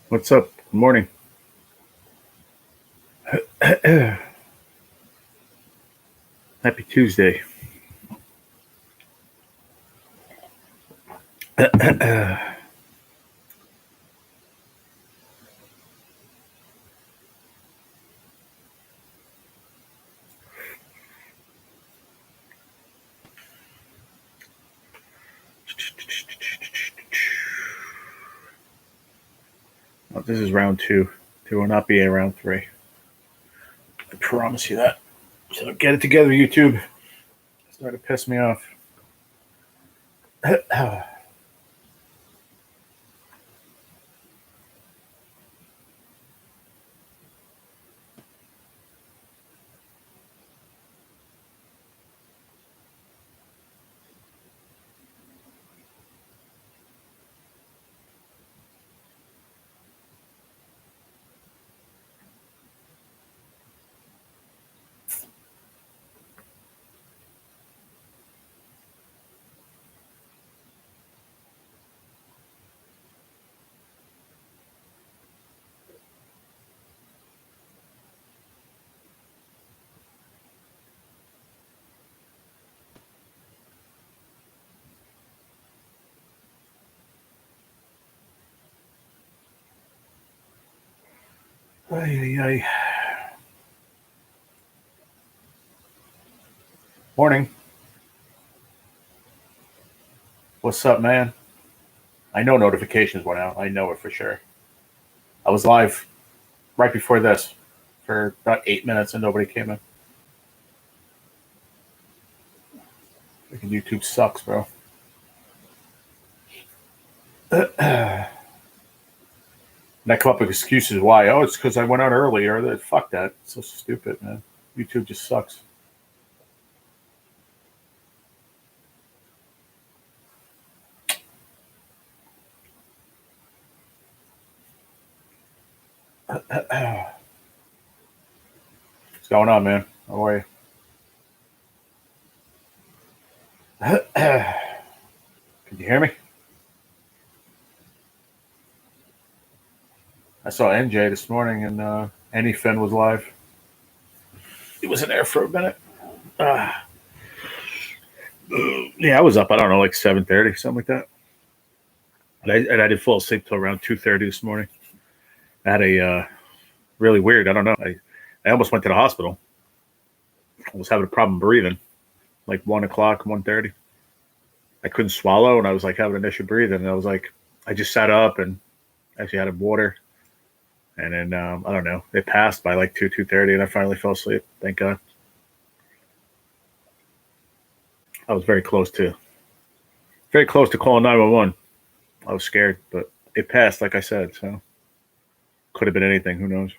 What's up? Good morning. Happy Tuesday. Well, this is round two. There will not be a round three. I promise you that. So get it together, YouTube. It's starting to piss me off. Ay, ay, ay. Morning. What's up, man? I know notifications went out. I know it for sure. I was live right before this for about 8 minutes and nobody came in. Freaking YouTube sucks, bro. And I come up with excuses why. Oh, it's because I went out earlier. Fuck that. It's so stupid, man. YouTube just sucks. What's going on, man? How are you? Can you hear me? I saw NJ this morning and Anyfin was live. He wasn't there for a minute. Yeah, I was up. I don't know, like 7:30, something like that. And I did fall asleep till around 2:30 this morning. I had a really weird. I don't know. I almost went to the hospital. I was having a problem breathing, like 1 o'clock, 1:30. I couldn't swallow, and I was like having an issue breathing. And I was like, I just sat up and actually had water. And then I don't know. It passed by like 2:30, and I finally fell asleep. Thank God. I was very close to calling 911. I was scared, but it passed, like I said. So could have been anything. Who knows?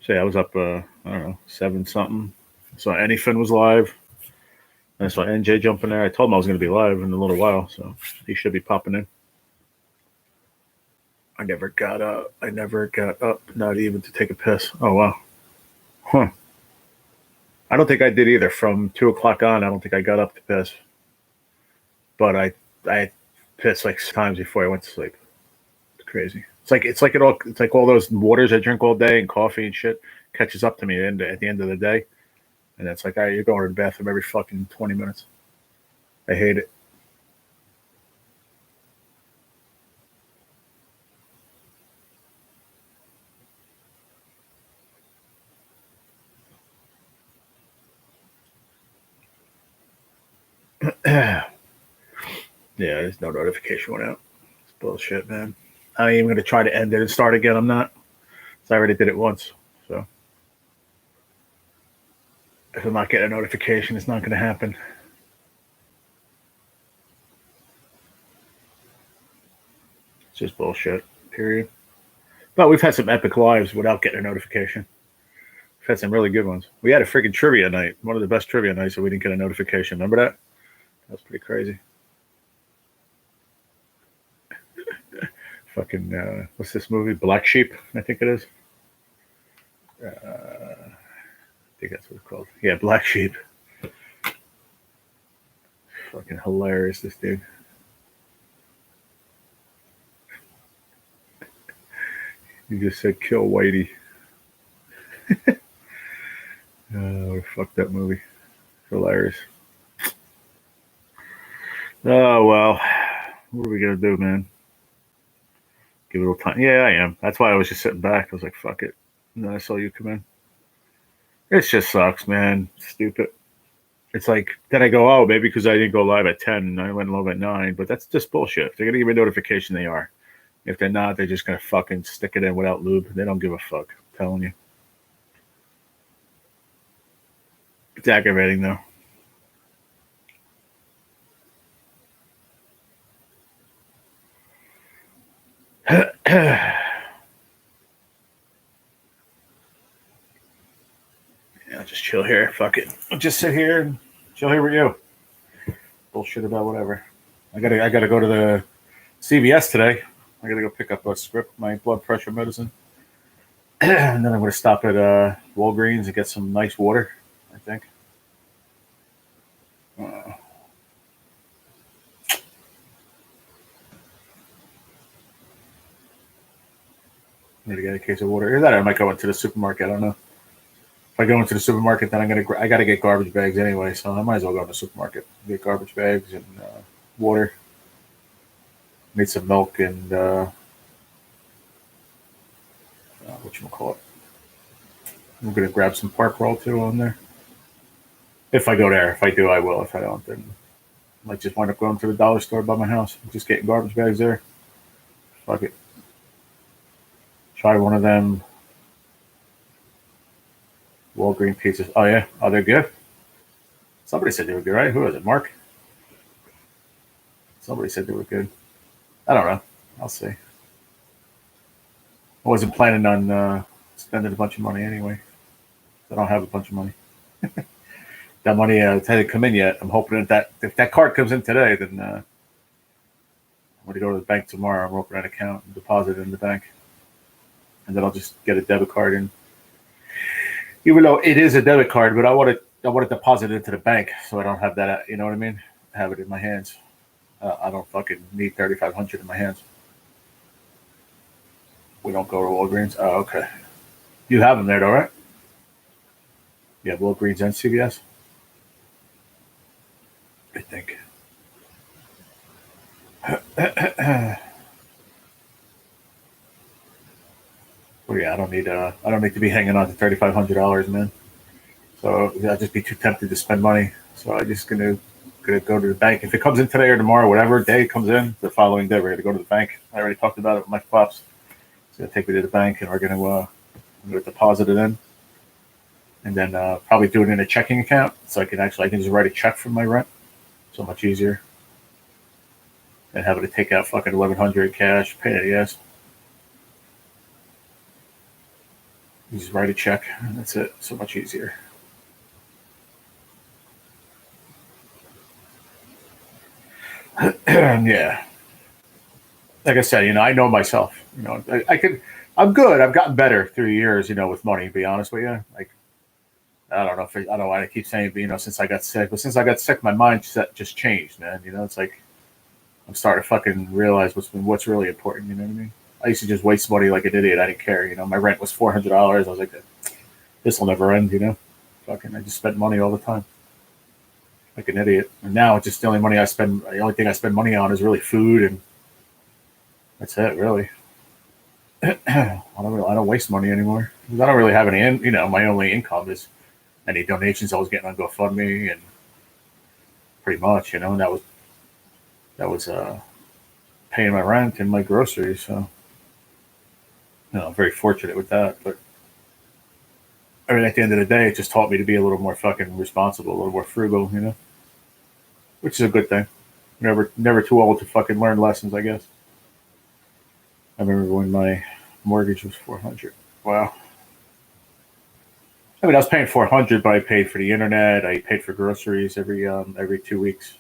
So yeah, I was up. I don't know, 7 something. So Anyfin was live. And I saw NJ jump in there. I told him I was going to be live in a little while, so he should be popping in. I never got up. Not even to take a piss. Oh wow. Huh. I don't think I did either. From 2 o'clock on, I don't think I got up to piss. But I pissed like 6 times before I went to sleep. It's crazy. It's like all those waters I drink all day and coffee and shit catches up to me at the end of the day. And it's like, all right, you're going to the bathroom every fucking 20 minutes. I hate it. Yeah, there's no notification went out. It's bullshit, man. I ain't even going to try to end it and start again. I'm not. I already did it once. So if I'm not getting a notification, it's not going to happen. It's just bullshit, period. But we've had some epic lives without getting a notification. We've had some really good ones. We had a freaking trivia night, one of the best trivia nights, and we didn't get a notification. Remember that? That was pretty crazy. Fucking what's this movie? Black Sheep, I think it is. I think that's what it's called. Yeah, Black Sheep. Fucking hilarious, this dude. You just said kill Whitey. Oh, fuck that movie. Hilarious. Oh, well. What are we going to do, man? Give it a little time. Yeah, I am. That's why I was just sitting back. I was like, fuck it. And then I saw you come in. It just sucks, man. Stupid. It's like, then I go, oh, maybe because I didn't go live at 10 and I went live at 9. But that's just bullshit. If they're going to give me a notification, they are. If they're not, they're just going to fucking stick it in without lube. They don't give a fuck. I'm telling you. It's aggravating, though. Yeah, I'll just chill here. Fuck it. I'll just sit here and chill here with you. Bullshit about whatever. I gotta go to the CVS today. I gotta go pick up a script, my blood pressure medicine, and then I'm gonna stop at Walgreens and get some nice water. I think. Need to get a case of water. Or that I might go into the supermarket. I don't know. If I go into the supermarket, then I gotta get garbage bags anyway, so I might as well go to the supermarket, get garbage bags and water. Need some milk and whatchamacallit. I'm gonna grab some park roll too on there. If I go there, if I do, I will. If I don't, then I might just wind up going to the dollar store by my house, just getting garbage bags there. Fuck it. Try one of them Walgreen pizzas. Oh yeah, oh they're good. Somebody said they were good, right? Who was it? Mark. Somebody said they were good. I don't know. I'll see. I wasn't planning on spending a bunch of money anyway. I don't have a bunch of money. That money hasn't come in yet. I'm hoping that if that card comes in today, then I'm going to go to the bank tomorrow and open an account and deposit it in the bank. And then I'll just get a debit card in. Even though it is a debit card, but I want to deposit it into the bank so I don't have that. You know what I mean? Have it in my hands. I don't fucking need $3,500 in my hands. We don't go to Walgreens. Oh, okay. You have them there, though, right? You have Walgreens and CVS. I think. Well, yeah, I don't need to be hanging on to $3,500, man. So I'd just be too tempted to spend money. So I'm just gonna go to the bank. If it comes in today or tomorrow, whatever day it comes in, the following day we're gonna go to the bank. I already talked about it with my pops. He's gonna take me to the bank and we're gonna deposit it in, and then probably do it in a checking account so I can just write a check from my rent. So much easier than having to take out fucking $1,100 cash. Pain in the ass. You just write a check and that's it. So much easier. Yeah. Like I said, I know myself. I'm good. I've gotten better through the years, with money, to be honest with you. Like, I don't know I don't know why I keep saying, but, since I got sick. But since I got sick, my mindset just changed, man. It's like I'm starting to fucking realize what's really important, you know what I mean? I used to just waste money like an idiot. I didn't care, my rent was $400. I was like, this will never end, Fucking, I just spent money all the time. Like an idiot. And now it's just the only thing I spend money on is really food, and that's it, really. I don't waste money anymore. I don't really have any, my only income is any donations I was getting on GoFundMe, and pretty much, and that was paying my rent and my groceries. So, I'm very fortunate with that. But I mean, at the end of the day, it just taught me to be a little more fucking responsible, a little more frugal, which is a good thing. Never too old to fucking learn lessons, I guess. I remember when my mortgage was $400. Wow. I mean, I was paying $400, but I paid for the internet. I paid for groceries every 2 weeks.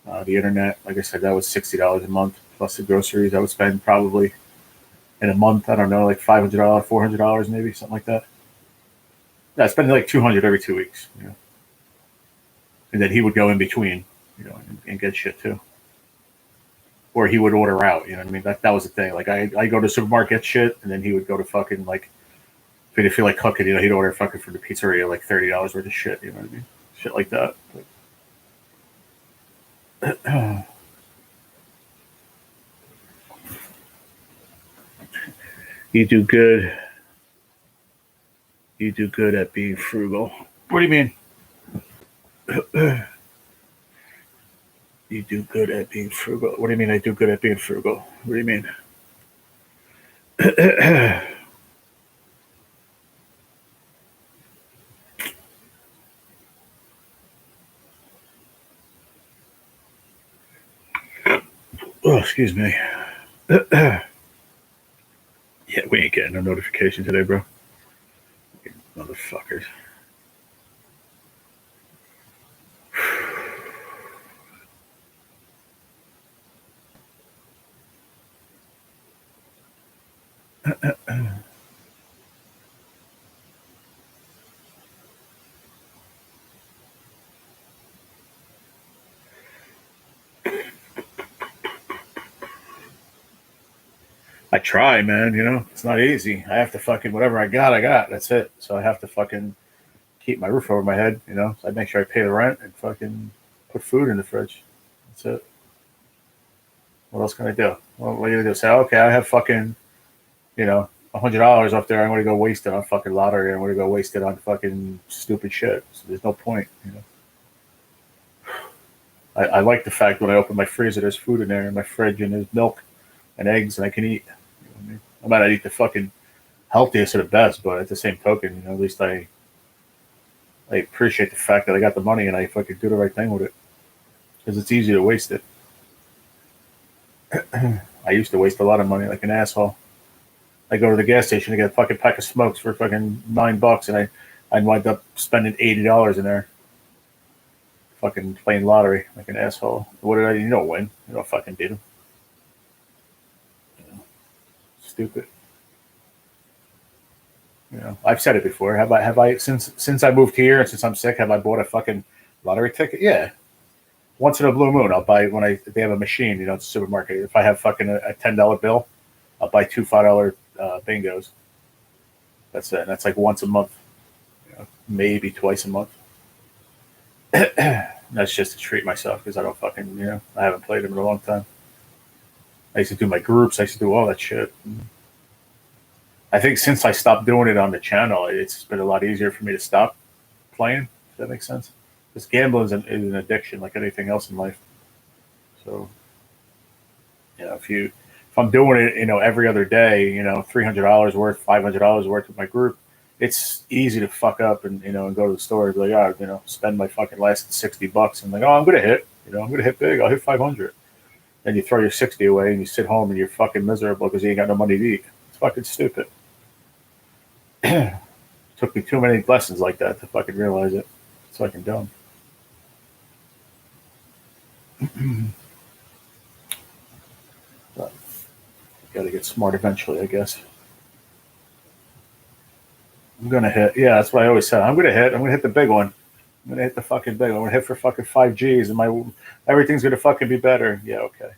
The internet, like I said, that was $60 a month plus the groceries. I would spend probably in a month, I don't know, like $500, $400 maybe, something like that. Yeah, I spend like 200 every 2 weeks, you know. And then he would go in between, you know, and get shit too. Or he would order out, you know what I mean? That was the thing. Like I go to the supermarket, get shit, and then he would go to fucking like, if he didn't feel like cooking, you know, he'd order fucking from the pizzeria like $30 worth of shit, you know what I mean? Shit like that. But, you do good. You do good at being frugal. What do you mean? You do good at being frugal. What do you mean I do good at being frugal? What do you mean? Oh, excuse me. Yeah, we ain't getting no notification today, bro. Motherfuckers. I try, man. You know, it's not easy. I have to fucking whatever I got. That's it. So I have to fucking keep my roof over my head. You know, so I make sure I pay the rent and fucking put food in the fridge. That's it. What else can I do? Well, what are you gonna do? Say, okay, I have fucking, you know, $100 up there. I'm gonna go waste it on fucking lottery. I'm gonna go waste it on fucking stupid shit. So there's no point. You know. I like the fact when I open my freezer, there's food in there, in my fridge, and there's milk and eggs, and I can eat. You know what I mean? I might not eat the fucking healthiest or the best, but at the same token, you know, at least I appreciate the fact that I got the money and I fucking do the right thing with it, because it's easy to waste it. I used to waste a lot of money like an asshole. I go to the gas station to get a fucking pack of smokes for fucking $9, and I'd wind up spending $80 in there. Fucking playing lottery like an asshole. What did I? You don't win. You don't fucking beat them. You know, stupid. You know, I've said it before. Have I since I moved here and since I'm sick, have I bought a fucking lottery ticket? Yeah. Once in a blue moon, I'll buy when they have a machine, you know, at the supermarket. If I have fucking a $10 bill, I'll buy two $5 bingos. That's it. That's like once a month, you know, maybe twice a month. That's just to treat myself because I don't fucking, you know, I haven't played them in a long time. I used to do my groups. I used to do all that shit. I think since I stopped doing it on the channel, it's been a lot easier for me to stop playing. If that makes sense. Because gambling is an addiction like anything else in life. So, you know, if I'm doing it, you know, every other day, you know, $300 worth, $500 worth with my group, it's easy to fuck up and, you know, and go to the store and be like, oh, you know, spend my fucking last $60 and like, oh, I'm gonna hit, you know, I'm gonna hit big. I'll hit 500. Then you throw your 60 away and you sit home and you're fucking miserable because you ain't got no money to eat. It's fucking stupid. Took me too many lessons like that to fucking realize it. It's fucking dumb. But got to get smart eventually, I guess. I'm gonna hit. Yeah, that's what I always said. I'm gonna hit. I'm gonna hit the big one. I'm gonna hit the fucking big one. I'm gonna hit for fucking 5Gs, and everything's gonna fucking be better. Yeah, okay.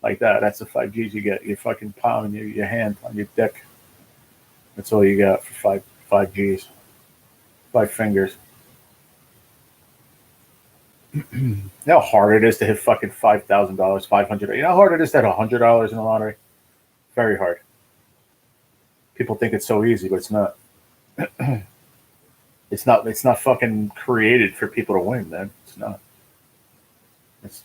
Like that. That's the 5Gs you get. Your fucking palm and your hand on your dick. That's all you got for 5Gs. 5 fingers. You know how hard it is to hit fucking $5,000, $500. You know how hard it is to hit $100 in a lottery. Very hard. People think it's so easy, but it's not. It's not fucking created for people to win, man. It's not. It's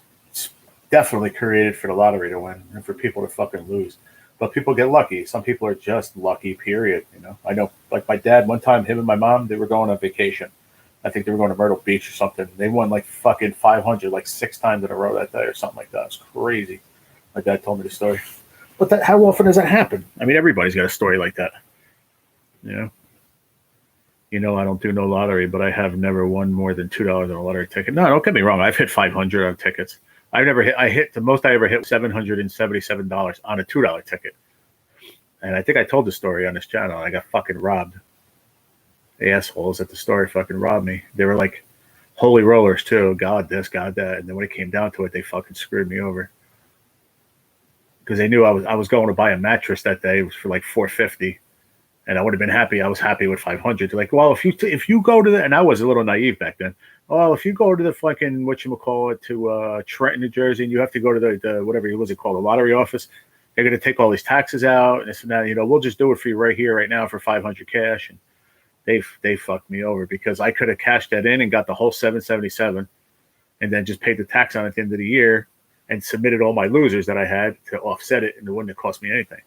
definitely created for the lottery to win and for people to fucking lose. But people get lucky. Some people are just lucky, period. You know, I know, like my dad, one time, him and my mom, they were going on vacation. I think they were going to Myrtle Beach or something. They won like fucking 500, like 6 times in a row that day or something like that. It's crazy. My dad told me the story. But how often does that happen? I mean, everybody's got a story like that. You know, I don't do no lottery, but I have never won more than $2 on a lottery ticket. No, don't get me wrong. I've hit 500 on tickets. I hit the most I ever hit $777 on a $2 ticket. And I think I told the story on this channel. I got fucking robbed. The assholes at the store fucking robbed me. They were like holy rollers too. God this, God that. And then when it came down to it, they fucking screwed me over. Because they knew I was going to buy a mattress that day. It was for like $450. And I would have been happy. I was happy with $500. They're like, well, if you go to the, and I was a little naive back then. Well, if you go to the fucking whatchamacallit to Trenton, New Jersey, and you have to go to the whatever it was called, the lottery office, they're gonna take all these taxes out and this and that. We'll just do it for you right here, right now for $500 cash. And they fucked me over because I could have cashed that in and got the whole $777, and then just paid the tax on it at the end of the year and submitted all my losers that I had to offset it, and it wouldn't have cost me anything.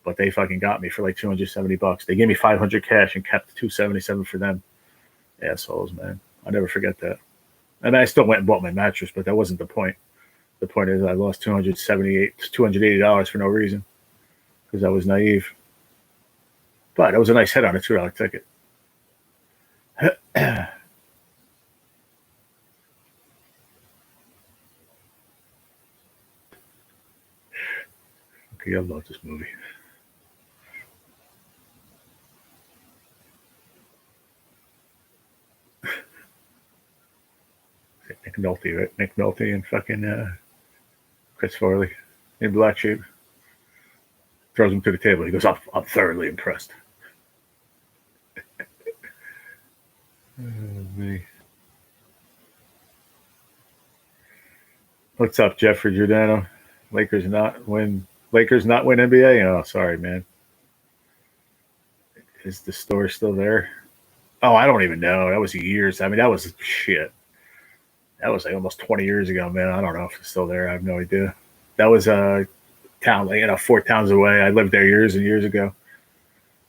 But they fucking got me for like $270. They gave me $500 cash and kept the $277 for them. Assholes, man. I'll never forget that. And I still went and bought my mattress, but that wasn't the point. The point is I lost $280 for no reason because I was naive. But it was a nice hit on a $2 ticket. Okay, I love this movie. Nick Nolte, right? Nick Nolte and fucking Chris Farley in Black Sheep. Throws him to the table. He goes, I'm thoroughly impressed. Me. What's up, Jeffrey Giordano? Lakers not win NBA? Oh, sorry, man. Is the store still there? Oh, I don't even know. That was years. I mean, that was shit. That was like almost 20 years ago, man. I don't know if it's still there. I have no idea. That was a town, like, 4 towns away. I lived there years and years ago.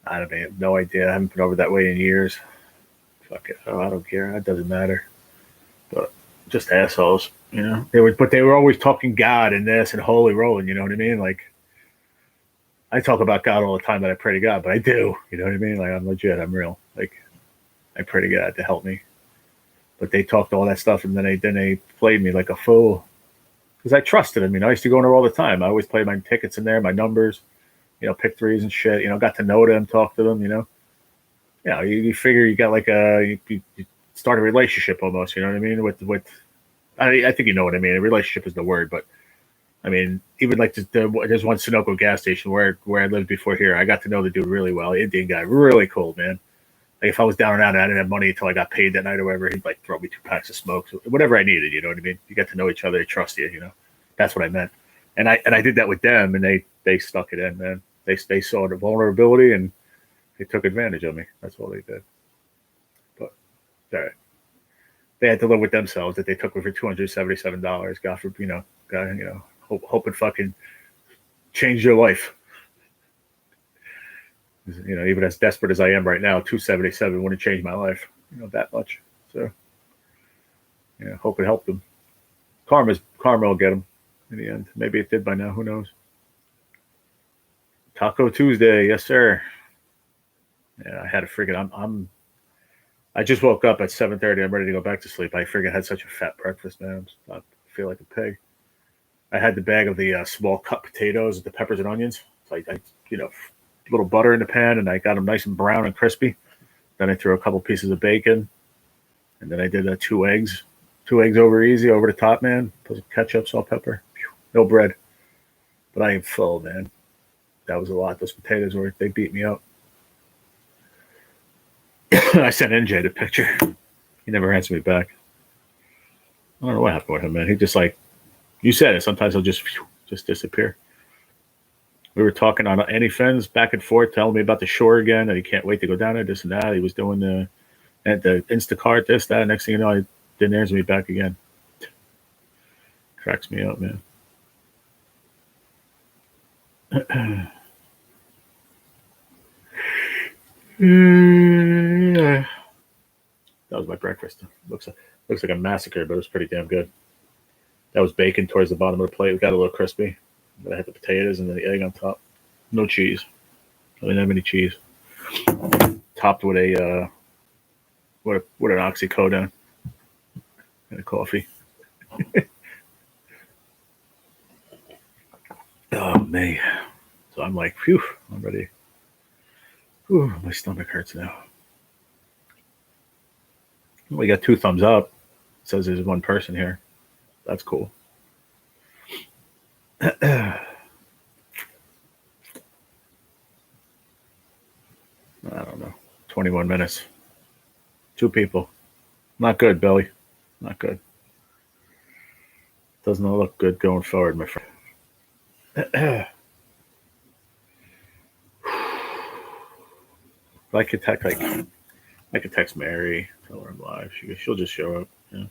I have no idea. I haven't been over that way in years. Fuck it. Oh, I don't care. It doesn't matter. But just assholes, They were always talking God and this and holy rolling. You know what I mean? Like, I talk about God all the time that I pray to God, but I do. You know what I mean? Like, I'm legit. I'm real. Like, I pray to God to help me. But they talked all that stuff, and then they played me like a fool because I trusted them. I used to go in there all the time. I always played my tickets in there, my numbers, pick threes and shit. Got to know them, talk to them. You figure you got like you start a relationship almost. You know what I mean? With I think you know what I mean. A relationship is the word, but I mean, even like there's one Sunoco gas station where I lived before here. I got to know the dude really well. Indian guy, really cool, man. Like if I was down and out and I didn't have money until I got paid that night or whatever, he'd like throw me 2 packs of smokes, whatever I needed. You know what I mean? You get to know each other, they trust you. That's what I meant. And I did that with them, and they stuck it in, man. They saw the vulnerability and they took advantage of me. That's all they did. But they had to live with themselves that they took me for $277. God for hope it fucking changed your life. Even as desperate as I am right now, $277 wouldn't change my life, that much. So, hope it helped them. Karma will get them in the end. Maybe it did by now. Who knows? Taco Tuesday, yes sir. Yeah, I had a freaking. I just woke up at 7:30. I'm ready to go back to sleep. I freaking had such a fat breakfast, man. I feel like a pig. I had the bag of the small cut potatoes with the peppers and onions. So I little butter in the pan, and I got them nice and brown and crispy. Then I threw a couple pieces of bacon, and then I did 2 eggs. 2 eggs over the top, man. Put some ketchup, salt, pepper. No bread. But I am full, man. That was a lot. Those potatoes they beat me up. I sent NJ the picture. He never answered me back. I don't know what happened with him, man. He just you said it. Sometimes he'll just disappear. We were talking on any friends back and forth, telling me about the shore again, and he can't wait to go down there, this and that. He was doing the Instacart, this, that. Next thing you know, he didn't answer me back again. Cracks me up, man. That was my breakfast. Looks like a massacre, but it was pretty damn good. That was bacon towards the bottom of the plate. It got a little crispy. Then I had the potatoes and then the egg on top. No cheese. I didn't have any cheese. Topped with an oxycodone and a coffee. Oh, man. So I'm like, phew, I'm ready. Whew, my stomach hurts now. We got 2 thumbs up. It says there's 1 person here. That's cool. I don't know. 21 minutes. 2 people. Not good, Billy. Not good. Doesn't look good going forward, my friend. I could text I could text Mary, tell her I'm live. She'll just show up. Yeah.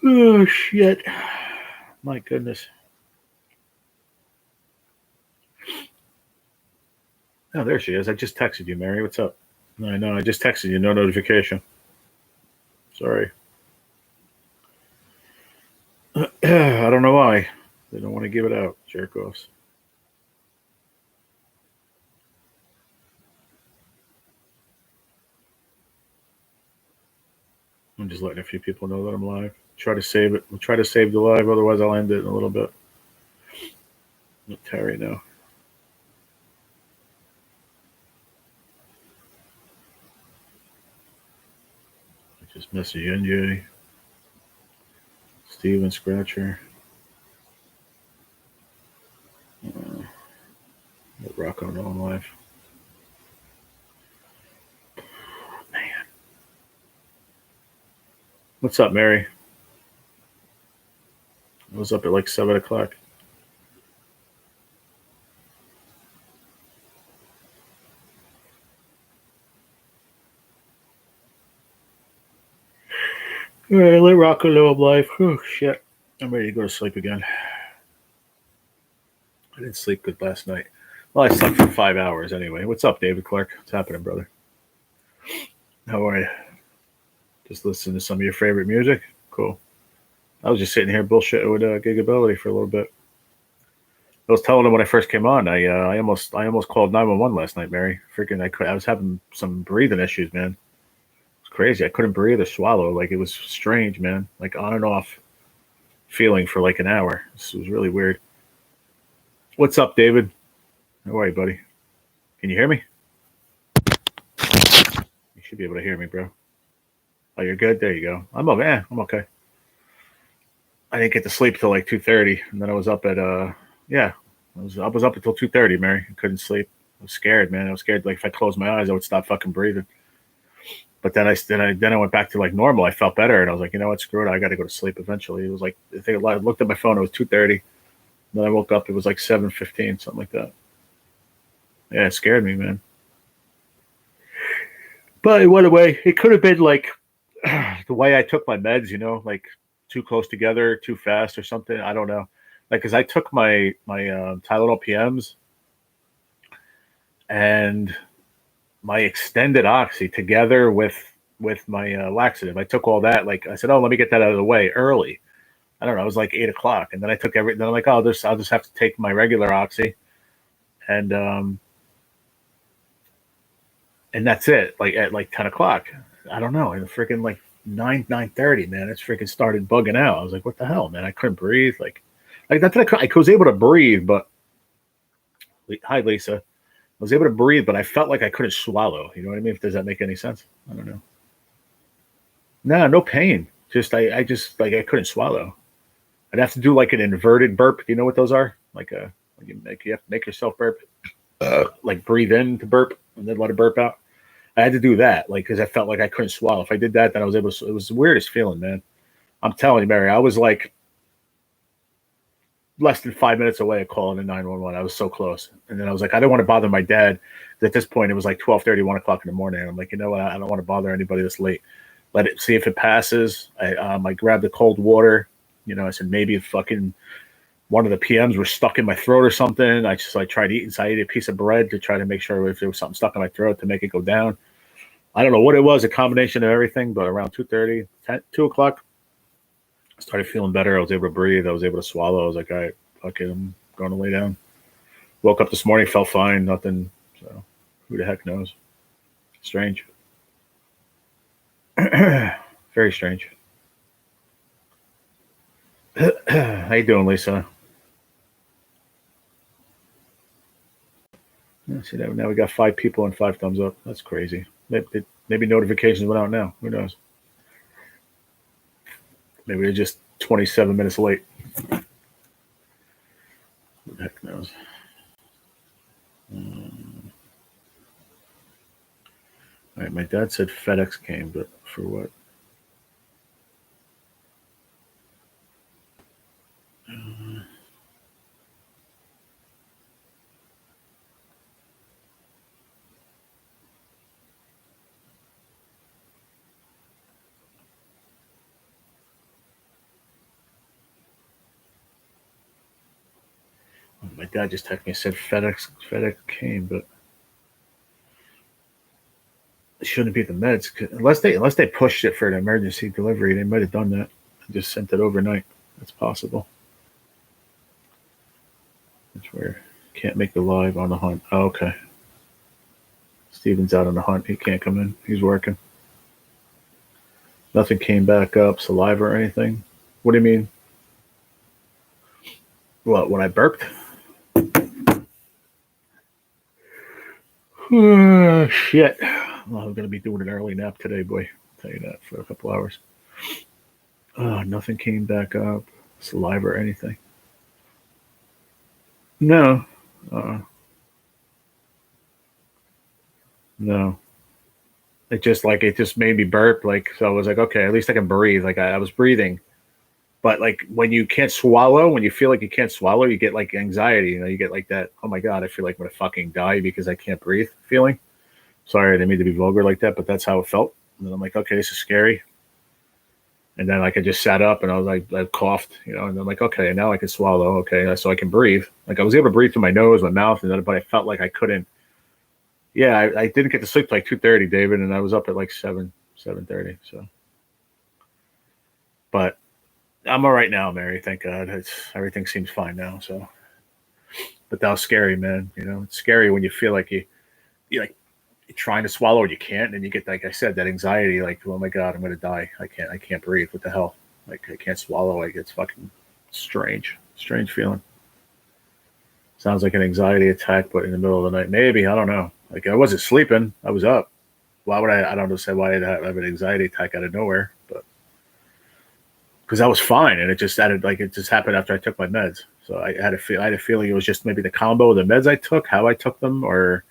Oh shit! My goodness. Oh, there she is. I just texted you, Mary. What's up? I know. I just texted you. No notification. Sorry. I don't know why. They don't want to give it out. Jerk offs. I'm just letting a few people know that I'm live. Try to save it. We'll try to save the live. Otherwise, I'll end it in a little bit. Let Terry know. I just message NJ. Steven Scratcher. Rock on all live. Man. What's up, Mary? I was up at like 7 o'clock. All right, let Rocco know I'm live. Oh, shit. I'm ready to go to sleep again. I didn't sleep good last night. Well, I slept for 5 hours anyway. What's up, David Clark? What's happening, brother? How are you? Just listening to some of your favorite music? Cool. I was just sitting here bullshitting with Gigability for a little bit. I was telling him when I first came on, I almost called 911 last night, Mary. Freaking, I was having some breathing issues, man. It's crazy. I couldn't breathe or swallow. Like, it was strange, man. Like, on and off feeling for like an hour. This was really weird. What's up, David? How are you, buddy? Can you hear me? You should be able to hear me, bro. Oh, you're good? There you go. I'm okay. I'm okay. I didn't get to sleep till like 2:30, and then I was up at yeah, I was up until 2:30, Mary. I couldn't sleep. I was scared, man. I was scared like if I closed my eyes, I would stop fucking breathing. But then I went back to like normal. I felt better, and I was like, you know what, screw it. I got to go to sleep eventually. It was like I think I looked at my phone. It was 2:30. Then I woke up. It was like 7:15, something like that. Yeah, it scared me, man. But it went away. It could have been like the way I took my meds, you know, like too close together, too fast, or something. I don't know. Like, cause I took my Tylenol PMs and my extended oxy together with my laxative. I took all that. Like I said, oh, let me get that out of the way early. I don't know. It was like 8 o'clock, and then I took everything. Then I'm like, oh, I'll just have to take my regular oxy, and and that's it. Like at like 10 o'clock. I don't know. And freaking like 9:30, man. It's freaking started bugging out. I was like, what the hell, man? I couldn't breathe. Like that's I was able to breathe, but hi, Lisa. I was able to breathe, but I felt like I couldn't swallow. You know what I mean? Does that make any sense? I don't know. No pain. Just I just like I couldn't swallow. I'd have to do like an inverted burp. Do you know what those are? Like you have to make yourself burp. Like breathe in to burp and then let it burp out. I had to do that, like, because I felt like I couldn't swallow. If I did that, then I was able to. It was the weirdest feeling, man. I'm telling you, Mary, I was like less than 5 minutes away of calling the 911. I was so close. And then I was like, I don't want to bother my dad. At this point, it was like 12:30, 1 o'clock in the morning. And I'm like, you know what? I don't want to bother anybody this late. Let it see if it passes. I grabbed the cold water. You know, I said maybe fucking one of the PMs were stuck in my throat or something. I just like tried eating. So I ate a piece of bread to try to make sure if there was something stuck in my throat to make it go down. I don't know what it was, a combination of everything, but around 2:30, 2 o'clock, Started feeling better. I was able to breathe. I was able to swallow. I was like, all right, fuck it, I'm going to lay down. Woke up this morning, felt fine, nothing. So who the heck knows? Strange. Very strange. How you doing, Lisa? Yeah, see that now we got 5 people and 5 thumbs up. That's crazy. Maybe notifications went out now. Who knows? Maybe they're just 27 minutes late. Who the heck knows? All right, my dad said FedEx came, but for what? My dad just texted me and said FedEx came, but it shouldn't be the meds unless they pushed it for an emergency delivery. They might have done that and just sent it overnight. That's possible. That's where can't make the live on the hunt. Oh, okay. Steven's out on the hunt. He can't come in. He's working. Nothing came back up, saliva or anything. What do you mean? What, when I burped? Shit. Well, I'm going to be doing an early nap today, boy. I'll tell you that for a couple hours. Nothing came back up, saliva or anything. No. No. It just made me burp. Like, so I was like, okay, at least I can breathe. Like I was breathing. But like when you can't swallow, when you feel like you can't swallow, you get like anxiety. You know, you get like that, oh my God, I feel like I'm going to fucking die because I can't breathe feeling. Sorry, I didn't mean to be vulgar like that, but that's how it felt. And then I'm like, okay, this is scary. And then like I just sat up and I was like, I coughed, you know, and I'm like, okay, now I can swallow. Okay, so I can breathe. Like I was able to breathe through my nose, my mouth, and then, but I felt like I couldn't. Yeah, I didn't get to sleep till like 2:30, David, and I was up at like 7:30. So, but I'm all right now, Mary. Thank God. Everything seems fine now. So, but that was scary, man. You know, it's scary when you feel like you like you're trying to swallow and you can't, and you get, like I said, that anxiety. Like, oh my God, I'm gonna die. I can't breathe. What the hell? Like I can't swallow. Like it's fucking strange feeling. Sounds like an anxiety attack, but in the middle of the night. Maybe, I don't know. Like I wasn't sleeping. I was up. Why would I don't know, say why I'd have an anxiety attack out of nowhere, but because I was fine, and it just added, like it just happened after I took my meds. So I had a feeling it was just maybe the combo of the meds I took, how I took them, or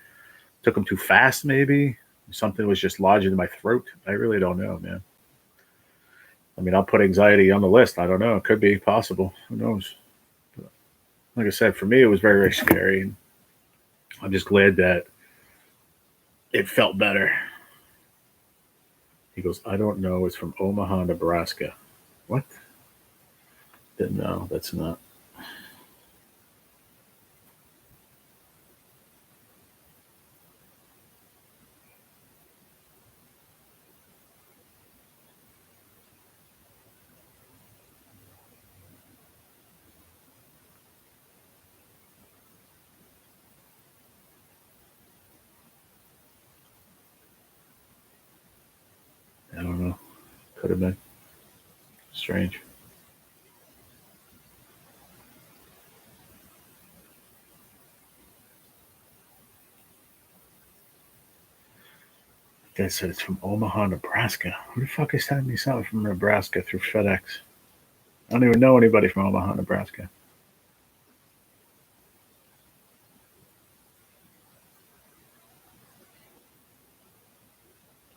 took them too fast. Maybe something was just lodged in my throat. I really don't know, man. I mean, I'll put anxiety on the list. I don't know. It could be possible. Who knows? But like I said, for me, it was very, very scary. I'm just glad that it felt better. He goes, I don't know. It's from Omaha, Nebraska. What? No, that's not. I don't know. Could have been. Strange. Dad said it's from Omaha, Nebraska. Who the fuck is sending me something from Nebraska through FedEx? I don't even know anybody from Omaha, Nebraska.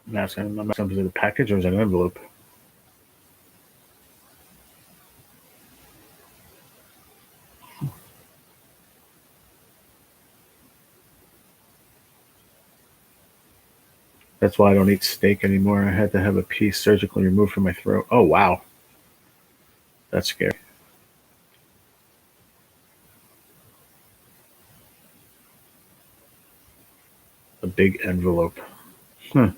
I'm asking is it a package or is it an envelope? That's why I don't eat steak anymore. I had to have a piece surgically removed from my throat. Oh, wow. That's scary. A big envelope. Huh.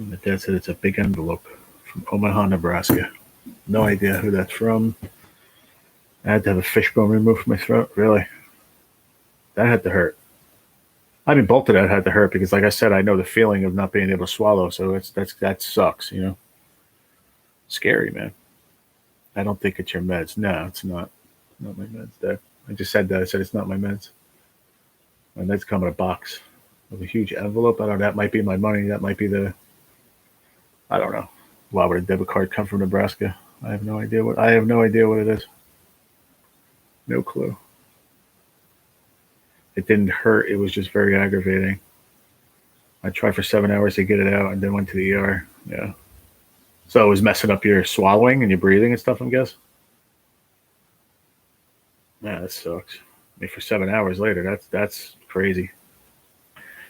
And my dad said it's a big envelope from Omaha, Nebraska. No idea who that's from. I had to have a fishbone removed from my throat. Really? That had to hurt. I mean, both of that had to hurt because, like I said, I know the feeling of not being able to swallow. So that sucks. Scary, man. I don't think it's your meds. No, it's not. Not my meds, Dad. I just said that. I said it's not my meds. My meds come in a box with a huge envelope. I don't know. That might be my money. That might be I don't know. Why would a debit card come from Nebraska? I have no idea what it is. No clue. It didn't hurt. It was just very aggravating. I tried for 7 hours to get it out and then went to the ER. Yeah. So it was messing up your swallowing and your breathing and stuff, I guess? Yeah, that sucks. I mean, for 7 hours later, that's crazy.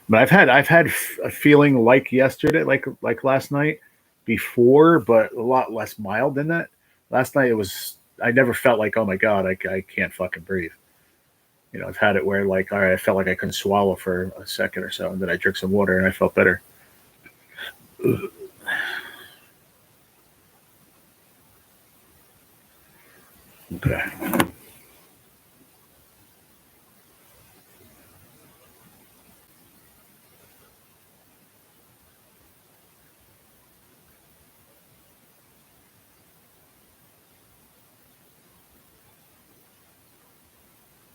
But I've had a feeling like yesterday, like last night before, but a lot less mild than that. Last night I never felt like, oh my God, I can't fucking breathe. I've had it where like, all right, I felt like I couldn't swallow for a second or so, and then I drank some water and I felt better. Okay.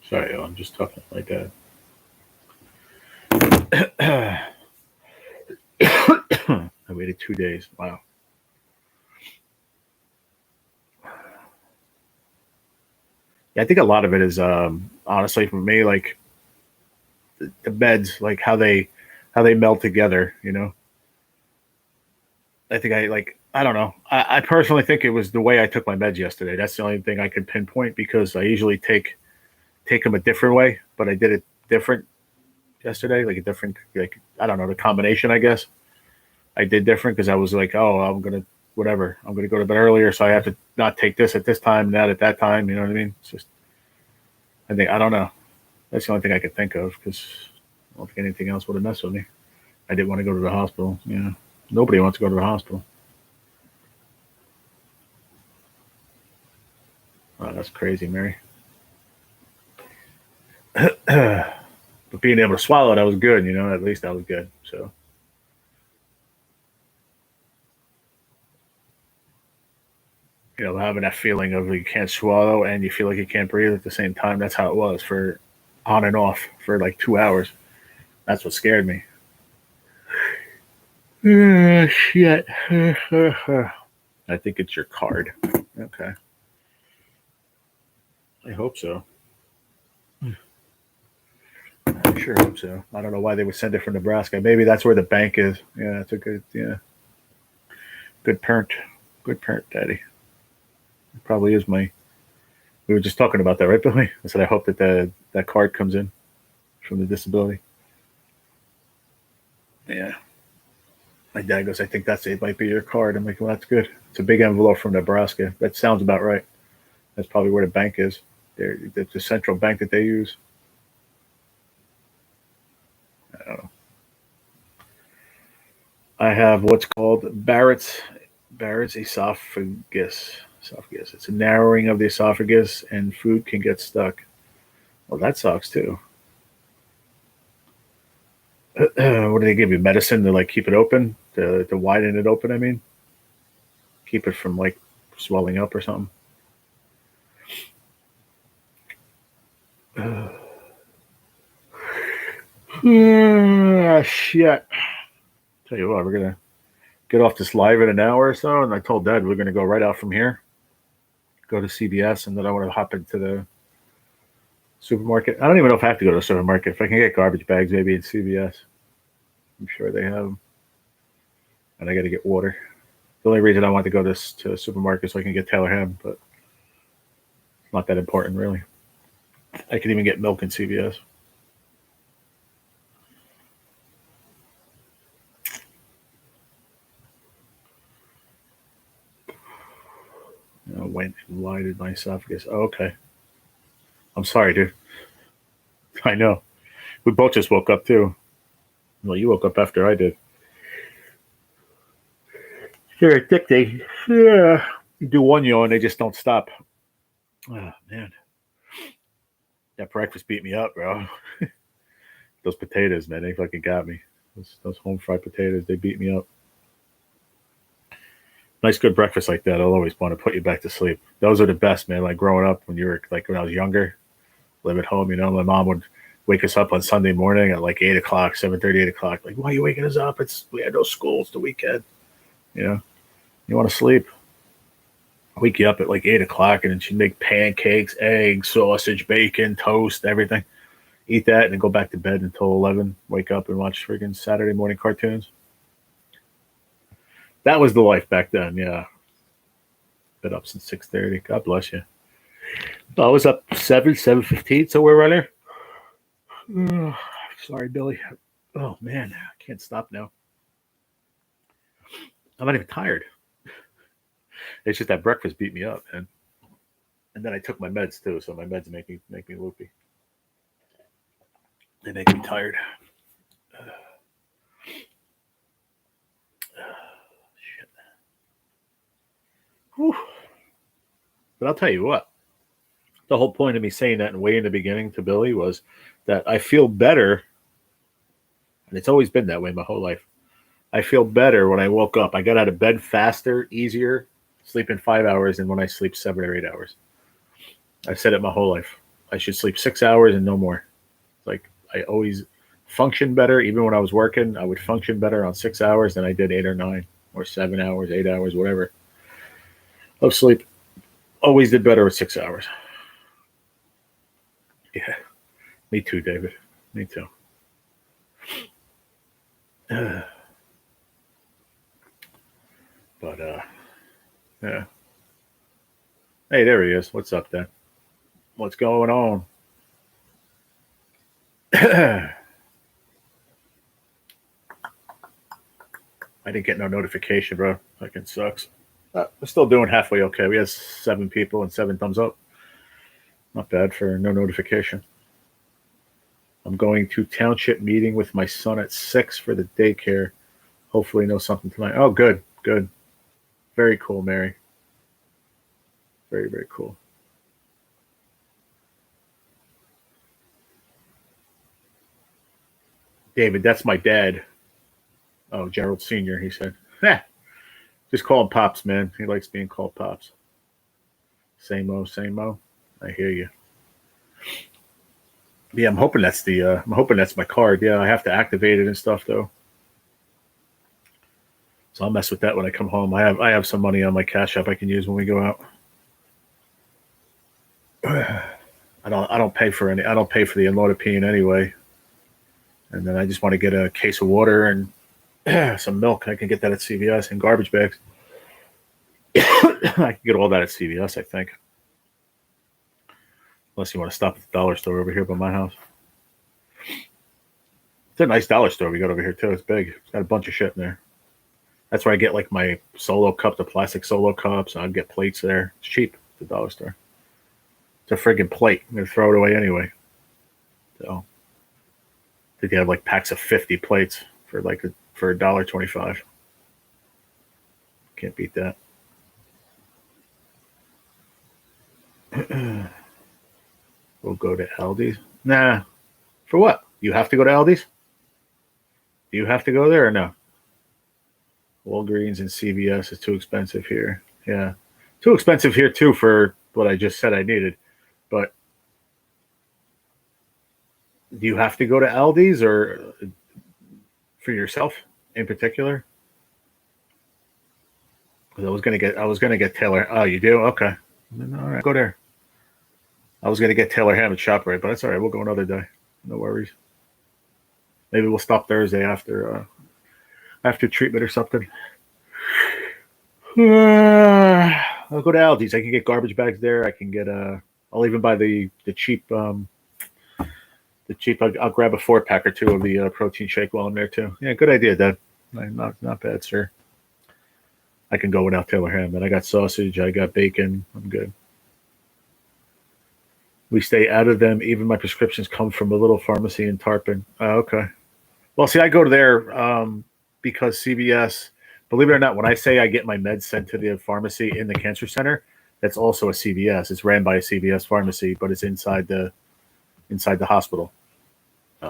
Sorry, I'm just talking like that. I waited 2 days. Wow. Yeah, I think a lot of it is honestly for me, like the meds, like how they meld together. I think I don't know. I personally think it was the way I took my meds yesterday. That's the only thing I could pinpoint because I usually take them a different way, but I did it different yesterday, like a different, like I don't know, the combination. I guess I did different because I was like, oh, I'm gonna go to bed earlier, so I have to not take this at this time, that at that time. You know what I mean? It's just, I don't know. That's the only thing I could think of because I don't think anything else would have messed with me. I didn't want to go to the hospital. Nobody wants to go to the hospital. Oh, that's crazy, Mary. But being able to swallow it, I was good. At least I was good. So having that feeling of you can't swallow and you feel like you can't breathe at the same time. That's how it was for on and off for like 2 hours. That's what scared me. Shit. I think it's your card. Okay. I hope so. I sure hope so. I don't know why they would send it from Nebraska. Maybe that's where the bank is. Yeah, it's a good parent. Good parent, Daddy. It probably is my. We were just talking about that, right, Billy? I said I hope that card comes in from the disability. Yeah. My dad goes, I think it might be your card. I'm like, well, that's good. It's a big envelope from Nebraska. That sounds about right. That's probably where the bank is. It's the central bank that they use. I don't know. I have what's called Barrett's esophagus. Esophagus. It's a narrowing of the esophagus, and food can get stuck. Well, that sucks too. What do they give you? Medicine to like keep it open, to widen it open. I mean, keep it from like swelling up or something. Shit. Tell you what, we're gonna get off this live in an hour or so, and I told Dad we're gonna go right out from here, go to CVS, and then I want to hop into the supermarket. I don't even know if I have to go to the supermarket. If I can get garbage bags, maybe in CVS. I'm sure they have them. And I got to get water. The only reason I want to go to a supermarket so I can get Taylor ham, but it's not that important, really. I could even get milk in CVS. Why did my esophagus? Oh, okay. I'm sorry, dude. I know. We both just woke up, too. Well, you woke up after I did. They're addicting. Yeah. You do one yawn, they just don't stop. Oh, man. That breakfast beat me up, bro. Those potatoes, man, they fucking got me. Those home fried potatoes, they beat me up. Nice, good breakfast like that, I'll always want to put you back to sleep. Those are the best, man. Like growing up when you were, like when I was younger, live at home, my mom would wake us up on Sunday morning at like 8 o'clock, 7:30, 8 o'clock. Like, why are you waking us up? We had no school. It's the weekend. You know, you want to sleep. Wake you up at like 8 o'clock, and then she'd make pancakes, eggs, sausage, bacon, toast, everything. Eat that, and then go back to bed until 11. Wake up and watch friggin' Saturday morning cartoons. That was the life back then, yeah. Been up since 6:30. God bless you. I was up 7:15, somewhere around there. Oh, sorry, Billy. Oh, man, I can't stop now. I'm not even tired. It's just that breakfast beat me up, man. And then I took my meds too, so my meds make me loopy. They make me tired. Shit. Whew. But I'll tell you what. The whole point of me saying that way in the beginning to Billy was that I feel better, and it's always been that way my whole life. I feel better when I woke up. I got out of bed faster, easier, sleeping 5 hours than when I sleep 7 or 8 hours. I've said it my whole life. I should sleep 6 hours and no more. Like I always function better. Even when I was working, I would function better on 6 hours than I did 8 or 9 or 7 hours, 8 hours, whatever of sleep. Always did better with 6 hours. Yeah, me too, David. Me too. But yeah. Hey, there he is. What's up, Dan? What's going on? I didn't get no notification, bro. Fucking sucks. We're still doing halfway okay. We had 7 people and 7 thumbs up. Not bad for no notification. I'm going to township meeting with my son at 6 for the daycare. Hopefully know something tonight. Oh, good, good. Very cool, Mary. Very, very cool. David, that's my dad. Oh, Gerald Sr., he said. Just call him Pops, man. He likes being called Pops. Same-o, same-o. I hear you. Yeah, I'm hoping that's my card. Yeah, I have to activate it and stuff though. So I'll mess with that when I come home. I have some money on my Cashapp I can use when we go out. I don't pay for the Enlodipine anyway. And then I just want to get a case of water and some milk. I can get that at CVS in garbage bags. I can get all that at CVS, I think. Unless you want to stop at the dollar store over here by my house. It's a nice dollar store we got over here too. It's big. It's got a bunch of shit in there. That's where I get like my solo cup, the plastic solo cups. I'd get plates there. It's cheap at the dollar store. It's a friggin' plate. I'm gonna throw it away anyway. So I think they have like packs of 50 plates for $1.25. Can't beat that. We'll go to Aldi's. Nah. For what? You have to go to Aldi's? Do you have to go there or no? Walgreens and CVS is too expensive here. Yeah. Too expensive here too for what I just said I needed. But do you have to go to Aldi's or for yourself in particular? Because I was gonna get Taylor. Oh, you do? Okay. All right, go there. I was gonna get Taylor Ham at ShopRite, but that's all right. We'll go another day. No worries. Maybe we'll stop Thursday after treatment or something. I'll go to Aldi's. I can get garbage bags there. I can get I'll even buy the cheap I'll grab a 4-pack or 2 of the protein shake while I'm there too. Yeah, good idea, Dad. Not bad, sir. I can go without Taylor Ham, but I got sausage, I got bacon. I'm good. We stay out of them. Even my prescriptions come from a little pharmacy in Tarpon. Okay. Well, see, I go to there because CVS Believe it or not, when I say I get my meds sent to the pharmacy in the cancer center, that's also a CVS. It's ran by a CVS pharmacy, but it's inside the hospital.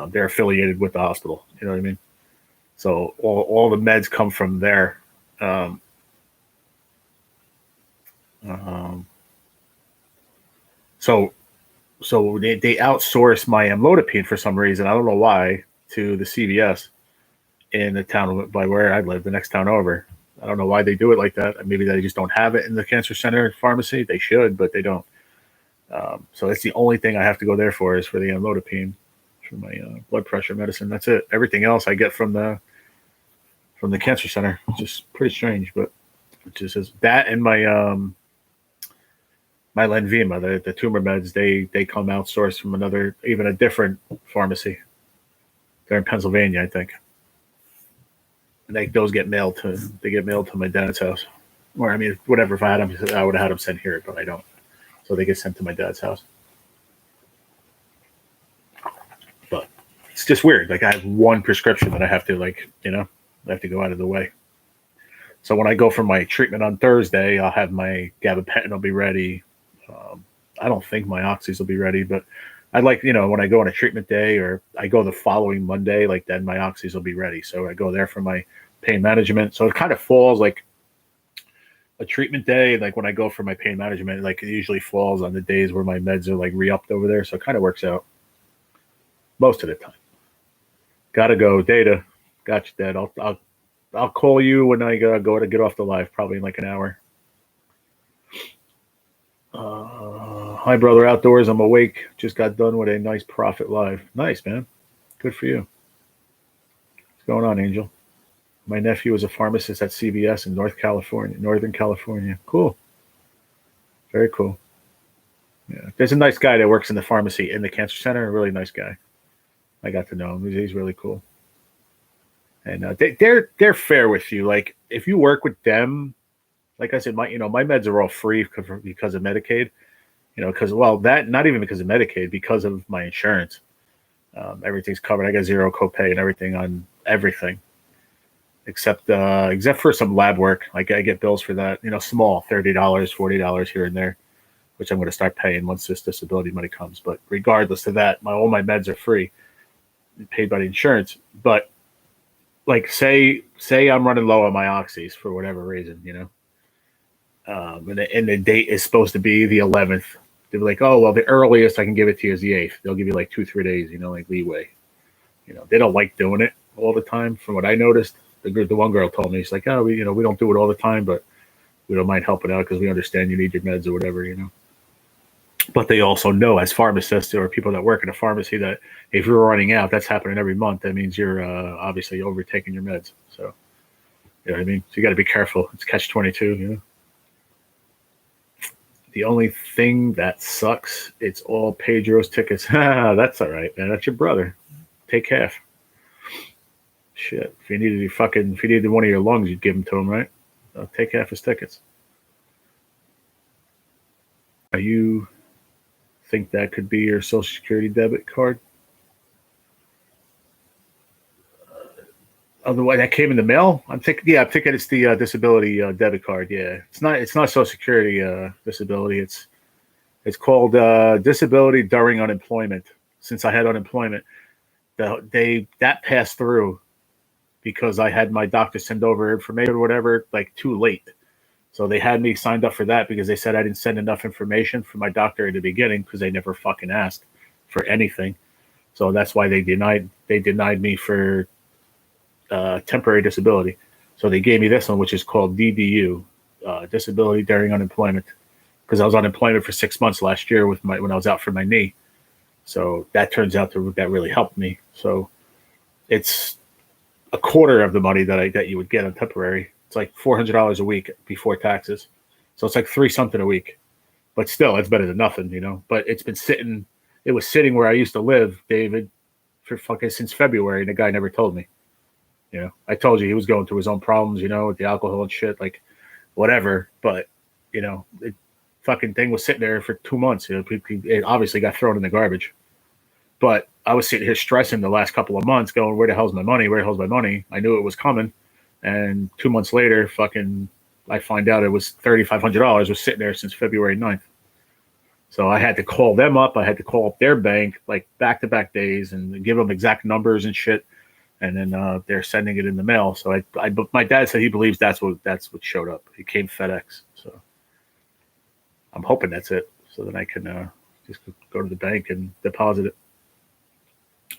They're affiliated with the hospital. You know what I mean? So all the meds come from there. Um, um, so they outsource my amlodipine for some reason. I don't know why to the CVS in the town by where I live, the next town over. I don't know why they do it like that. Maybe they just don't have it in the cancer center pharmacy. They should, but they don't. So that's the only thing I have to go there for is for the amlodipine for my blood pressure medicine. That's it. Everything else I get from the cancer center, which is pretty strange, but it just says that and my my Lenvima, the tumor meds, they come outsourced from even a different pharmacy. They're in Pennsylvania, I think. And those get mailed to my dad's house. Or I mean, whatever. If I had them, I would have had them sent here, but I don't. So they get sent to my dad's house. But it's just weird. Like I have one prescription that I have to I have to go out of the way. So when I go for my treatment on Thursday, I'll have my gabapentin will be ready. I don't think my oxys will be ready, but I'd like, when I go on a treatment day or I go the following Monday, like then my oxys will be ready. So I go there for my pain management. So it kind of falls like a treatment day. Like when I go for my pain management, like it usually falls on the days where my meds are like re-upped over there. So it kind of works out most of the time. Gotta go. Data. Got you, Dad. I'll call you when I go to get off the live, probably in like an hour. Hi, brother. Outdoors. I'm awake. Just got done with a nice profit live. Nice, man. Good for you. What's going on, Angel? My nephew is a pharmacist at CVS in Northern California. Cool. Very cool. Yeah. There's a nice guy that works in the pharmacy in the cancer center. A really nice guy. I got to know him. He's really cool. And they're fair with you. Like if you work with them, like I said, my meds are all free because of Medicaid. Because not even because of Medicaid, because of my insurance. Everything's covered. I got zero copay and everything on everything, except for some lab work. Like I get bills for that. Small, $30, $40 here and there, which I'm going to start paying once this disability money comes. But regardless of that, all my meds are free, paid by the insurance. But like say I'm running low on my oxys for whatever reason, and the date is supposed to be the 11th. They're like, oh, well, the earliest I can give it to you is the 8th. They'll give you like 2-3 days, like leeway. They don't like doing it all the time. From what I noticed, the one girl told me, she's like, oh, we don't do it all the time, but we don't mind helping out because we understand you need your meds or whatever, But they also know as pharmacists or people that work in a pharmacy that if you're running out, that's happening every month. That means you're obviously overtaking your meds. So, you know what I mean? So you got to be careful. It's catch-22, The only thing that sucks, it's all Pedro's tickets. That's all right, man. That's your brother. Take half. Shit. If you needed one of your lungs, you'd give them to him, right? Take half his tickets. Are you think that could be your Social Security debit card? Otherwise, that came in the mail. I'm thinking it's the disability debit card. Yeah, it's not Social Security disability. It's called disability during unemployment. Since I had unemployment, that passed through because I had my doctor send over information or whatever like too late. So they had me signed up for that because they said I didn't send enough information for my doctor in the beginning because they never fucking asked for anything. So that's why they denied me for temporary disability. So they gave me this one, which is called DDU, disability during unemployment, because I was unemployment for 6 months last year when I was out for my knee. So that turns out that really helped me. So it's a quarter of the money that you would get on temporary. It's like $400 a week before taxes. So it's like $3-something a week, but still it's better than nothing, but it's been sitting. It was sitting where I used to live, David, for fucking since February. And the guy never told me. I told you he was going through his own problems, with the alcohol and shit, like whatever. But, the fucking thing was sitting there for 2 months. It obviously got thrown in the garbage. But I was sitting here stressing the last couple of months going, where the hell's my money? Where the hell's my money? I knew it was coming. And 2 months later, fucking, I find out it was $3,500 was sitting there since February 9th. So I had to call them up. I had to call up their bank like back-to-back days and give them exact numbers and shit. And then they're sending it in the mail. So my dad said he believes that's what showed up. It came FedEx. So I'm hoping that's it. So then I can just go to the bank and deposit it.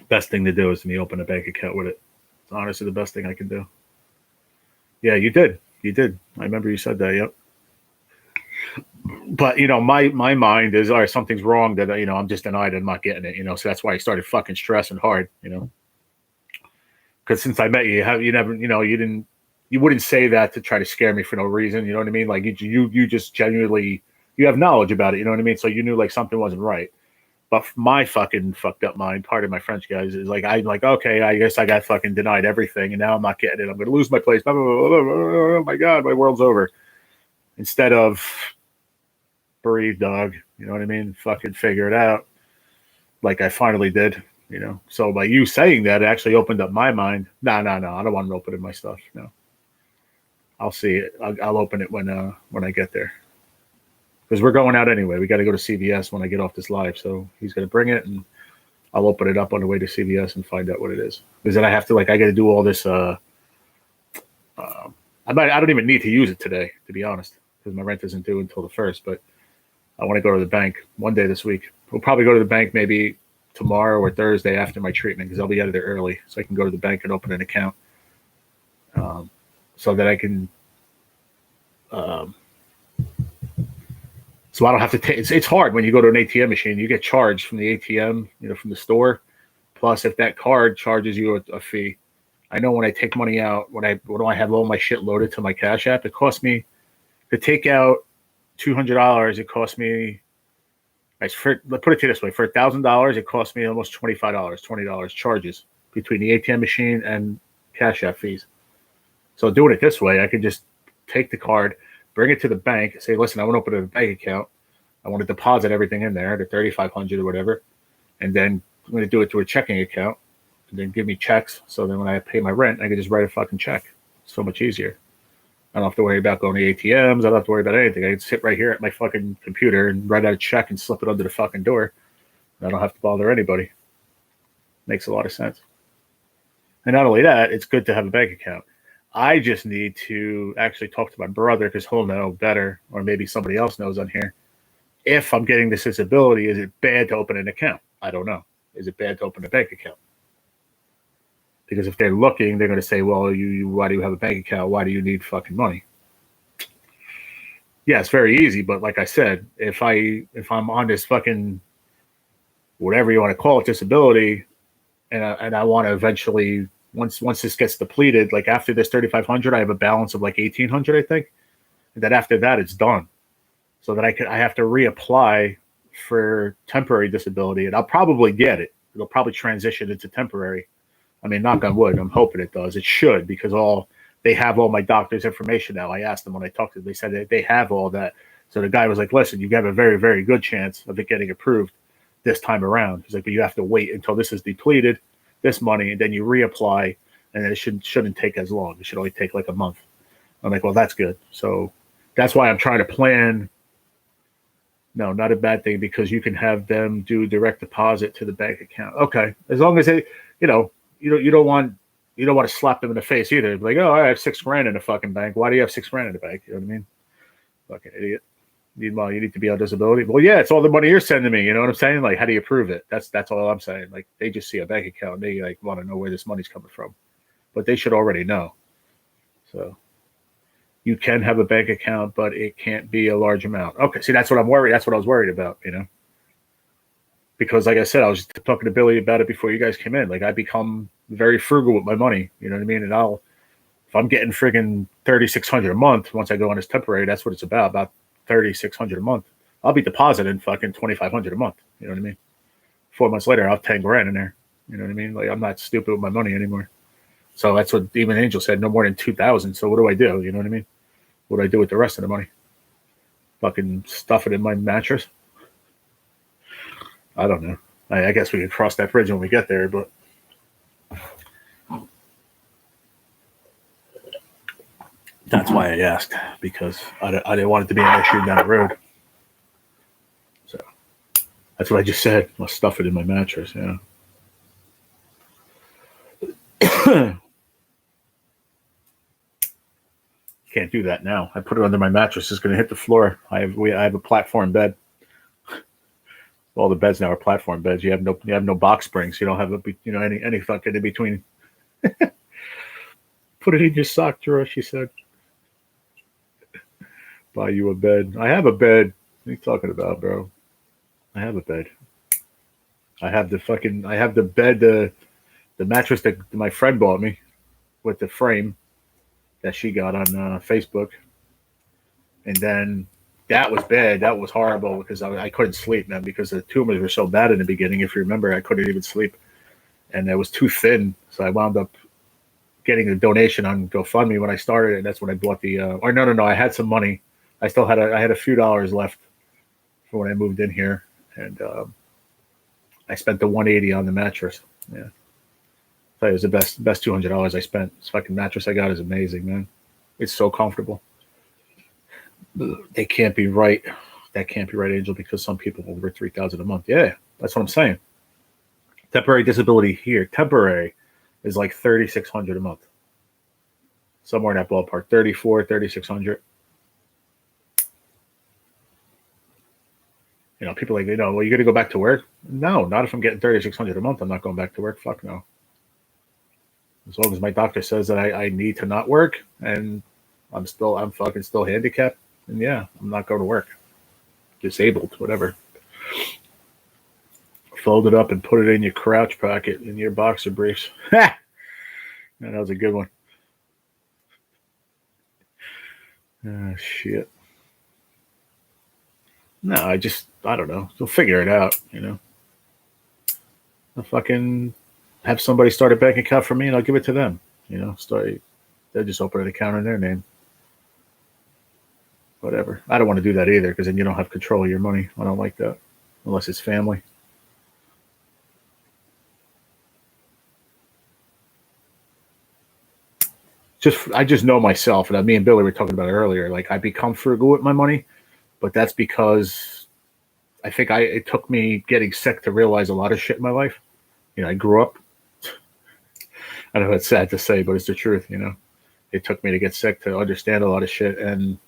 Best thing to do is me open a bank account with it. It's honestly the best thing I can do. Yeah, you did. You did. I remember you said that. Yep. But my mind is, all right, something's wrong. That I'm just denied. I'm not getting it. So that's why I started fucking stressing hard. Because since I met you, you never, you wouldn't say that to try to scare me for no reason. You know what I mean? Like you just genuinely, you have knowledge about it. You know what I mean? So you knew like something wasn't right. But my fucking fucked up mind, part of my French guys, is like, I'm like, okay, I guess I got fucking denied everything, and now I'm not getting it. I'm going to lose my place. Oh my God, my world's over. Instead of breathe, dog. You know what I mean? Fucking figure it out. Like I finally did. So by you saying that, it actually opened up my mind. No. I don't want to open in my stuff. No. I'll see it. I'll open it when I get there. Because we're going out anyway. We got to go to CVS when I get off this live. So he's going to bring it, and I'll open it up on the way to CVS and find out what it is. Because then I have to, I got to do all this. I don't even need to use it today, to be honest, because my rent isn't due until the 1st. But I want to go to the bank one day this week. We'll probably go to the bank maybe tomorrow or Thursday after my treatment, because I'll be out of there early. So I can go to the bank and open an account so that I can so I don't have to take. It's hard when you go to an ATM machine. You get charged from the ATM, from the store. Plus, if that card charges you a fee, I know when I take money out, when I have all my shit loaded to my Cash App, it costs me to take out $200. It costs me. Let's put it this way: for $1,000, it costs me almost $20 charges between the ATM machine and Cash App fees. So doing it this way, I could just take the card, bring it to the bank, say, listen, I want to open a bank account. I want to deposit everything in there, the $3,500 or whatever. And then I'm going to do it through a checking account and then give me checks. So then when I pay my rent, I can just write a fucking check. It's so much easier. I don't have to worry about going to ATMs. I don't have to worry about anything. I can sit right here at my fucking computer and write out a check and slip it under the fucking door. I don't have to bother anybody. Makes a lot of sense. And not only that, it's good to have a bank account. I just need to actually talk to my brother, because he'll know better, or maybe somebody else knows on here. If I'm getting this disability, is it bad to open an account? I don't know. Is it bad to open a bank account? Because if they're looking, they're going to say, well, why do you have a bank account? Why do you need fucking money? Yeah, it's very easy. But like I said, if I'm on this fucking, whatever you want to call it, disability, and I want to eventually, once this gets depleted, like after this 3,500, I have a balance of like 1,800, I think. And then after that, it's done. So that I have to reapply for temporary disability, and I'll probably get it. It'll probably transition into temporary. I mean, knock on wood, I'm hoping it does. It should, because they have all my doctor's information now. I asked them when I talked to them. They said that they have all that. So the guy was like, listen, you have a very, very good chance of it getting approved this time around. He's like, but you have to wait until this is depleted, this money, and then you reapply, and then it shouldn't take as long. It should only take like a month. I'm like, well, that's good. So that's why I'm trying to plan. No, not a bad thing, because you can have them do direct deposit to the bank account. Okay, as long as they, you don't want to slap them in the face either. Like, oh, I have $6,000 in the fucking bank. Why do you have $6,000 in the bank? You know what I mean? Fucking idiot. You need to be on disability. Well, yeah, it's all the money you're sending me. You know what I'm saying? Like, how do you prove it? That's all I'm saying. Like, they just see a bank account and they like want to know where this money's coming from, but they should already know. So you can have a bank account, but it can't be a large amount. Okay, see, that's what I'm worried. That's what I was worried about. Because like I said, I was talking to Billy about it before you guys came in. Like, I become very frugal with my money. You know what I mean? And if I'm getting friggin' $3,600 a month, once I go on this temporary, that's what it's about $3,600 a month. I'll be depositing fucking $2,500 a month. You know what I mean? 4 months later, I'll have $10,000 in there. You know what I mean? Like, I'm not stupid with my money anymore. So that's what even Angel said, no more than 2,000. So what do I do? You know what I mean? What do I do with the rest of the money? Fucking stuff it in my mattress? I don't know. I guess we could cross that bridge when we get there, but That's why I asked, because I didn't want it to be an issue down the road. So that's what I just said. I'll stuff it in my mattress. Yeah. Can't do that now. I put it under my mattress. It's going to hit the floor. I have a platform bed. All the beds now are platform beds. You have no box springs. You don't have any fucking in between. Put it in your sock drawer, she said. Buy you a bed. I have a bed. What are you talking about, bro? I have a bed. I have the bed, the mattress that my friend bought me with the frame that she got on Facebook. And then that was bad. That was horrible because I couldn't sleep, man, because the tumors were so bad in the beginning. If you remember, I couldn't even sleep. And it was too thin. So I wound up getting a donation on GoFundMe when I started. And that's when I bought the, no. I had some money. I had a few dollars left for when I moved in here. And I spent the $180 on the mattress. Yeah. It was the best $200 I spent. This fucking mattress I got is amazing, man. It's so comfortable. They can't be right. That can't be right, Angel, because some people over $3,000 a month. Yeah, that's what I'm saying. Temporary disability here, temporary, is like $3,600 a month. Somewhere in that ballpark, $3,600. People like, well, you're gonna go back to work? No, not if I'm getting $3,600 a month. I'm not going back to work. Fuck no. As long as my doctor says that I need to not work and I'm fucking still handicapped, and yeah, I'm not going to work. Disabled, whatever. Fold it up and put it in your crouch pocket in your boxer briefs. Ha! That was a good one. Oh, shit. No, I don't know. They'll figure it out, I'll fucking have somebody start a bank account for me and I'll give it to them. They'll just open an account in their name. Whatever. I don't want to do that either because then you don't have control of your money. I don't like that unless it's family. I just know myself, and me and Billy were talking about it earlier. Like I become frugal with my money, but that's because I think it took me getting sick to realize a lot of shit in my life. I grew up. I know it's sad to say, but it's the truth. It took me to get sick to understand a lot of shit, and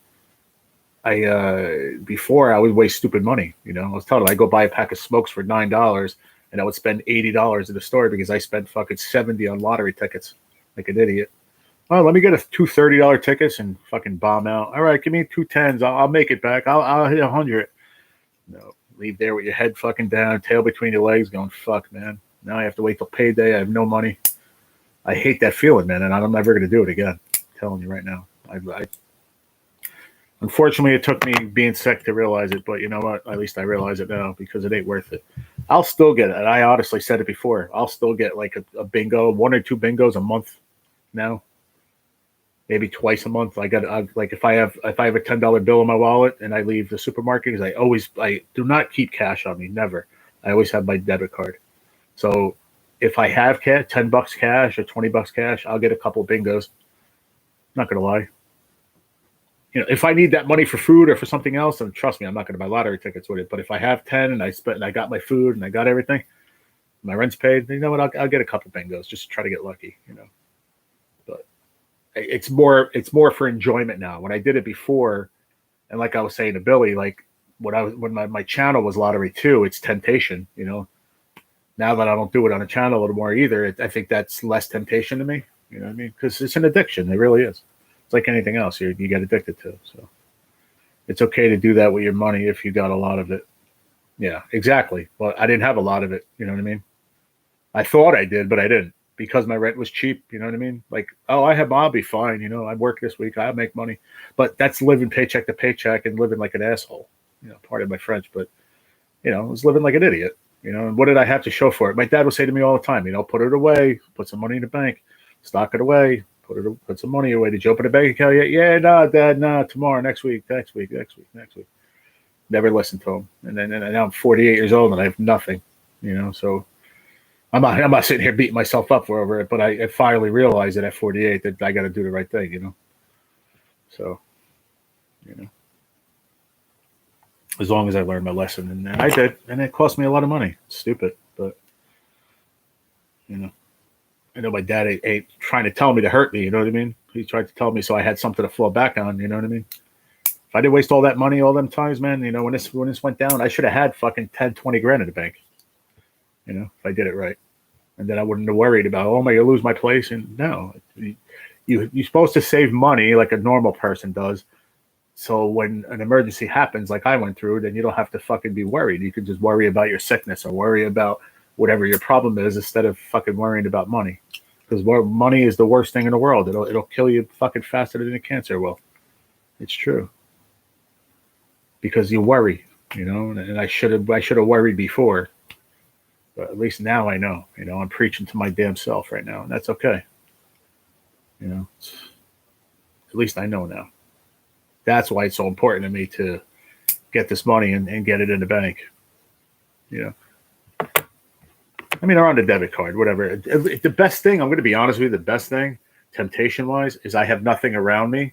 before I would waste stupid money. I was telling them I go buy a pack of smokes for $9, and I would spend $80 in the store because I spent fucking $70 on lottery tickets like an idiot. Oh, let me get two $30 tickets and fucking bomb out. All right, give me two $10s. I'll make it back. I'll hit 100. No, leave there with your head fucking down, tail between your legs, going fuck, man. Now I have to wait till payday. I have no money. I hate that feeling, man, and I'm never going to do it again. I'm telling you right now. Unfortunately, it took me being sick to realize it, but you know what? At least I realize it now because it ain't worth it. I'll still get it. And I honestly said it before. I'll still get like a bingo, 1 or 2 bingos a month now. Maybe twice a month. Like if I have a $10 bill in my wallet and I leave the supermarket, because I do not keep cash on me, never. I always have my debit card. So if I have cash, $10 cash or $20 cash, I'll get a couple bingos. Not gonna lie. If I need that money for food or for something else, then trust me, I'm not going to buy lottery tickets with it. But if I have 10 and I got my food and I got everything, my rent's paid, you know what? I'll get a couple bingos just to try to get lucky, But it's more for enjoyment now. When I did it before, and like I was saying to Billy, like when my channel was Lottery 2, it's temptation, Now that I don't do it on a channel a little more either, I think that's less temptation to me. You know what I mean? Because it's an addiction. It really is. Like anything else you get addicted to. So it's okay to do that with your money if you got a lot of it. Yeah, exactly. Well, I didn't have a lot of it. You know what I mean? I thought I did, but I didn't because my rent was cheap. You know what I mean? Like, I'll be fine. I work this week. I make money, but that's living paycheck to paycheck and living like an asshole. Pardon my French, but I was living like an idiot. And what did I have to show for it? My dad would say to me all the time, put it away, put some money in the bank, stock it away. Put some money away. Did you open a bank account yet? Yeah, no, Dad, no, tomorrow, next week. Never listened to him. And now I'm 48 years old and I have nothing, so I'm not sitting here beating myself up over it, but I finally realized that at 48 that I got to do the right thing, So, you know, as long as I learned my lesson, and I did, and it cost me a lot of money. It's stupid, but you know, I know my dad ain't trying to tell me to hurt me. You know what I mean? He tried to tell me so I had something to fall back on. You know what I mean? If I didn't waste all that money all them times, man, you know, when this went down, I should have had fucking 10, 20 grand in the bank. You know, if I did it right. And then I wouldn't have worried about, oh, am I going to lose my place? And no, you're supposed to save money like a normal person does. So when an emergency happens, like I went through, then you don't have to fucking be worried. You can just worry about your sickness or worry about whatever your problem is instead of fucking worrying about money. Because money is the worst thing in the world. It'll kill you fucking faster than a cancer will. It's true. Because you worry, you know, and I should have worried before. But at least now I know, you know, I'm preaching to my damn self right now, and that's okay. You know, at least I know now. That's why it's so important to me to get this money and get it in the bank. You know, I mean, or on the debit card, whatever. The best thing, I'm going to be honest with you, the best thing, temptation-wise, is I have nothing around me,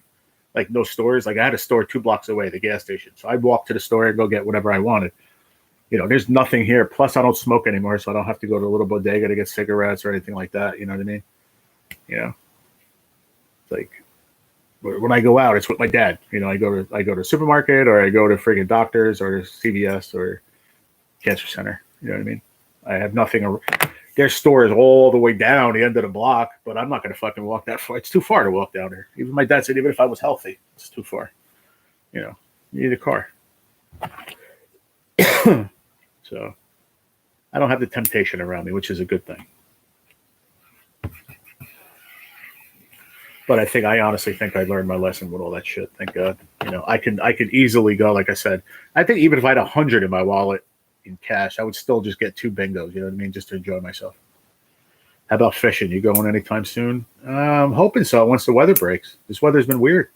like no stores. Like I had a store 2 blocks away, the gas station. So I'd walk to the store and go get whatever I wanted. You know, there's nothing here. Plus, I don't smoke anymore, so I don't have to go to a little bodega to get cigarettes or anything like that. You know what I mean? You know, like when I go out, it's with my dad. You know, I go to the supermarket or I go to friggin' doctors or CVS or cancer center. You know what I mean? I have nothing. There's stores all the way down the end of the block, but I'm not going to fucking walk that far. It's too far to walk down there. Even my dad said, even if I was healthy, it's too far. You know, you need a car. So I don't have the temptation around me, which is a good thing. But I honestly think I learned my lesson with all that shit. Thank God. You know, I could easily go, like I said, I think even if I had 100 in my wallet in cash, I would still just get 2 bingos, you know what I mean? Just to enjoy myself. How about fishing? You going anytime soon? I'm hoping so once the weather breaks. This weather's been weird.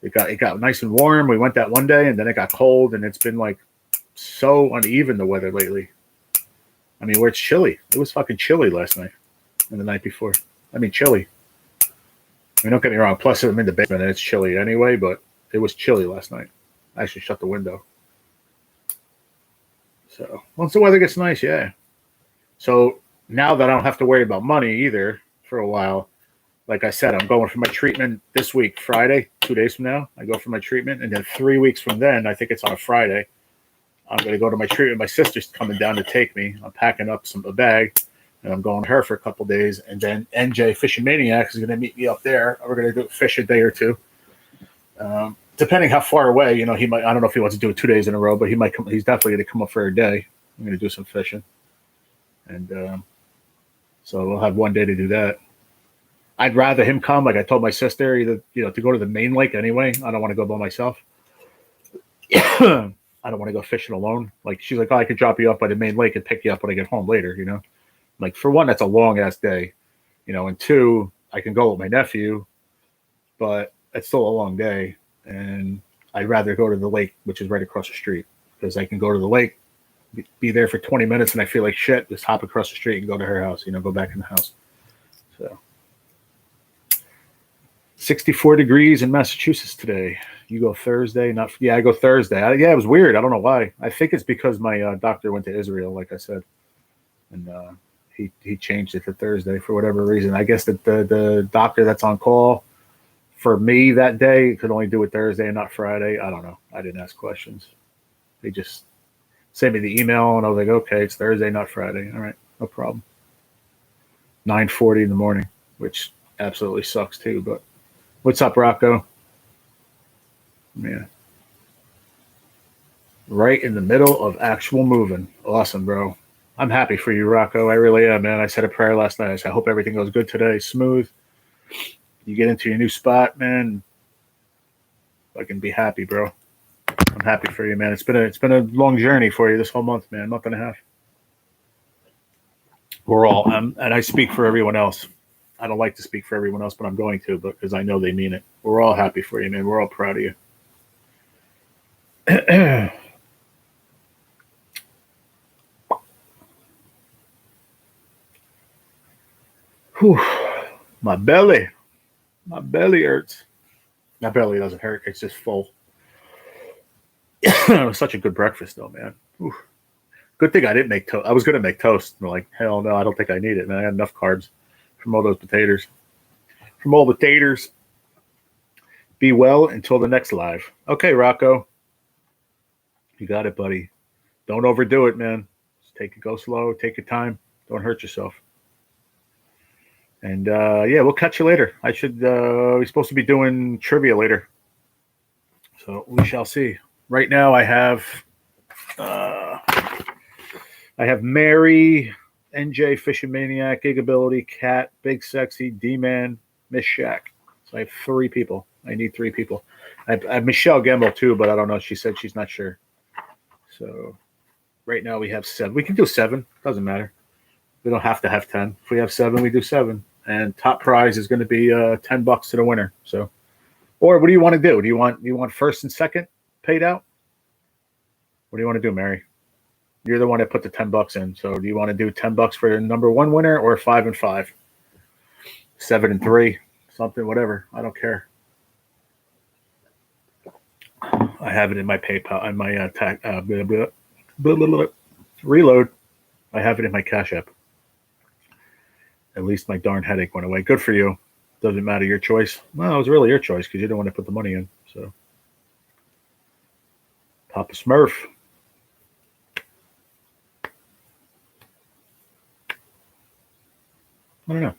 It got nice and warm. We went that one day and then it got cold and it's been like so uneven, the weather lately. I mean, where it's chilly. It was fucking chilly last night and the night before. I mean, chilly. I mean, don't get me wrong. Plus, I'm in the basement and it's chilly anyway, but it was chilly last night. I actually shut the window. So once the weather gets nice, yeah. So now that I don't have to worry about money either for a while, like I said, I'm going for my treatment this week, Friday, 2 days from now. I go for my treatment. And then 3 weeks from then, I think it's on a Friday, I'm going to go to my treatment. My sister's coming down to take me. I'm packing up a bag, and I'm going to her for a couple days. And then NJ Fishing Maniacs is going to meet me up there. We're going to fish a day or two. Depending how far away, you know, he might. I don't know if he wants to do it 2 days in a row, but he might come. He's definitely going to come up for a day. I'm going to do some fishing, and so we'll have one day to do that. I'd rather him come. Like I told my sister, either to go to the main lake anyway. I don't want to go by myself. I don't want to go fishing alone. Like she's like, oh, I could drop you off by the main lake and pick you up when I get home later. You know, like for one, that's a long ass day. You know, and two, I can go with my nephew, but it's still a long day. And I'd rather go to the lake, which is right across the street, because I can go to the lake, be there for 20 minutes, and I feel like shit, just hop across the street and go to her house, go back in the house. So 64 degrees in Massachusetts today. You go Thursday? I go Thursday. It was weird. I don't know why. I think it's because my doctor went to Israel, like I said, and he changed it to Thursday for whatever reason. I guess that the doctor that's on call for me that day could only do it Thursday and not Friday. I don't know. I didn't ask questions. They just sent me the email, and I was like, okay, it's Thursday, not Friday. All right, no problem. 9:40 in the morning, which absolutely sucks too. But what's up, Rocco? Yeah. Right in the middle of actual moving. Awesome, bro. I'm happy for you, Rocco. I really am, man. I said a prayer last night. I said, I hope everything goes good today, smooth. You get into your new spot, man. I can be happy, bro. I'm happy for you, man. It's been a long journey for you this whole month, man. Month and a half. We're all, and I speak for everyone else. I don't like to speak for everyone else, but I'm going to, because I know they mean it. We're all happy for you, man. We're all proud of you. Whew. My belly hurts. That barely doesn't hurt. It's just full. It was such a good breakfast, though, man. Oof. Good thing I didn't make toast. I was going to make toast. I'm like, hell no, I don't think I need it, man. I had enough carbs from all those potatoes. From all the taters. Be well until the next live. Okay, Rocco. You got it, buddy. Don't overdo it, man. Just go slow. Take your time. Don't hurt yourself. And yeah, we'll catch you later. We're supposed to be doing trivia later. So we shall see. Right now I have Mary, NJ, Fishing Maniac, Gigability, Cat, Big Sexy, D-Man, Miss Shack. So I have 3 people. I need 3 people. I have Michelle Gemmel too, but I don't know. She said she's not sure. So right now we have 7. We can do 7. Doesn't matter. We don't have to have 10. If we have 7, we do 7. And top prize is going to be $10 to the winner. So, or what do you want to do? Do you want first and second paid out? What do you want to do, Mary? You're the one that put the $10 in. So do you want to do $10 for the number 1 winner or 5 and 5, 7 and 3, something, whatever? I don't care. I have it in my PayPal and my reload. I have it in my Cashapp. At least my darn headache went away. Good for you. Doesn't matter your choice. Well, it was really your choice because you didn't want to put the money in. So, Papa Smurf. I don't know.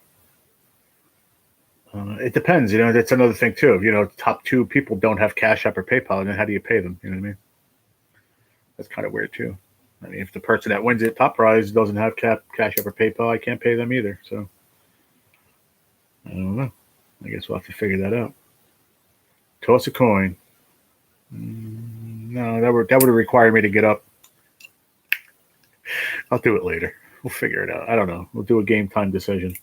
It depends. That's another thing too. Top 2 people don't have Cash App or PayPal, and then how do you pay them? You know what I mean? That's kind of weird too. I mean, if the person that wins it top prize doesn't have Cash App or PayPal, I can't pay them either. So I don't know. I guess we'll have to figure that out. Toss a coin. No, that would have required me to get up. I'll do it later. We'll figure it out. I don't know. We'll do a game time decision.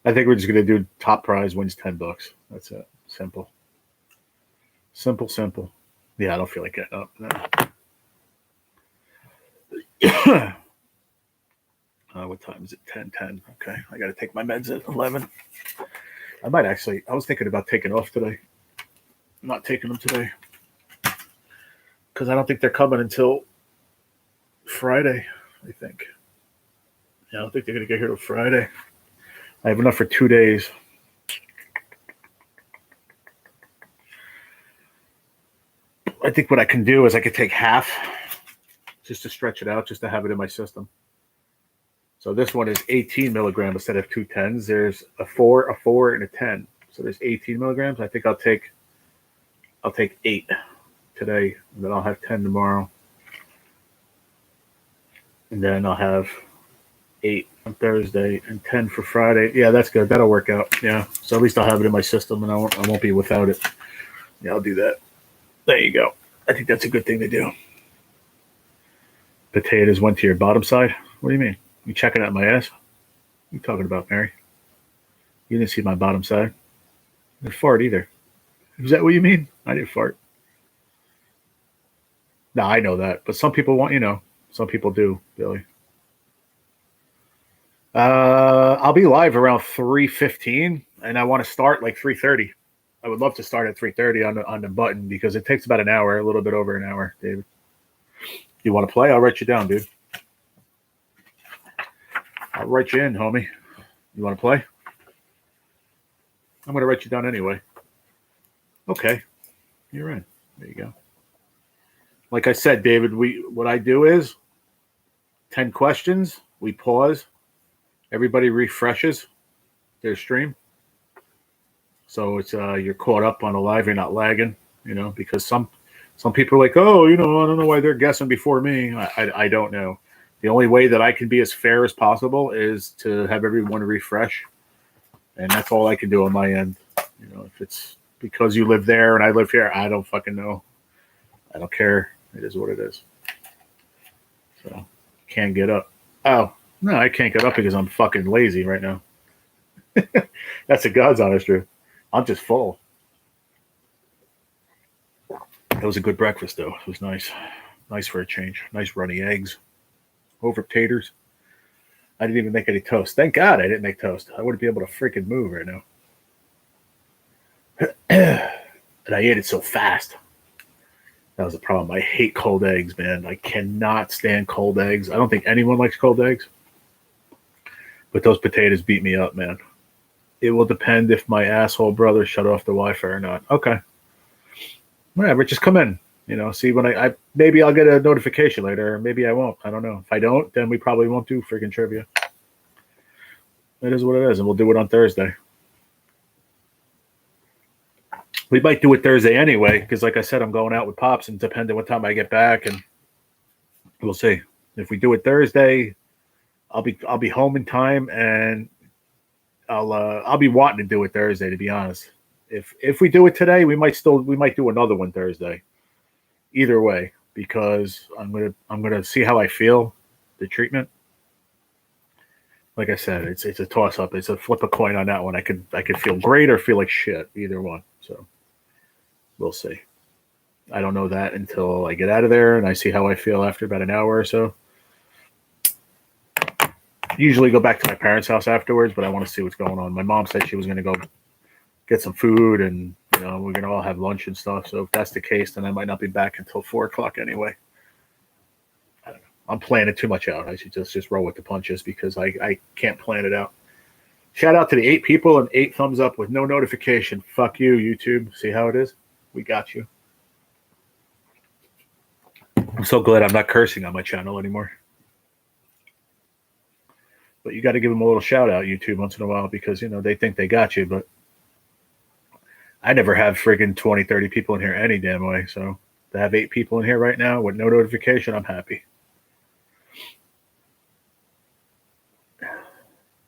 I think we're just going to do top prize wins $10. That's it. Simple. Simple. Yeah, I don't feel like getting up. No. What time is it? 10:10. Okay. I got to take my meds at 11. I was thinking about taking off today. I'm not taking them today because I don't think they're coming until Friday, I think. Yeah, I don't think they're going to get here till Friday. I have enough for 2 days. I think what I can do is I could take half just to stretch it out, just to have it in my system. So this one is 18 milligrams instead of 2 10s. There's a 4, and a 10. So there's 18 milligrams. I think I'll take 8 today, and then I'll have 10 tomorrow. And then I'll have 8 on Thursday and 10 for Friday. Yeah, that's good. That'll work out. Yeah. So at least I'll have it in my system, and I won't be without it. Yeah, I'll do that. There you go. I think that's a good thing to do. Potatoes went to your bottom side? What do you mean? You checking out my ass? What are you talking about, Mary? You didn't see my bottom side. I didn't fart either. Is that what you mean? I didn't fart. No, I know that. But some people some people do, Billy. I'll be live around 3:15, and I want to start like 3:30. I would love to start at 3:30 on the button because it takes about an hour, a little bit over an hour, David. You want to play? I'll write you down, dude. I'll write you in, homie. You want to play? I'm going to write you down anyway. Okay. You're in. There you go. Like I said, David, what I do is 10 questions. We pause. Everybody refreshes their stream. So it's you're caught up on a live. You're not lagging, because some people are like, oh, I don't know why they're guessing before me. I don't know. The only way that I can be as fair as possible is to have everyone refresh. And that's all I can do on my end. If it's because you live there and I live here, I don't fucking know. I don't care. It is what it is. So, can't get up. Oh, no, I can't get up because I'm fucking lazy right now. That's the God's honest truth. I'm just full. That was a good breakfast, though. It was nice. Nice for a change. Nice runny eggs. Over taters. I didn't even make any toast. Thank God I didn't make toast. I wouldn't be able to freaking move right now. And I ate it so fast. That was the problem. I hate cold eggs, man. I cannot stand cold eggs. I don't think anyone likes cold eggs. But those potatoes beat me up, man. It will depend if my asshole brother shut off the Wi-Fi or not. Okay. Whatever, just come in. See when I maybe I'll get a notification later, or maybe I won't. I don't know. If I don't, then we probably won't do freaking trivia. It is what it is, and we'll do it on Thursday. We might do it Thursday anyway, because like I said, I'm going out with Pops, and depending what time I get back, and we'll see. If we do it Thursday, I'll be home in time, and I'll be wanting to do it Thursday, to be honest. If we do it today, we might do another one Thursday. Either way, because I'm gonna see how I feel, the treatment. Like I said, it's a toss up. It's a flip a coin on that one. I could feel great or feel like shit, either one. So we'll see. I don't know that until I get out of there and I see how I feel after about an hour or so. Usually go back to my parents' house afterwards, but I want to see what's going on. My mom said she was going to go get some food, and we're going to all have lunch and stuff. So if that's the case, then I might not be back until 4 o'clock anyway. I don't know. I'm planning too much out. I should just roll with the punches because I can't plan it out. Shout out to the 8 people and 8 thumbs up with no notification. Fuck you, YouTube. See how it is? We got you. I'm so glad I'm not cursing on my channel anymore. But you got to give them a little shout out, YouTube, once in a while, because, they think they got you. But I never have friggin' 20, 30 people in here any damn way. So to have 8 people in here right now with no notification, I'm happy.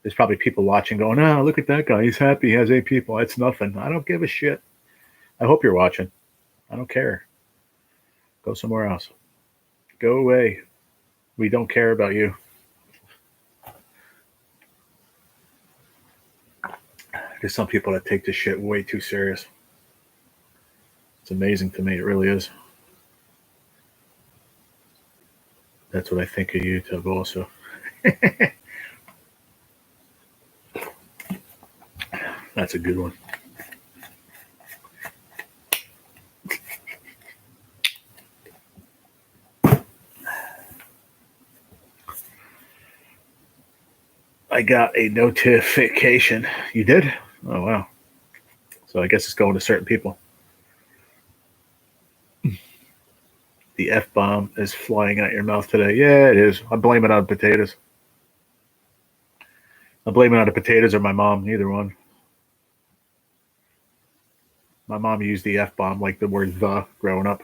There's probably people watching going, oh, look at that guy. He's happy. He has 8 people. That's nothing. I don't give a shit. I hope you're watching. I don't care. Go somewhere else. Go away. We don't care about you. There's some people that take this shit way too serious. It's amazing to me. It really is. That's what I think of YouTube also. That's a good one. I got a notification. You did? Oh, wow. So I guess it's going to certain people. The F-bomb is flying out your mouth today. Yeah, it is. I blame it on potatoes. I blame it on the potatoes or my mom, neither one. My mom used the F-bomb like the word the growing up.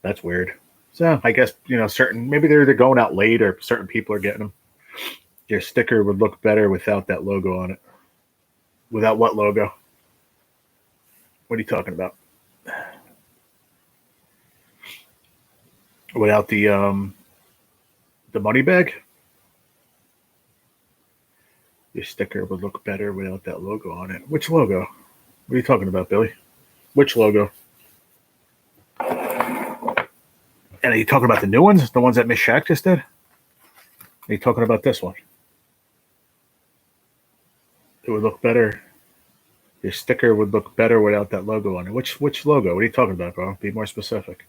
That's weird. So I guess, maybe they're going out late or certain people are getting them. Your sticker would look better without that logo on it. Without what logo? What are you talking about? Without the money bag? Your sticker would look better without that logo on it. Which logo? What are you talking about, Billy? Which logo? And are you talking about the new ones? The ones that Miss Shaq just did? Are you talking about this one? It would look better. Your sticker would look better without that logo on it. Which logo? What are you talking about, bro? Be more specific.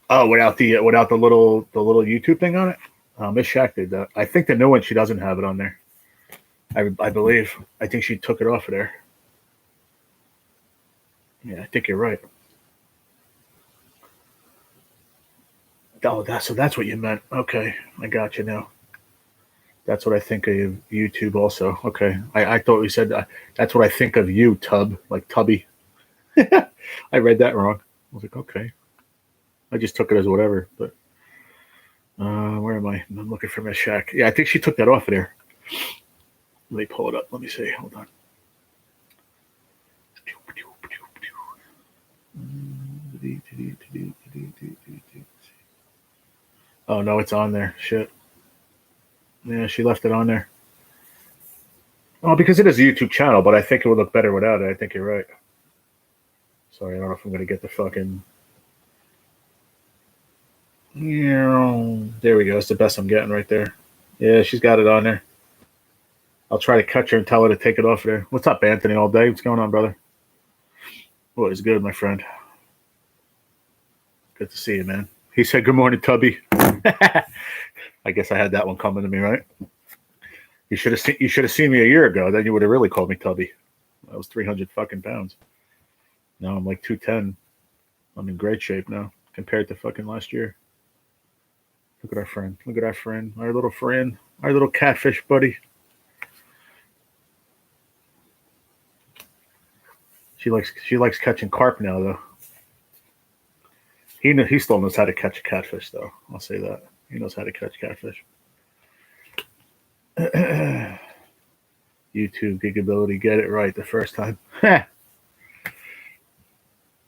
Oh, without the little YouTube thing on it? Miss Shaq did that. I think the new one, she doesn't have it on there. I believe. I think she took it off of there. Yeah, I think you're right. Oh, that's what you meant. Okay, I got you now. That's what I think of YouTube also. Okay, I thought we said that's what I think of you, Tub, like Tubby. I read that wrong. I was like, okay. I just took it as whatever. But where am I? I'm looking for Miss Shaq. Yeah, I think she took that off of there. Let me pull it up. Let me see. Hold on. Oh, no, it's on there. Shit. Yeah, she left it on there. Oh, because it is a YouTube channel, but I think it would look better without it. I think you're right. Sorry, I don't know if I'm going to get the fucking Yeah, there we go. It's the best I'm getting right there. Yeah, she's got it on there. I'll try to catch her and tell her to take it off there. What's up, Anthony? All day. What's going on, brother? What is good, my friend? Good to see you, man. He said, "Good morning, Tubby." I guess I had that one coming to me, right? You should have seen. You should have seen me a year ago. Then you would have really called me Tubby. I was 300 fucking pounds. Now I'm like 210. I'm in great shape now compared to fucking last year. Look at our friend. Look at our friend. Our little friend. Our little catfish buddy. She likes catching carp now though. He still knows how to catch a catfish though. I'll say that. He knows how to catch catfish. YouTube gigability, get it right the first time.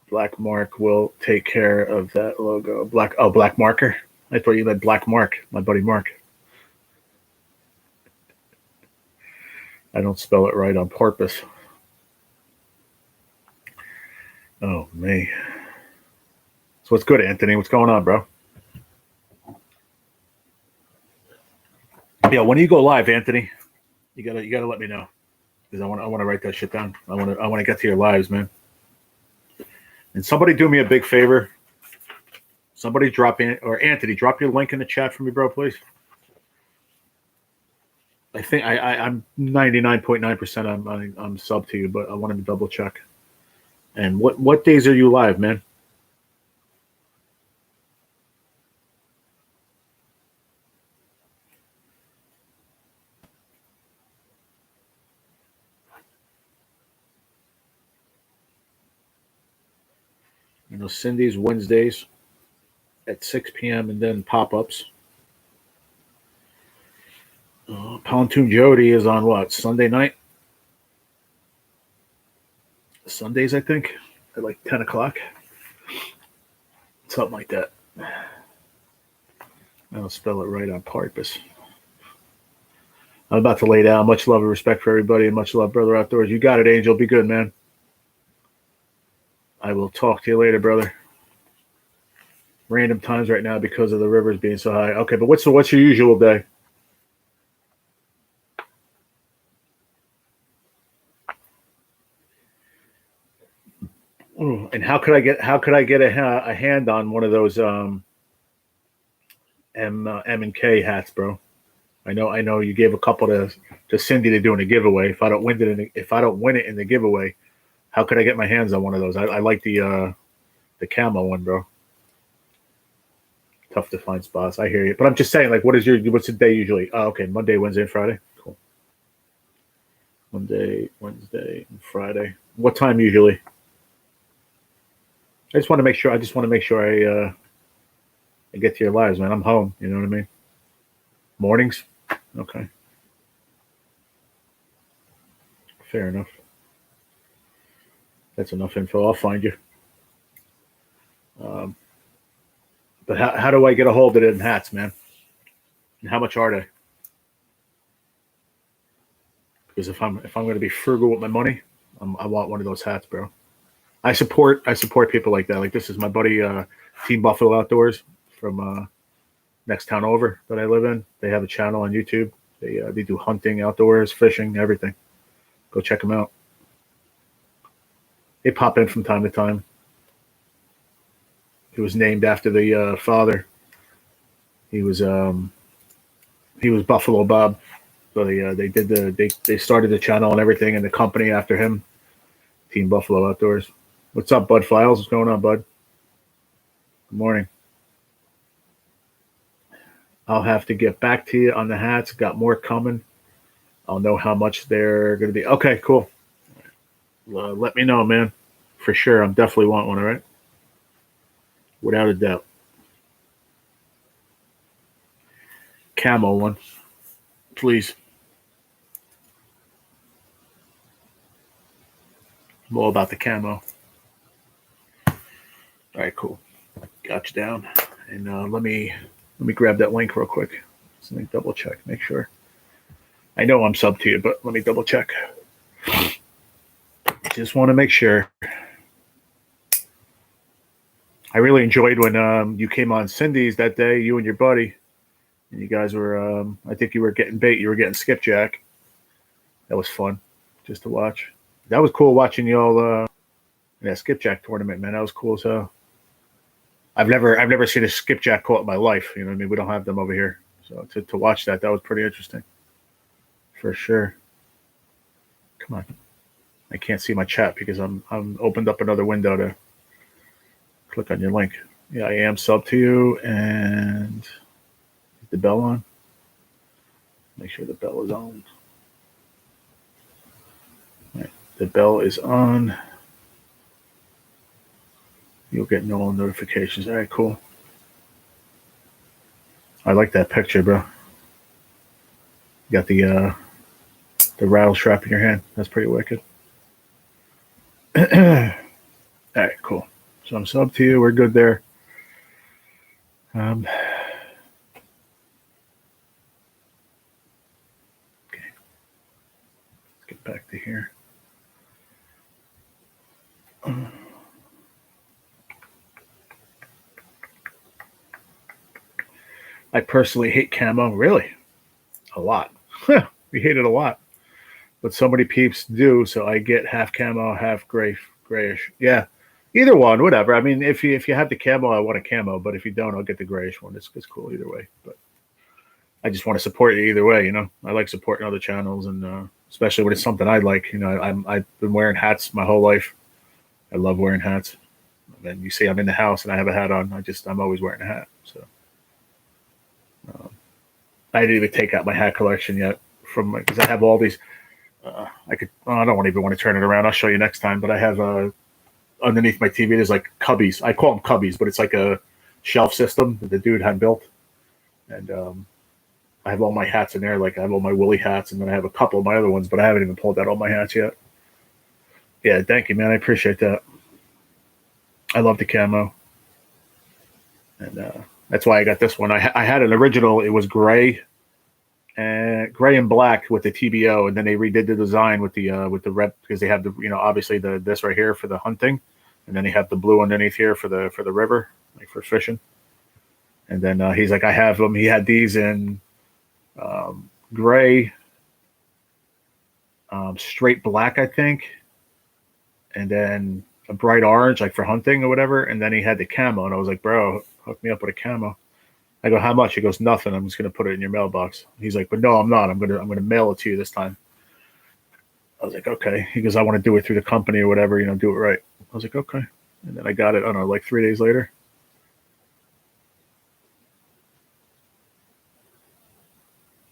Black Mark will take care of that logo. Black Marker. I thought you meant Black Mark, my buddy Mark. I don't spell it right on purpose. Oh me. So what's good, Anthony? What's going on, bro? Yeah, when do you go live, Anthony? You gotta let me know because I want to write that shit down. I want to get to your lives, man. And somebody do me a big favor. Somebody drop in, or Anthony, drop your link in the chat for me, bro, please. I think I'm 99.9% I'm sub to you, but I wanted to double check. And what days are you live, man? You know, Cindy's Wednesdays at 6 p.m. and then pop-ups. Pontoon Jody is on what? Sunday night? Sundays, I think, at like 10 o'clock. Something like that. I don't spell it right on purpose. I'm about to lay down. Much love and respect for everybody, and much love, brother outdoors. You got it, Angel. Be good, man. I will talk to you later, brother. Random times right now because of the rivers being so high. Okay, but what's your usual day? Ooh, and how could I get a hand on one of those M and K hats, bro? I know you gave a couple to Cindy to do in a giveaway. If I don't win it in the giveaway, how could I get my hands on one of those? I like the camo one, bro. Tough to find spots. I hear you, but I'm just saying, like, what's the day usually? Oh, okay, Monday, Wednesday, and Friday. Cool. Monday, Wednesday, and Friday. What time usually? I just want to make sure. I get to your lives, man. I'm home. You know what I mean? Mornings. Okay. Fair enough. That's enough info. I'll find you. But how do I get a hold of them hats, man? And how much are they? Because if I'm going to be frugal with my money, I want one of those hats, bro. I support people like that. Like, this is my buddy Team Buffalo Outdoors from next town over that I live in. They have a channel on YouTube. They do hunting, outdoors, fishing, everything. Go check them out. They pop in from time to time. He was named after the father. He was Buffalo Bob. So they started the channel and everything and the company after him. Team Buffalo Outdoors. What's up, Bud Files? What's going on, Bud? Good morning. I'll have to get back to you on the hats. Got more coming. I'll know how much they're going to be. Okay, cool. Let me know, man. For sure. I'm definitely want one, all right? Without a doubt. Camo one. Please. I'm all about the camo. All right, cool. Got you down. And let me grab that link real quick. So let me double check, make sure. I know I'm sub to you, but let me double check. Just want to make sure. I really enjoyed when you came on Cindy's that day, you and your buddy, and you guys were. I think you were getting bait. You were getting skipjack. That was fun, just to watch. That was cool watching y'all in that skipjack tournament, man. That was cool. So I've never seen a skipjack caught in my life. You know what I mean? We don't have them over here. So to watch that was pretty interesting, for sure. Come on, I can't see my chat because I'm opened up another window to click on your link. Yeah, I am sub to you, and is the bell on? Make sure the bell is on. All right, the bell is on. You'll get no notifications. All right, cool. I like that picture, bro. You got the rattle strap in your hand. That's pretty wicked. All right, cool. So I'm sub to you. We're good there. Okay. Let's get back to here. I personally hate camo. Really? A lot. We hate it a lot. But so many peeps do, so I get half camo, half grayish. Yeah. Either one, whatever. I mean, if you have the camo, I want a camo. But if you don't, I'll get the grayish one. It's cool either way. But I just want to support you either way. You know, I like supporting other channels, and especially when it's something I like. You know, I've been wearing hats my whole life. I love wearing hats. And you see, I'm in the house and I have a hat on. I'm always wearing a hat. So I didn't even take out my hat collection yet because I have all these. I don't even want to turn it around. I'll show you next time. But I have underneath my TV, there's like cubbies. I call them cubbies, but it's like a shelf system that the dude had built. And I have all my hats in there. Like I have all my woolly hats, and then I have a couple of my other ones, but I haven't even pulled out all my hats yet. Yeah, thank you, man. I appreciate that. I love the camo. And that's why I got this one. I had an original. It was gray and black with the TBO, and then they redid the design with the red, because they have obviously this right here for the hunting, and then they have the blue underneath here for the river, like for fishing. And then he's like, I have them. He had these in gray, straight black, I think, and then a bright orange, like for hunting or whatever. And then he had the camo, and I was like, bro, hook me up with a camo. I go, how much? He goes, nothing. I'm just gonna put it in your mailbox. He's like, but no, I'm not. I'm gonna mail it to you this time. I was like, okay. He goes, I want to do it through the company or whatever, do it right. I was like, okay. And then I got it, I don't know, like 3 days later.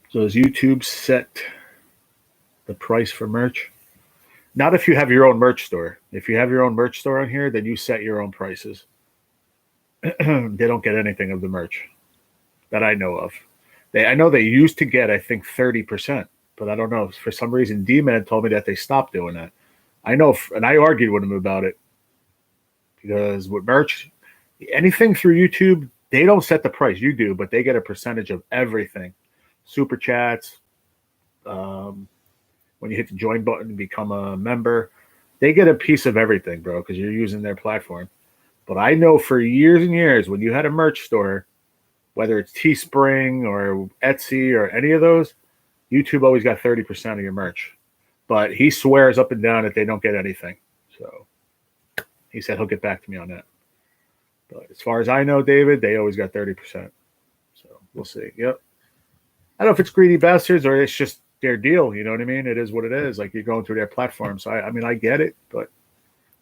So does YouTube set the price for merch? Not if you have your own merch store. If you have your own merch store on here, then you set your own prices. They don't get anything of the merch that I know of. I know they used to get, I think, 30%, but I don't know. For some reason, D-Man told me that they stopped doing that. I know, and I argued with him about it, because with merch, anything through YouTube, they don't set the price. You do, but they get a percentage of everything. Super chats, when you hit the join button and become a member, they get a piece of everything, bro, because you're using their platform. But I know for years and years, when you had a merch store, whether it's Teespring or Etsy or any of those, YouTube always got 30% of your merch. But he swears up and down that they don't get anything. So he said he'll get back to me on that. But as far as I know, David, they always got 30%. So we'll see. Yep. I don't know if it's greedy bastards or it's just their deal. You know what I mean? It is what it is. Like, you're going through their platform. So, I mean, I get it, but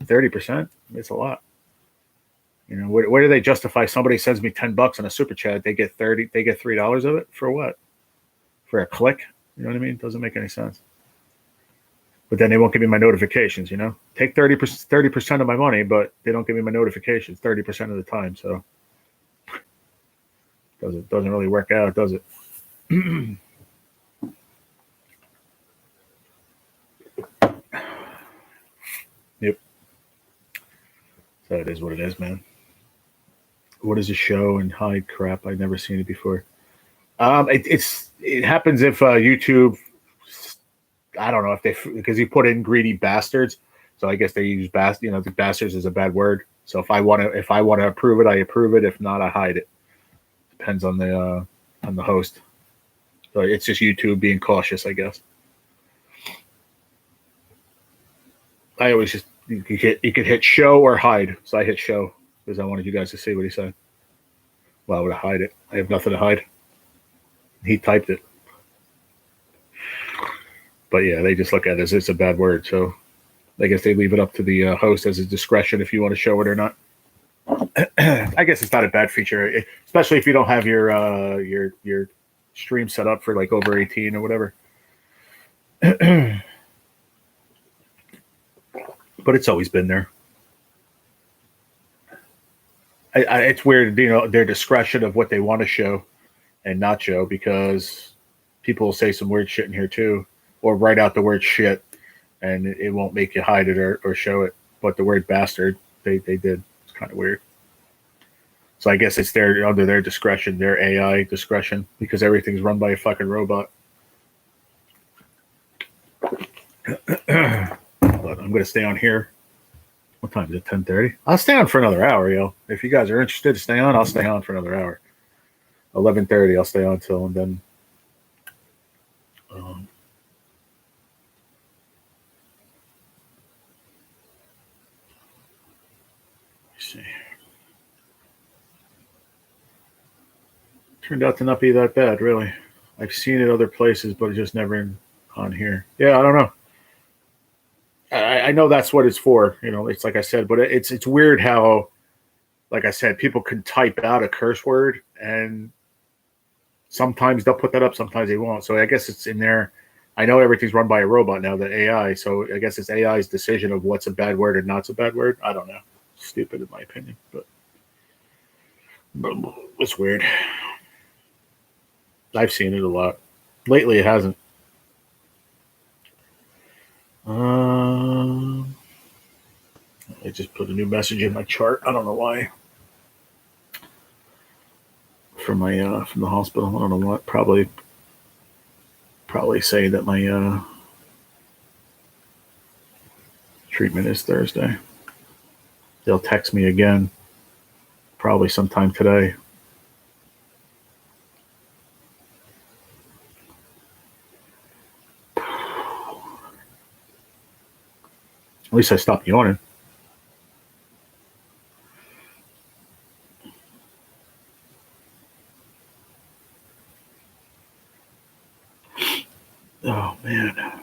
30%, it's a lot. Where do they justify? Somebody sends me $10 on a super chat, they get $3 of it for what? For a click? You know what I mean? It doesn't make any sense. But then they won't give me my notifications. Take 30% of my money, but they don't give me my notifications 30% of the time. So doesn't really work out, does it? Yep. So it is what it is, man. What is a show and hide crap? I've never seen it before. It happens if YouTube, I don't know because you put in greedy bastards, so I guess they use the bastards is a bad word. So if I want to approve it, I approve it. If not, I hide it. Depends on the host. So it's just YouTube being cautious, I guess. I always just you could hit show or hide. So I hit show because I wanted you guys to see what he said. Why would I hide it? I have nothing to hide. He typed it. But yeah, they just look at it as it's a bad word. So I guess they leave it up to the host as a discretion if you want to show it or not. I guess it's not a bad feature, especially if you don't have your stream set up for like over 18 or whatever. But it's always been there. It's weird, their discretion of what they want to show and not show, because people will say some weird shit in here too, or write out the word shit, and it won't make you hide it or show it. But the word bastard, they did. It's kind of weird. So I guess it's under their discretion, their AI discretion, because everything's run by a fucking robot. But I'm going to stay on here. What time is it? 10:30. I'll stay on for another hour, yo. If you guys are interested to stay on, I'll stay on for another hour. 11:30. I'll stay on till, and then. Let's see. Turned out to not be that bad, really. I've seen it other places, but it's just never on here. Yeah, I don't know. I know that's what it's for. It's like I said, but it's weird how, like I said, people can type out a curse word, and sometimes they'll put that up, sometimes they won't. So I guess it's in there. I know everything's run by a robot now, the AI. So I guess it's AI's decision of what's a bad word and not's a bad word. I don't know. Stupid in my opinion, but it's weird. I've seen it a lot. Lately, it hasn't. I just put a new message in my chart. I don't know why. From my from the hospital. I don't know what. Probably say that my treatment is Thursday. They'll text me again, probably sometime today. At least I stopped yawning. Oh, man.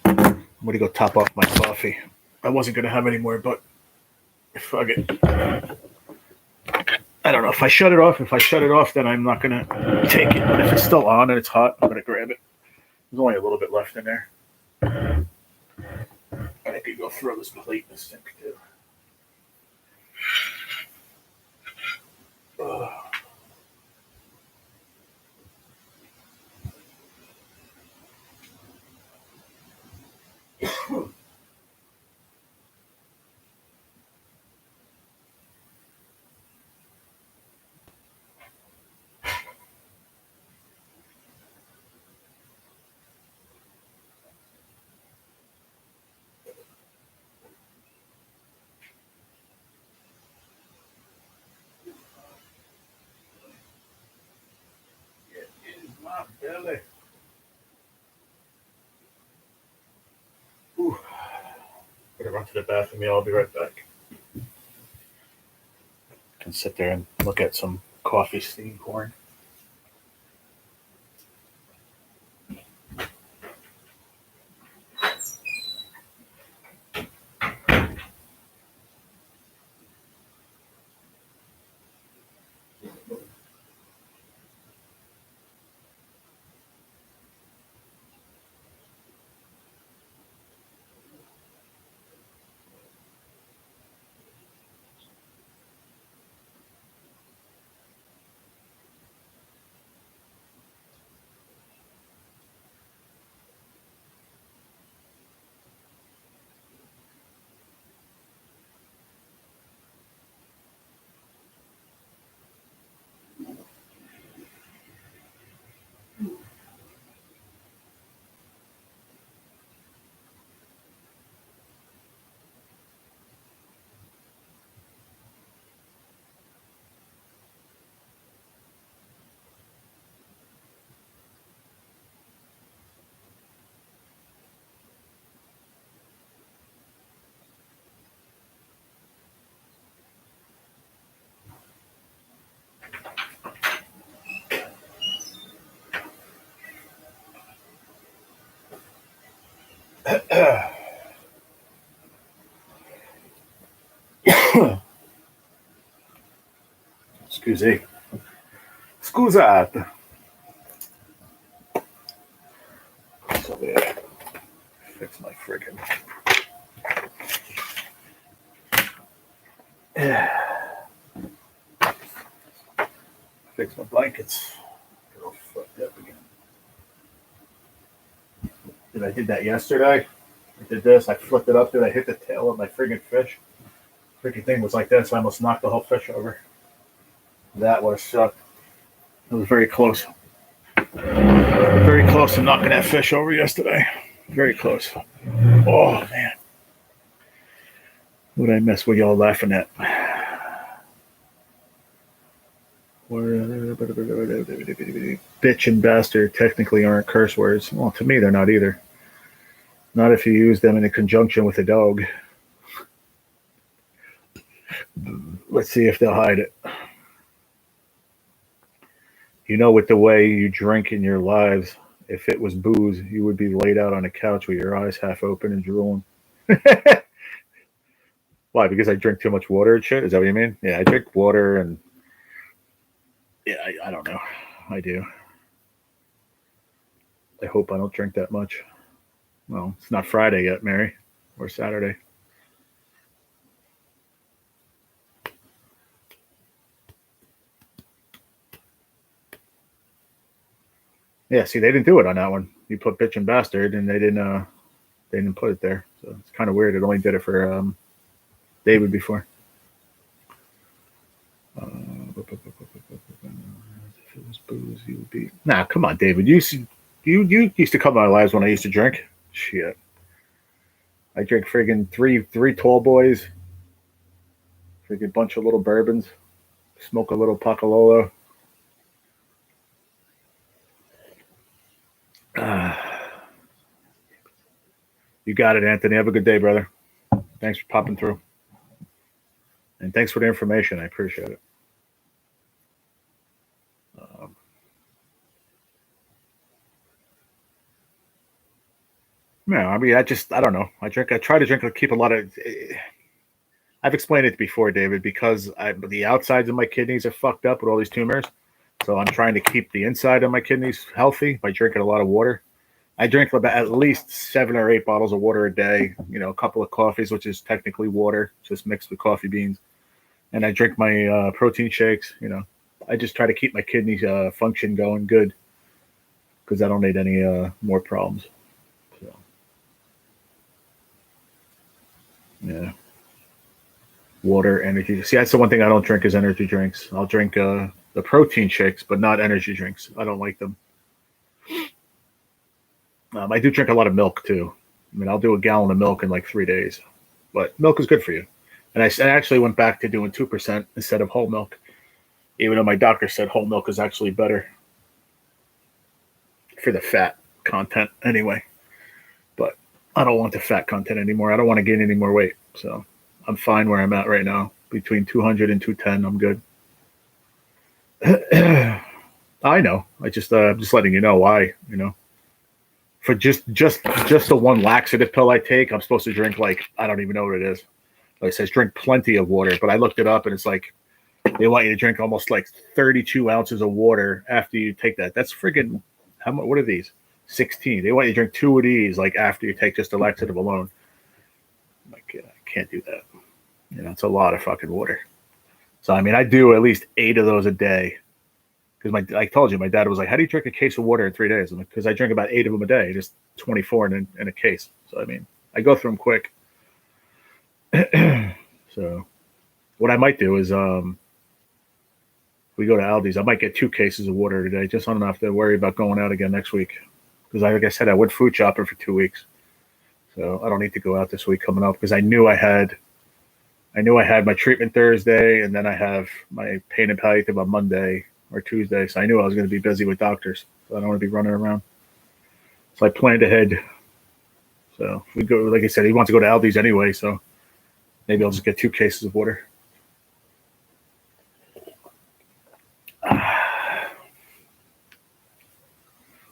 I'm going to go top off my coffee. I wasn't going to have any more, but fuck it. I don't know. If I shut it off, then I'm not going to take it. But if it's still on and it's hot, I'm going to grab it. There's only a little bit left in there. And I could go throw this plate in the sink, too. My belly. Ooh. Better run to the bathroom. Yeah, I'll be right back. Can sit there and look at some coffee steam corn. Scusate. Scusate. So yeah, fix my friggin'. Fix my blankets. They're all fucked up again. I did that yesterday. I did this. I flipped it up. Did I hit the tail of my friggin' fish? Freaking thing was like this. I almost knocked the whole fish over. That was sucked. It was very close. Very close to knocking that fish over yesterday. Very close. Oh, man. What did I miss? What y'all laughing at? Bitch and bastard technically aren't curse words. Well, to me, they're not either. Not if you use them in conjunction with a dog. Let's see if they'll hide it. You know, with the way you drink in your lives, if it was booze, you would be laid out on a couch with your eyes half open and drooling. Why? Because I drink too much water and shit? Is that what you mean? Yeah, I drink water and yeah, I don't know. I do. I hope I don't drink that much. Well, it's not Friday yet, Mary, or Saturday. Yeah, see, they didn't do it on that one. You put bitch and bastard, and they didn't put it there. So it's kind of weird. It only did it for David before. If it was booze, you would be. Nah, come on, David. You used to come to my lives when I used to drink. Shit. I drink friggin' three tall boys, friggin' bunch of little bourbons, smoke a little Pacalolo. You got it, Anthony. Have a good day, brother. Thanks for popping through. And thanks for the information. I appreciate it. No, I mean, I don't know. I try to drink, keep a lot of. I've explained it before, David, because the outsides of my kidneys are fucked up with all these tumors. So I'm trying to keep the inside of my kidneys healthy by drinking a lot of water. I drink about at least 7 or 8 bottles of water a day. You know, a couple of coffees, which is technically water, just mixed with coffee beans. And I drink my protein shakes. You know, I just try to keep my kidneys function going good because I don't need any more problems. So, yeah. Water, energy. See, that's the one thing I don't drink is energy drinks. I'll drink the protein shakes, but not energy drinks. I don't like them. I do drink a lot of milk too. I mean, I'll do a gallon of milk in like 3 days, but milk is good for you. And I actually went back to doing 2% instead of whole milk, even though my doctor said whole milk is actually better for the fat content anyway. But I don't want the fat content anymore. I don't want to gain any more weight. So I'm fine where I'm at right now. Between 200 and 210, I'm good. I know. I'm just letting you know why, you know. For just the one laxative pill I take, I'm supposed to drink like, I don't even know what it is. Like it says drink plenty of water, but I looked it up and it's like they want you to drink almost like 32 ounces of water after you take that. That's friggin' how much? What are these? 16. They want you to drink 2 of these like after you take just the laxative alone. Like I can't do that. You know, it's a lot of fucking water. So I mean, I do at least 8 of those a day. Because I told you, my dad was like, "How do you drink a case of water in 3 days?" I'm like, "Because I drink about 8 of them a day, just 24 in a case." So I mean, I go through them quick. So, what I might do is, we go to Aldi's. I might get 2 cases of water today, just so I don't have to worry about going out again next week. Because, like I said, I went food shopping for 2 weeks, so I don't need to go out this week coming up. Because I knew I had my treatment Thursday, and then I have my pain and palliative on Monday or Tuesday. So I knew I was going to be busy with doctors. So I don't want to be running around. So I planned ahead. So we go, like I said, he wants to go to Aldi's anyway. So maybe I'll just get 2 cases of water.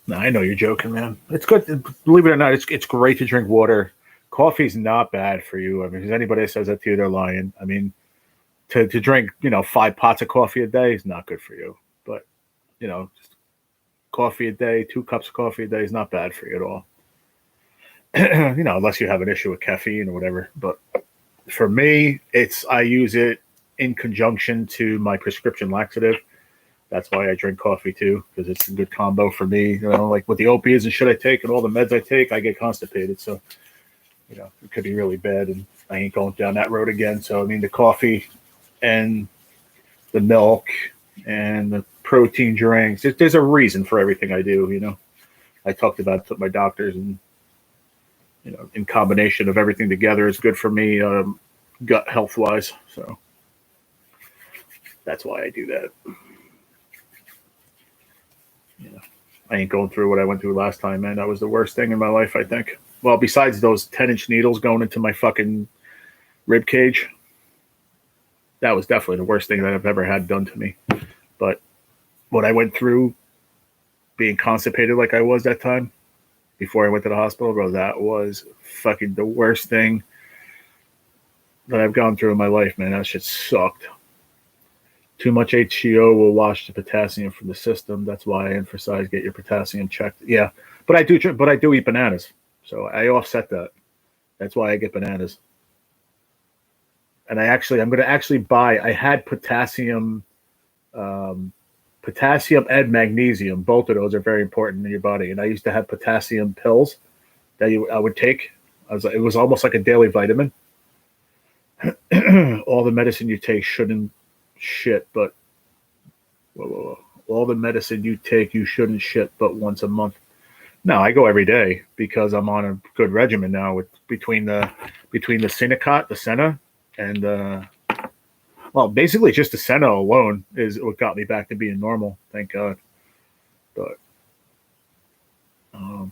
No, I know you're joking, man. It's good. Believe it or not, it's great to drink water. Coffee's not bad for you. I mean, if anybody says that to you, they're lying. I mean, to drink, 5 pots of coffee a day is not good for you. But, just coffee a day, 2 cups of coffee a day is not bad for you at all. Unless you have an issue with caffeine or whatever. But for me, I use it in conjunction to my prescription laxative. That's why I drink coffee too, because it's a good combo for me. Like with the opiates and shit I take and all the meds I take, I get constipated. So, it could be really bad, and I ain't going down that road again. So, I mean, the coffee and the milk and the protein drinks, there's a reason for everything I do. I talked about it with my doctors, and, in combination of everything together is good for me, gut health wise. So that's why I do that. I ain't going through what I went through last time, man. That was the worst thing in my life, I think. Well, besides those 10-inch needles going into my fucking rib cage, that was definitely the worst thing that I've ever had done to me. But what I went through, being constipated like I was that time, before I went to the hospital, bro, that was fucking the worst thing that I've gone through in my life, man. That shit sucked. Too much HCO will wash the potassium from the system. That's why I emphasize get your potassium checked. Yeah, but I do eat bananas, so I offset that. That's why I get bananas. And I'm going to actually buy. I had potassium and magnesium. Both of those are very important in your body. And I used to have potassium pills that I would take. It was almost like a daily vitamin. All the medicine you take shouldn't shit, but all the medicine you take, you shouldn't shit but once a month. No, I go every day because I'm on a good regimen now with between the Synacot, the Senna, and basically just the Senna alone is what got me back to being normal. Thank God. But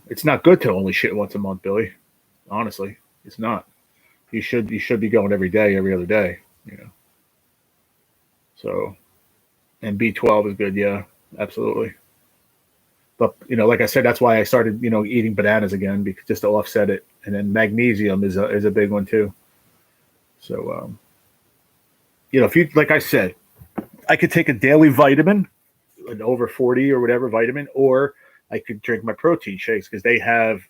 it's not good to only shit once a month, Billy. Honestly, it's not. You should be going every day, every other day. So, and B12 is good, yeah, absolutely. But like I said, that's why I started eating bananas again, because just to offset it. And then magnesium is a big one too. So if you, like I said, I could take a daily vitamin, an over 40 or whatever vitamin, or I could drink my protein shakes because they have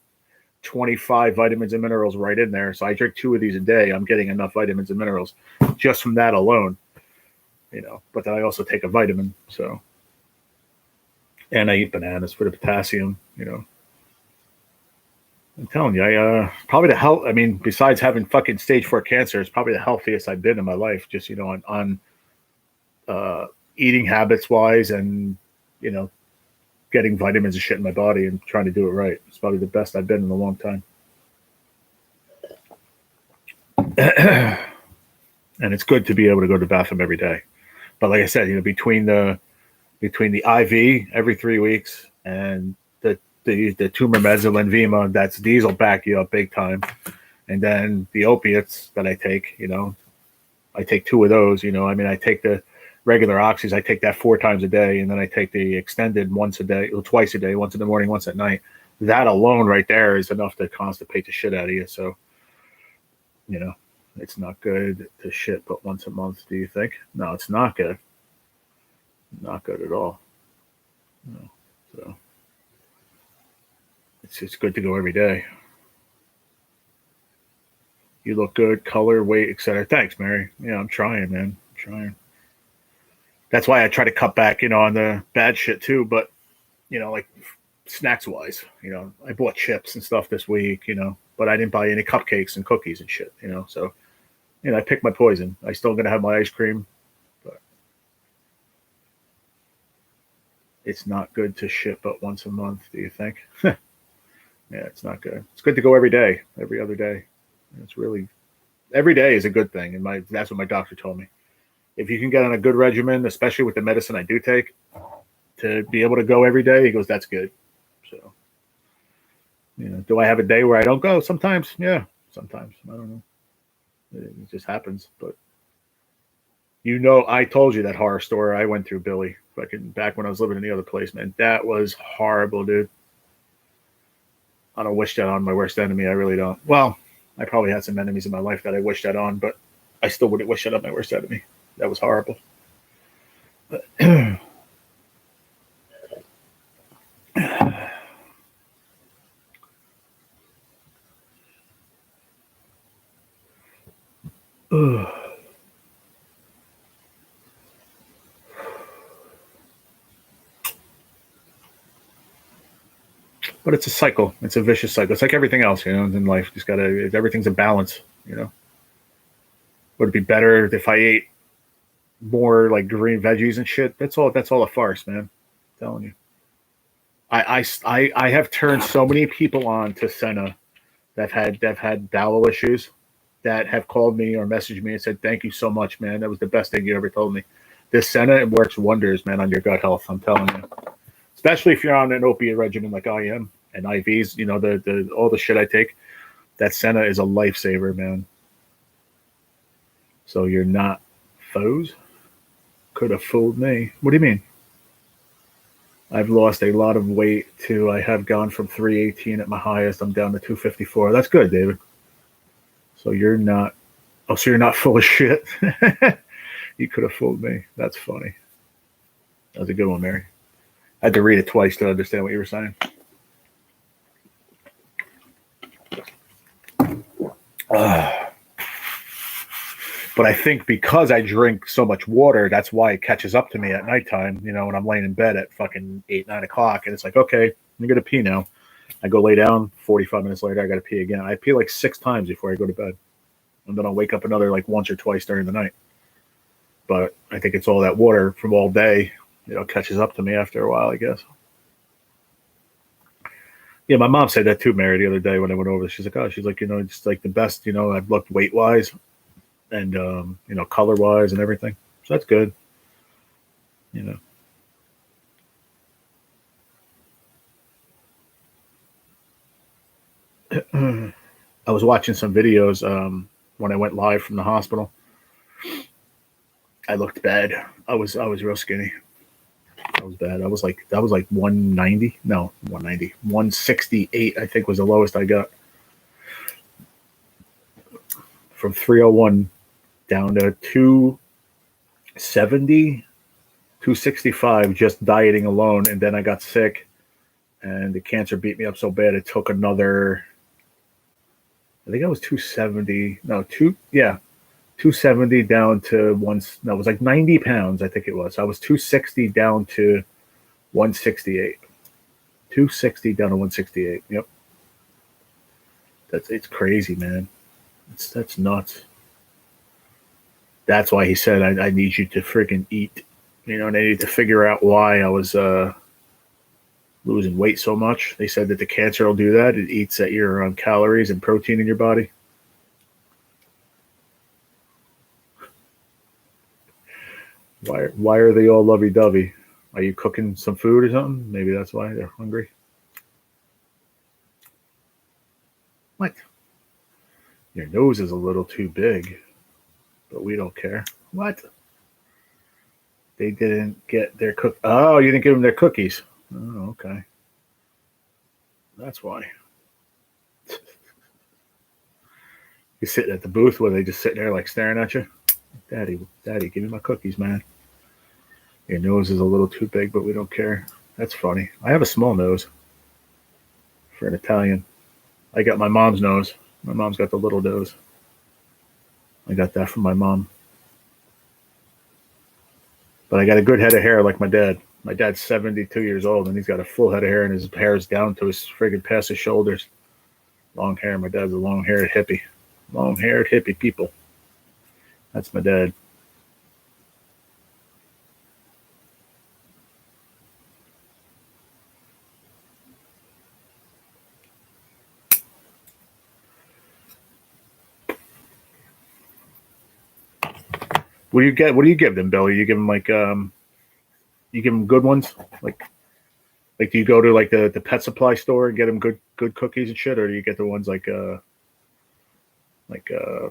25 vitamins and minerals right in there. So I drink 2 of these a day. I'm getting enough vitamins and minerals just from that alone. But then I also take a vitamin. So, and I eat bananas for the potassium. I'm telling you, I probably the health. I mean, besides having fucking stage 4 cancer, it's probably the healthiest I've been in my life. Just on eating habits wise, and getting vitamins and shit in my body and trying to do it right. It's probably the best I've been in a long time. And it's good to be able to go to the bathroom every day. But like I said, between the IV every 3 weeks and the tumor meds, the Lenvima, these will back you up big time. And then the opiates that I take, I take 2 of those. I take the regular oxys, I take that 4 times a day, and then I take the extended twice a day, once in the morning, once at night. That alone right there is enough to constipate the shit out of you. So, it's not good to shit but once a month, do you think? No, it's not good. Not good at all. No. So it's good to go every day. You look good, color, weight, etc. Thanks, Mary. Yeah, I'm trying, man. I'm trying. That's why I try to cut back, on the bad shit too. But, like snacks wise, I bought chips and stuff this week, but I didn't buy any cupcakes and cookies and shit, So, I picked my poison. I still gonna have my ice cream, but it's not good to shit but once a month. Do you think? Yeah, it's not good. It's good to go every day, every other day. It's really every day is a good thing, and that's what my doctor told me. If you can get on a good regimen, especially with the medicine I do take, to be able to go every day, he goes, that's good. So, do I have a day where I don't go? Sometimes, yeah. Sometimes, I don't know. It just happens. But I told you that horror story I went through, Billy, fucking back when I was living in the other place, man. That was horrible, dude. I don't wish that on my worst enemy. I really don't. Well, I probably had some enemies in my life that I wish that on, but I still wouldn't wish that on my worst enemy. That was horrible. But it's a cycle. It's a vicious cycle. It's like everything else, in life. Just gotta. Everything's a balance. Would it be better if I ate more like green veggies and shit? That's all. That's all a farce, man. I'm telling you. I have turned so many people on to Senna that have had bowel issues that have called me or messaged me and said, "Thank you so much, man. That was the best thing you ever told me." This Senna, it works wonders, man, on your gut health. I'm telling you. Especially if you're on an opiate regimen like I am and IVs, the all the shit I take, that Senna is a lifesaver, man. So you're not foes? Could have fooled me. What do you mean? I've lost a lot of weight too. I have gone from 318 at my highest. I'm down to 254. That's good, David. So you're not. Oh, so you're not full of shit. You could have fooled me. That's funny. That was a good one, Mary. I had to read it twice to understand what you were saying. But I think because I drink so much water, that's why it catches up to me at nighttime, when I'm laying in bed at fucking 8, 9 o'clock. And it's like, okay, I'm going to pee now. I go lay down. 45 minutes later, I got to pee again. I pee like 6 times before I go to bed. And then I'll wake up another like once or twice during the night. But I think it's all that water from all day, catches up to me after a while, I guess. Yeah, my mom said that too, Mary, the other day when I went over. She's like, it's like the best, I've looked weight wise and, color wise and everything. So that's good. I was watching some videos when I went live from the hospital. I looked bad. I was real skinny. I was bad. That was like 190. No, 190. 168, I think was the lowest I got. From 301 down to 270, 265, just dieting alone. And then I got sick and the cancer beat me up so bad it took another, I think I was 270. No, 270 down to one. No, it was like 90 pounds, I think it was. I was 260 down to 168. 260 down to 168. Yep. It's crazy, man. That's nuts. That's why he said I need you to freaking eat. And I need to figure out why I was losing weight so much. They said that the cancer will do that. It eats at your calories and protein in your body. Why are they all lovey-dovey? Are you cooking some food or something? Maybe that's why they're hungry. What? Your nose is a little too big, but we don't care. What? They didn't get their cook. Oh, you didn't give them their cookies. Oh, okay. That's why. You're sitting at the booth where they just sitting there like staring at you. Daddy, give me my cookies, man. Your nose is a little too big, but we don't care. That's funny. I have a small nose for an Italian. I got my mom's nose. My mom's got the little nose. I got that from my mom. But I got a good head of hair like my dad. My dad's 72 years old, and he's got a full head of hair, and his hair is down to his friggin' past his shoulders. Long hair. My dad's a long-haired hippie. Long-haired hippie people. That's my dad. What do you get? What do you give them, Billy? You give them like you give them good ones, like do you go to like the pet supply store and get them good cookies and shit, or do you get the ones like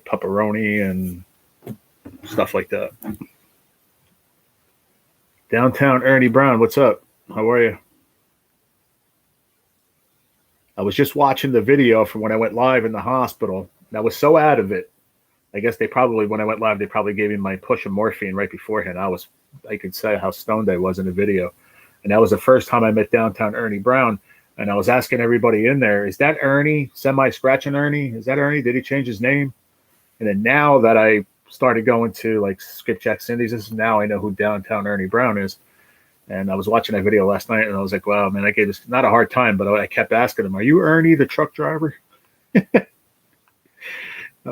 pepperoni and stuff like that? Downtown Ernie Brown, what's up? How are you? I was just watching the video from when I went live in the hospital, and I was so out of it. I guess when I went live, they probably gave me my push of morphine right beforehand. I could say how stoned I was in the video. And that was the first time I met downtown Ernie Brown. And I was asking everybody in there, is that Ernie, semi-scratching Ernie? Is that Ernie? Did he change his name? And then now that I started going to like Skipjack Cindy's, now I know who downtown Ernie Brown is. And I was watching that video last night, and I was like, wow, man, I gave this not a hard time, but I kept asking him, are you Ernie, the truck driver? I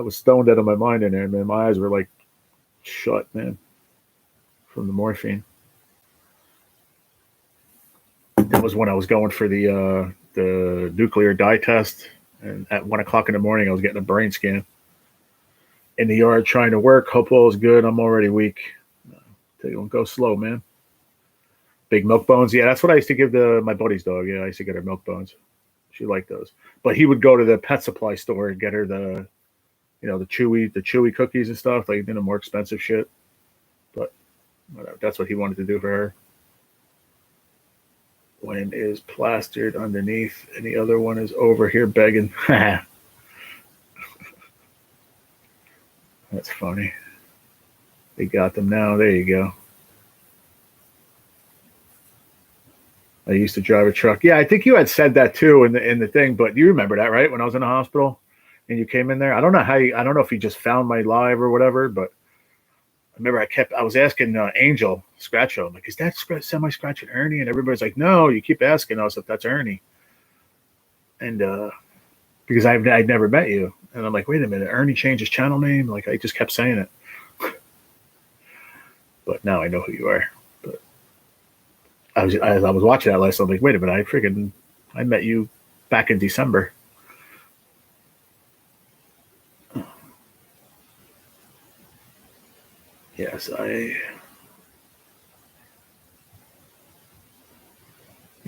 was stoned out of my mind in there, man. My eyes were like shut, man, from the morphine. That was when I was going for the nuclear dye test, and at 1 o'clock in the morning, I was getting a brain scan in the yard trying to work. Hope all is good. I'm already weak. Tell you, go slow, man. Big milk bones. Yeah, that's what I used to give to my buddy's dog. Yeah, I used to get her milk bones. She liked those. But he would go to the pet supply store and get her the chewy cookies and stuff, like more expensive shit. But whatever. That's what he wanted to do for her. One is plastered underneath, and the other one is over here begging. That's funny. They got them now. There you go. I used to drive a truck. Yeah, I think you had said that too in the thing, but you remember that, right? When I was in the hospital and you came in there. I don't know I don't know if you just found my live or whatever, but I remember I was asking Angel Scratcho, I'm like, is that semi-scratching Ernie? And everybody's like, no, you keep asking us if that's Ernie. And because I'd never met you. And I'm like, wait a minute, Ernie changed his channel name? Like, I just kept saying it. But now I know who you are. But I was watching that last night. I'm like, wait a minute, I met you back in December. Yes, I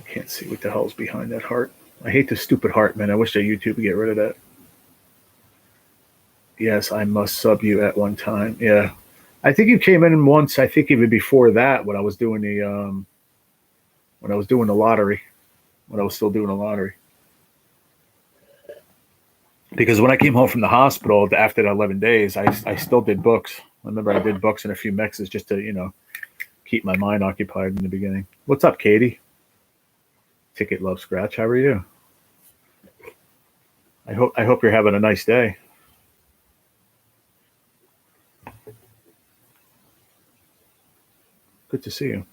can't see what the hell's behind that heart. I hate this stupid heart, man. I wish that YouTube would get rid of that. Yes, I must sub you at one time. Yeah. I think you came in once, I think even before that, when I was doing the lottery, when I was still doing the lottery. Because when I came home from the hospital after the 11 days, I still did books. I remember I did books and a few mixes just to, keep my mind occupied in the beginning. What's up, Katie? Ticket Love Scratch. How are you? I hope you're having a nice day. Good to see you.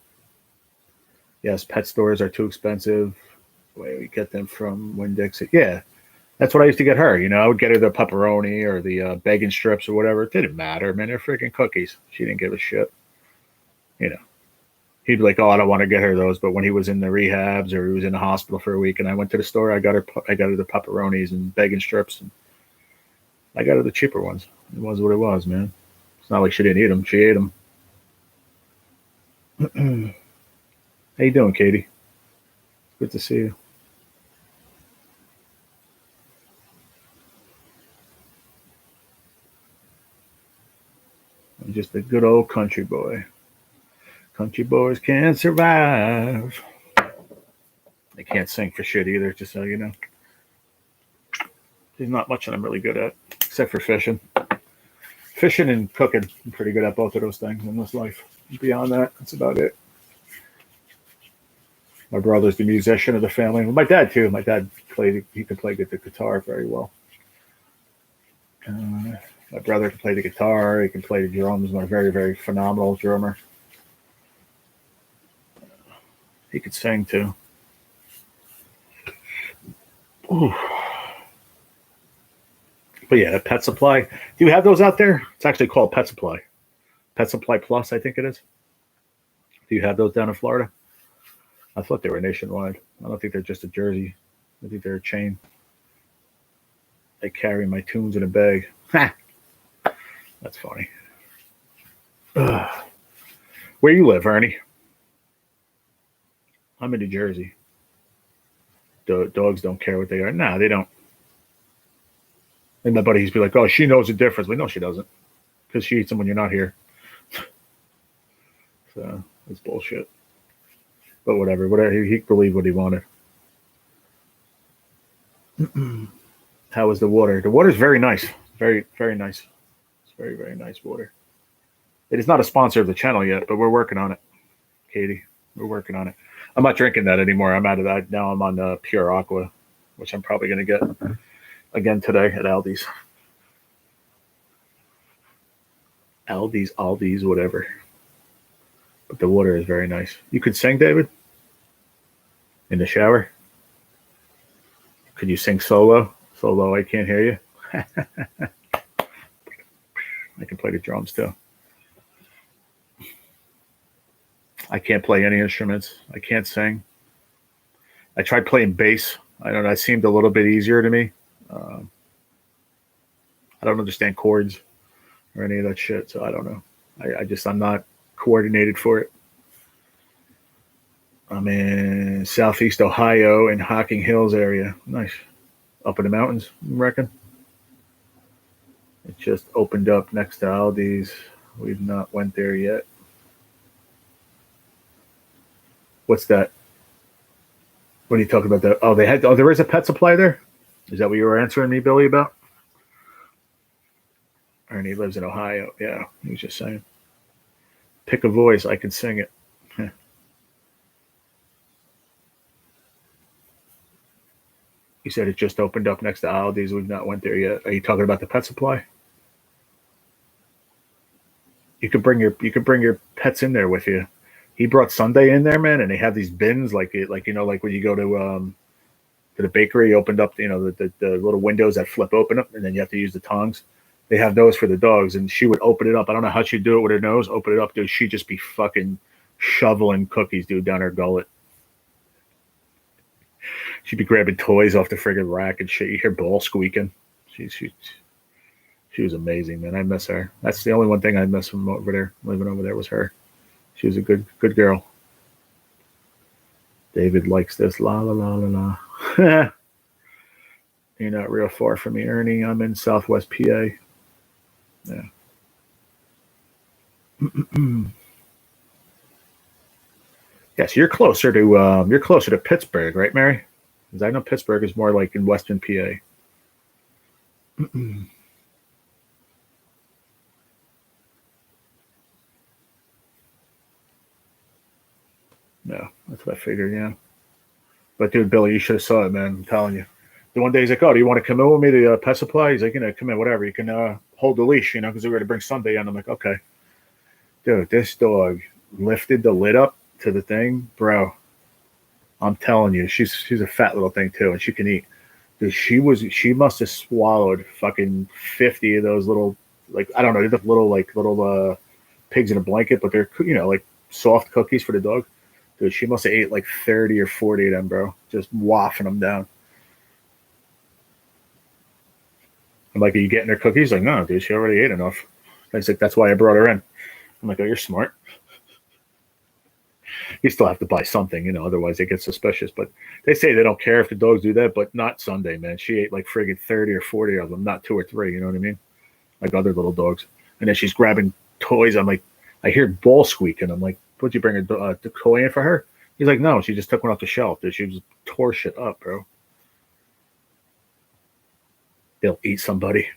Yes, pet stores are too expensive. We get them from Winn-Dixie. Yeah, that's what I used to get her. I would get her the pepperoni or the bacon strips or whatever. It didn't matter, man. They're freaking cookies. She didn't give a shit. He'd be like, oh, I don't want to get her those. But when he was in the rehabs or he was in the hospital for a week and I went to the store, I got her the pepperonis and bacon strips. And I got her the cheaper ones. It was what it was, man. It's not like she didn't eat them. She ate them. How you doing, Katie? Good to see you. I'm just a good old country boy. Country boys can't survive. They can't sing for shit either, just so you know. There's not much that I'm really good at, except for fishing. Fishing and cooking. I'm pretty good at both of those things in this life. Beyond that, that's about it. My brother's the musician of the family. My dad, too. My dad he could play the guitar very well. My brother can play the guitar. He can play the drums. I'm a very, very phenomenal drummer. He could sing, too. Ooh. But yeah, the Pet Supply. Do you have those out there? It's actually called Pet Supply. Pet Supply Plus, I think it is. Do you have those down in Florida? I thought they were nationwide. I don't think they're just a Jersey. I think they're a chain. I carry my tunes in a bag. Ha! That's funny. Where you live, Ernie? I'm in New Jersey. Dogs don't care what they are. Nah, they don't. And my buddy used to be like, oh, she knows the difference. Like, no, she doesn't. Because she eats them when you're not here. So, it's bullshit. But whatever. He could believe what he wanted. How is the water? The water is very nice. Very, very nice. It's very, very nice water. It is not a sponsor of the channel yet, but we're working on it, Katie. We're working on it. I'm not drinking that anymore. I'm out of that. Now I'm on Pure Aqua, which I'm probably going to get again today at Aldi's. Aldi's, whatever. But the water is very nice. You could sing, David? In the shower? Could you sing solo? Solo, I can't hear you. I can play the drums too. I can't play any instruments. I can't sing. I tried playing bass. I don't know. That seemed a little bit easier to me. I don't understand chords or any of that shit, so I don't know. I'm not coordinated for it. I'm in Southeast Ohio in Hocking Hills area. Nice. Up in the mountains, I reckon. It just opened up next to Aldi's. We've not went there yet. What's that? What are you talking about? That? Oh, there is a pet supply there? Is that what you were answering me, Billy, about? Ernie lives in Ohio. Yeah, he was just saying. Pick a voice. I can sing it. He said it just opened up next to Aldi's. We've not went there yet. Are you talking about the pet supply? You could bring your pets in there with you. He brought Sunday in there, man, and they have these bins like when you go to the bakery, opened up the little windows that flip open up, and then you have to use the tongs. They have those for the dogs, and she would open it up. I don't know how she'd do it with her nose. Open it up, dude. She'd just be fucking shoveling cookies, dude, down her gullet. She'd be grabbing toys off the friggin' rack and shit. You hear ball squeaking. She was amazing, man. I miss her. That's the only one thing I miss from over there, living over there, was her. She was a good girl. David likes this. La la la la la. You're not real far from me, Ernie. I'm in Southwest PA. Yeah. Yes, you're closer to Pittsburgh, right, Mary? Because I know Pittsburgh is more like in Western PA. No, that's what I figured, yeah. But dude, Billy, you should have saw it, man. I'm telling you. The one day he's like, "Oh, do you want to come in with me to pet supply?" He's like, come in, whatever. You can hold the leash, because we're going to bring Sunday in. I'm like, okay. Dude, this dog lifted the lid up to the thing, bro. I'm telling you, she's a fat little thing too, and she can eat. Dude, she must have swallowed fucking 50 of those little, like, I don't know, they're little pigs in a blanket, but they're like soft cookies for the dog. Dude, she must have ate like 30 or 40 of them, bro. Just wafting them down. I'm like, "Are you getting her cookies?" Like, "No, dude, she already ate enough." He's like, "That's why I brought her in." I'm like, "Oh, you're smart." You still have to buy something, otherwise they get suspicious. But they say they don't care if the dogs do that, but not Sunday, man. She ate like friggin' 30 or 40 of them, not 2 or 3, you know what I mean? Like other little dogs. And then she's grabbing toys. I'm like, I hear ball squeaking. I'm like, "Would you bring a toy in for her?" He's like, "No, she just took one off the shelf." Dude, she just tore shit up, bro. They'll eat somebody.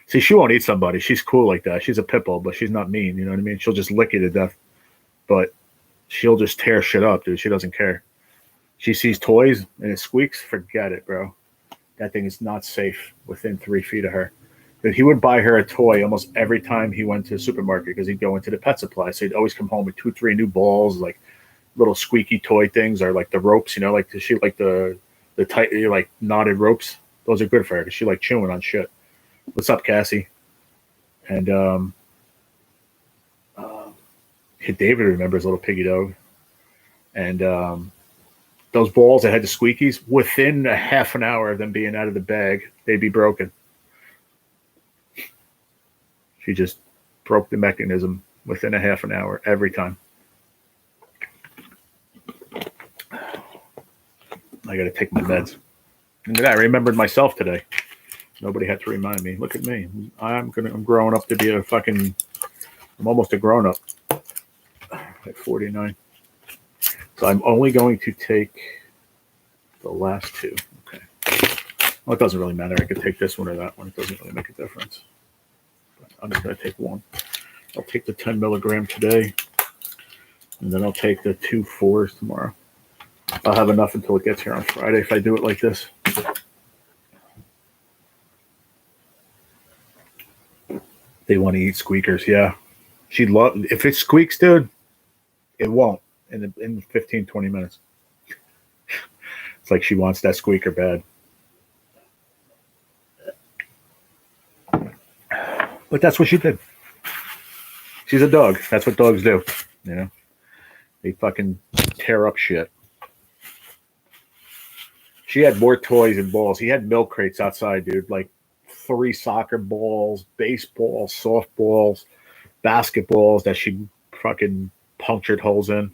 See, she won't eat somebody. She's cool like that. She's a pit bull, but she's not mean. You know what I mean? She'll just lick you to death. But she'll just tear shit up, dude. She doesn't care. She sees toys and it squeaks. Forget it, bro. That thing is not safe within 3 feet of her. But he would buy her a toy almost every time he went to the supermarket because he'd go into the pet supply. So he'd always come home with 2, 3 new balls, like little squeaky toy things, or like the ropes, like the tight, like knotted ropes. Those are good for her because she like chewing on shit. What's up, Cassie? And David remembers little piggy dog. And those balls that had the squeakies, within a half an hour of them being out of the bag, they'd be broken. She just broke the mechanism within a half an hour every time. I got to take my meds. And I remembered myself today. Nobody had to remind me. Look at me. I'm growing up to be I'm almost a grown up at 49. So I'm only going to take the last 2. Okay. Well, it doesn't really matter. I could take this one or that one. It doesn't really make a difference. But I'm just going to take one. I'll take the 10 milligram today, and then I'll take the 2 4s tomorrow. I'll have enough until it gets here on Friday if I do it like this. They want to eat squeakers, yeah. If it squeaks, dude, it won't in 15, 20 minutes. It's like she wants that squeaker bad. But that's what she did. She's a dog. That's what dogs do. You know? They fucking tear up shit. She had more toys and balls. He had milk crates outside, dude. Like 3 soccer balls, baseballs, softballs, basketballs that she fucking punctured holes in.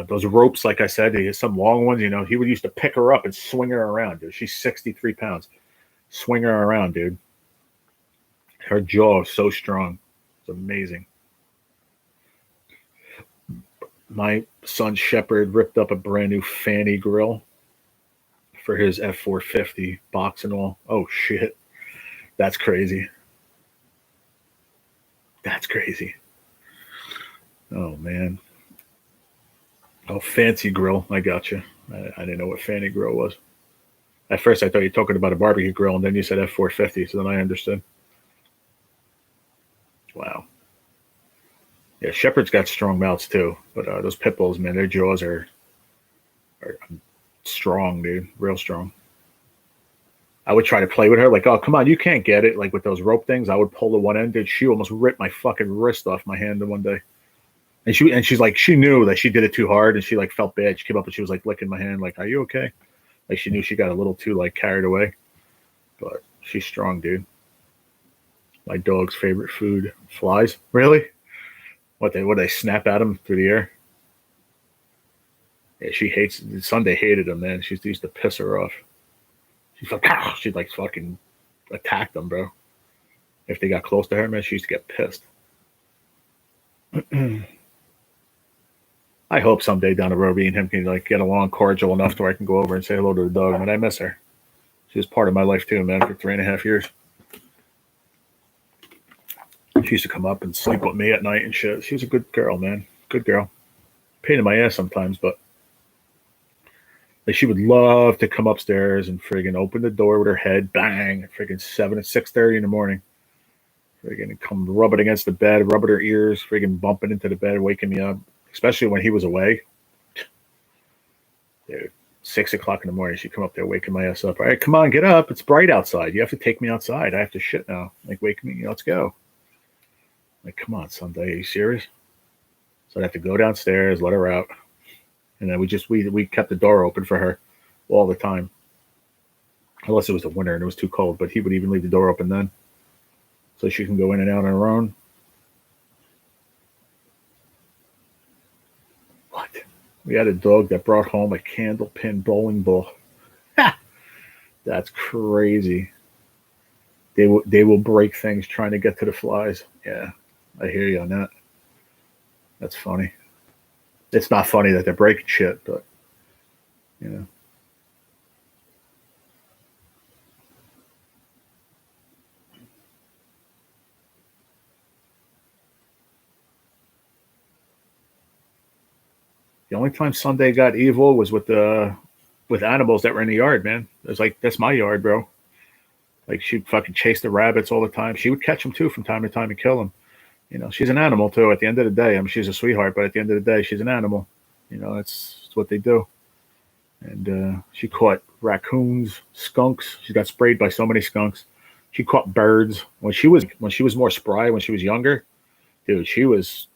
Those ropes, like I said, he has some long ones. You know, he would used to pick her up and swing her around, dude. She's 63 pounds. Swing her around, dude. Her jaw is so strong. It's amazing. My son Shepherd ripped up a brand new Fanny grill for his F450 box and all. Oh, shit. That's crazy. That's crazy. Oh, man. Oh, fancy grill. I got you. I didn't know what Fanny grill was. At first, I thought you were talking about a barbecue grill, and then you said F450, so then I understood. Wow. Yeah, Shepherd's got strong mouths too, but those pit bulls, man, their jaws are strong, dude, real strong. I would try to play with her, like, oh, come on, you can't get it, like with those rope things. I would pull the one end, dude. She almost ripped my fucking wrist off my hand one day, and she's like, she knew that she did it too hard, and she like felt bad. She came up and she was like licking my hand, like, are you okay? Like she knew she got a little too like carried away, but she's strong, dude. My dog's favorite food, flies. Really? What they snap at him through the air? Yeah, she hates. Sunday hated him, man. She used to piss her off. She's like, ah! She'd like fucking attack them, bro. If they got close to her, man, she used to get pissed. I hope someday down the road, me and him can like get along cordial enough to where I can go over and say hello to the dog. Man, I miss her. She was part of my life too, man, for 3.5 years. She used to come up and sleep with me at night and shit. She was a good girl, man. Good girl. Pain in my ass sometimes, but like she would love to come upstairs and friggin' open the door with her head, bang, at friggin' 6:30 in the morning. Friggin' come rub it against the bed, rub it her ears, friggin' bumping into the bed, waking me up. Especially when he was away. Dude, 6 o'clock in the morning, she'd come up there waking my ass up. All right, come on, get up. It's bright outside. You have to take me outside. I have to shit now. Like, wake me, let's go. Like, come on, Sunday, are you serious? So I'd have to go downstairs, let her out. And then we kept the door open for her all the time. Unless it was the winter and it was too cold, but he would even leave the door open then. So she can go in and out on her own. What? We had a dog that brought home a candlepin bowling ball. Ha! That's crazy. They will break things trying to get to the flies. Yeah. I hear you on that. That's funny. It's not funny that they're breaking shit, but you know. The only time Sunday got evil was with animals that were in the yard, man. It was like, that's my yard, bro. Like she'd fucking chase the rabbits all the time. She would catch them too from time to time and kill them. You know, she's an animal too. At the end of the day, I mean, she's a sweetheart, but at the end of the day, she's an animal. You know, it's what they do. And she caught raccoons, skunks. She got sprayed by so many skunks. She caught birds when she was more spry. When she was younger, dude, she was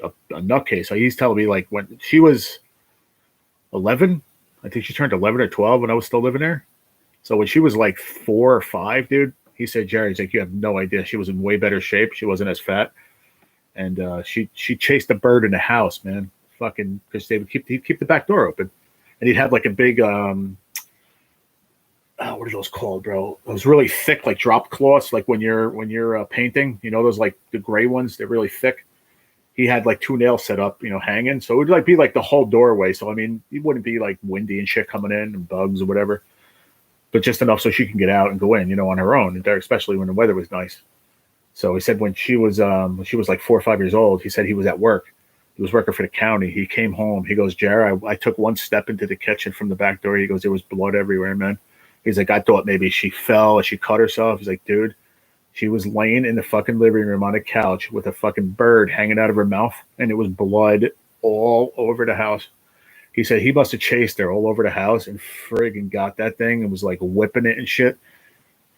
a nutcase. So he's telling me like when she was 11, I think she turned 11 or 12 when I was still living there. So when she was like 4 or 5, dude, he said, Jerry's like, you have no idea. She was in way better shape. She wasn't as fat. And she chased a bird in the house, man. Fucking, because he'd keep the back door open, and he'd have like a big what are those called, bro? Those really thick, like drop cloths, like when you're painting, you know, those like the gray ones, they're really thick. He had like 2 nails set up, you know, hanging, so it would be like the whole doorway. So I mean, it wouldn't be like windy and shit coming in and bugs or whatever. but just enough so she can get out and go in, on her own, especially when the weather was nice. So he said when she was like 4 or 5 years old, he said he was at work. He was working for the county. He came home. He goes, Jerry, I took one step into the kitchen from the back door. He goes, there was blood everywhere, man. He's like, I thought maybe she fell or she cut herself. He's like, dude, she was laying in the fucking living room on a couch with a fucking bird hanging out of her mouth, and it was blood all over the house. He said he must have chased her all over the house and friggin' got that thing and was like whipping it and shit.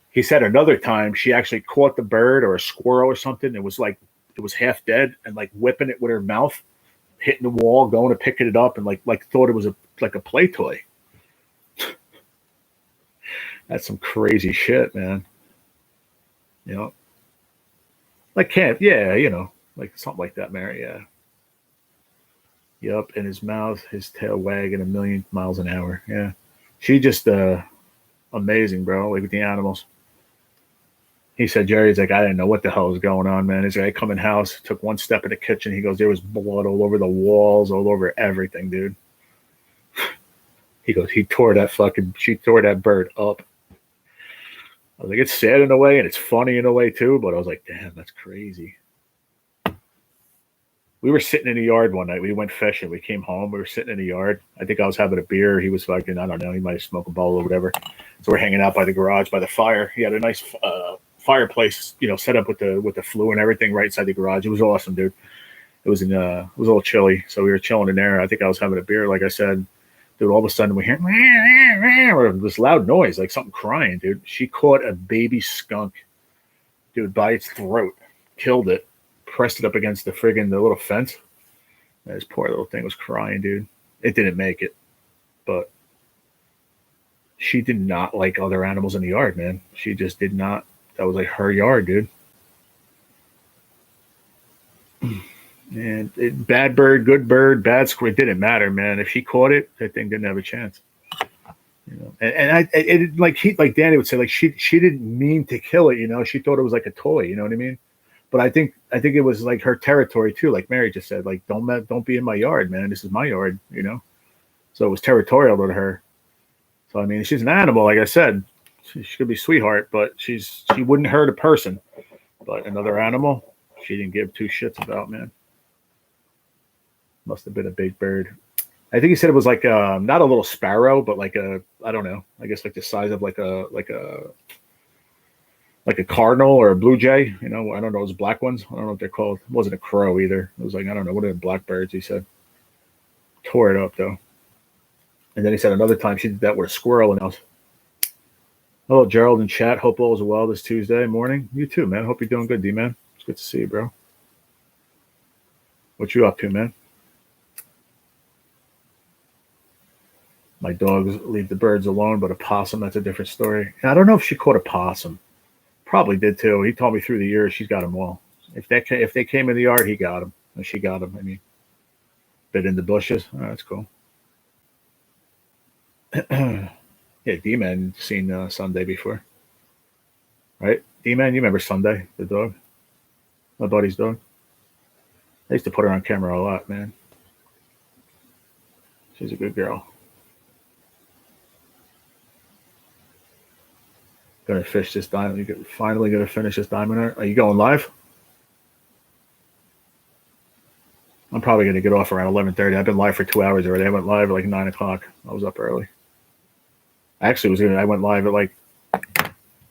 He said another time she actually caught the bird or a squirrel or something. It was half dead and like whipping it with her mouth, hitting the wall, going to pick it up, and like thought it was like a play toy. That's some crazy shit, man. Like camp, yeah, like something like that, Mary, yeah. Yup, in his mouth, his tail wagging a million miles an hour. Yeah, she just amazing, bro. Like with the animals. He said, Jerry's like, I didn't know what the hell was going on, man. He's like, I come in house, took one step in the kitchen. He goes, there was blood all over the walls, all over everything, dude. He goes, she tore that bird up. I was like, it's sad in a way, and it's funny in a way too, but I was like, damn, that's crazy. We were sitting in the yard one night. We went fishing. We came home. We were sitting in the yard. I think I was having a beer. He was fucking, I don't know, he might have smoked a bowl or whatever. So we're hanging out by the garage, by the fire. He had a nice fireplace, set up with the flue and everything right inside the garage. It was awesome, dude. It was a little chilly, so we were chilling in there. I think I was having a beer, like I said. Dude, all of a sudden we hear this loud noise, like something crying, dude. She caught a baby skunk, dude, by its throat, killed it, pressed it up against the little fence. And this poor little thing was crying, dude. It didn't make it, but she did not like other animals in the yard, man. She just did not. That was like her yard, dude. And bad bird, good bird, bad squirrel, it didn't matter, man. If she caught it, that thing didn't have a chance. Like Danny would say, like she didn't mean to kill it, she thought it was like a toy, you know what I mean? But I think it was like her territory too, like Mary just said, like don't be in my yard, man. This is my yard, So it was territorial to her. So I mean, she's an animal, like I said. She could be a sweetheart, but she wouldn't hurt a person. But another animal, she didn't give two shits about, man. Must have been a big bird. I think he said it was like not a little sparrow, but like I don't know. I guess like the size of like a cardinal or a blue jay. I don't know those black ones. I don't know what they're called. It wasn't a crow either. It was like, I don't know, what are the blackbirds? He said. Tore it up though. And then he said another time she did that with a squirrel and else. Hello, Gerald in chat. Hope all is well this Tuesday morning. You too, man. Hope you're doing good, D-man. It's good to see you, bro. What you up to, man? My dogs leave the birds alone, but a possum, that's a different story. And I don't know if she caught a possum. Probably did too. He told me through the years she's got them all. If they came in the yard, he got them. And she got them. I mean, bit in the bushes. Oh, that's cool. Yeah, D-Man seen Sunday before. Right? D-Man, you remember Sunday, the dog? My buddy's dog. I used to put her on camera a lot, man. She's a good girl. Gonna fish this diamond. You're finally gonna finish this diamond. Are you going live? I'm probably gonna get off around 11:30. I've been live for 2 hours already. I went live at like 9 o'clock. I was up early. I went live at like, I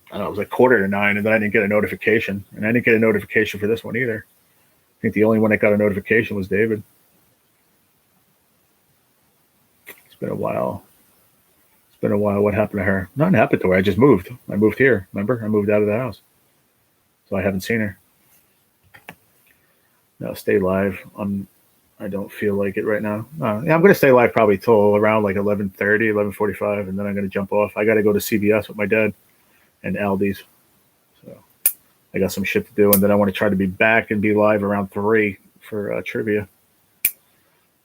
don't know, it was like 8:45, and then I didn't get a notification. And I didn't get a notification for this one either. I think the only one that got a notification was David. It's been a while. What happened to her? Nothing happened to her. I just moved. I moved here. Remember? I moved out of the house. So I haven't seen her. No, stay live. I don't feel like it right now. Yeah, I'm going to stay live probably till around like 11:30, 11:45, and then I'm going to jump off. I got to go to CVS with my dad and Aldi's. So I got some shit to do, and then I want to try to be back and be live around 3 for trivia.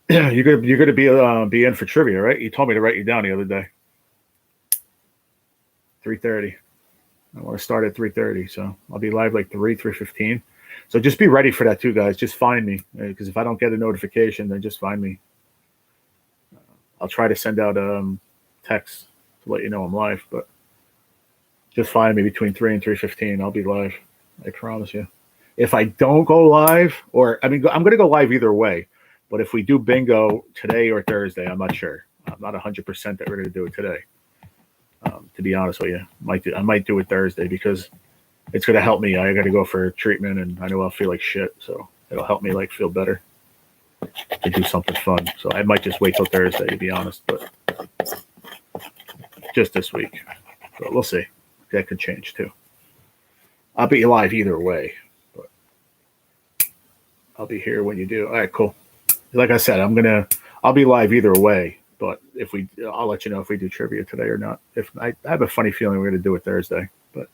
You're going to be in for trivia, right? You told me to write you down the other day. 3:30. I want to start at 3:30, so I'll be live like 3:15. So just be ready for that too, guys. Just find me, because if I don't get a notification, then just find me. I'll try to send out text to let you know I'm live, but Just find me between 3 and 3:15. I'll be live. I promise you. If I don't go live, or I mean, I'm going to go live either way. But if we do bingo today or Thursday, I'm not sure. I'm not 100% that we're going to do it today. To be honest with you, I might do it Thursday because it's going to help me. I got to go for treatment, and I know I'll feel like shit. So it'll help me like feel better to do something fun. So I might just wait till Thursday, to be honest. But just this week. But we'll see. That could change too. I'll be live either way. But I'll be here when you do. All right, cool. Like I said, I'll be live either way. But I'll let you know if we do trivia today or not. If I have a funny feeling we're going to do it Thursday, but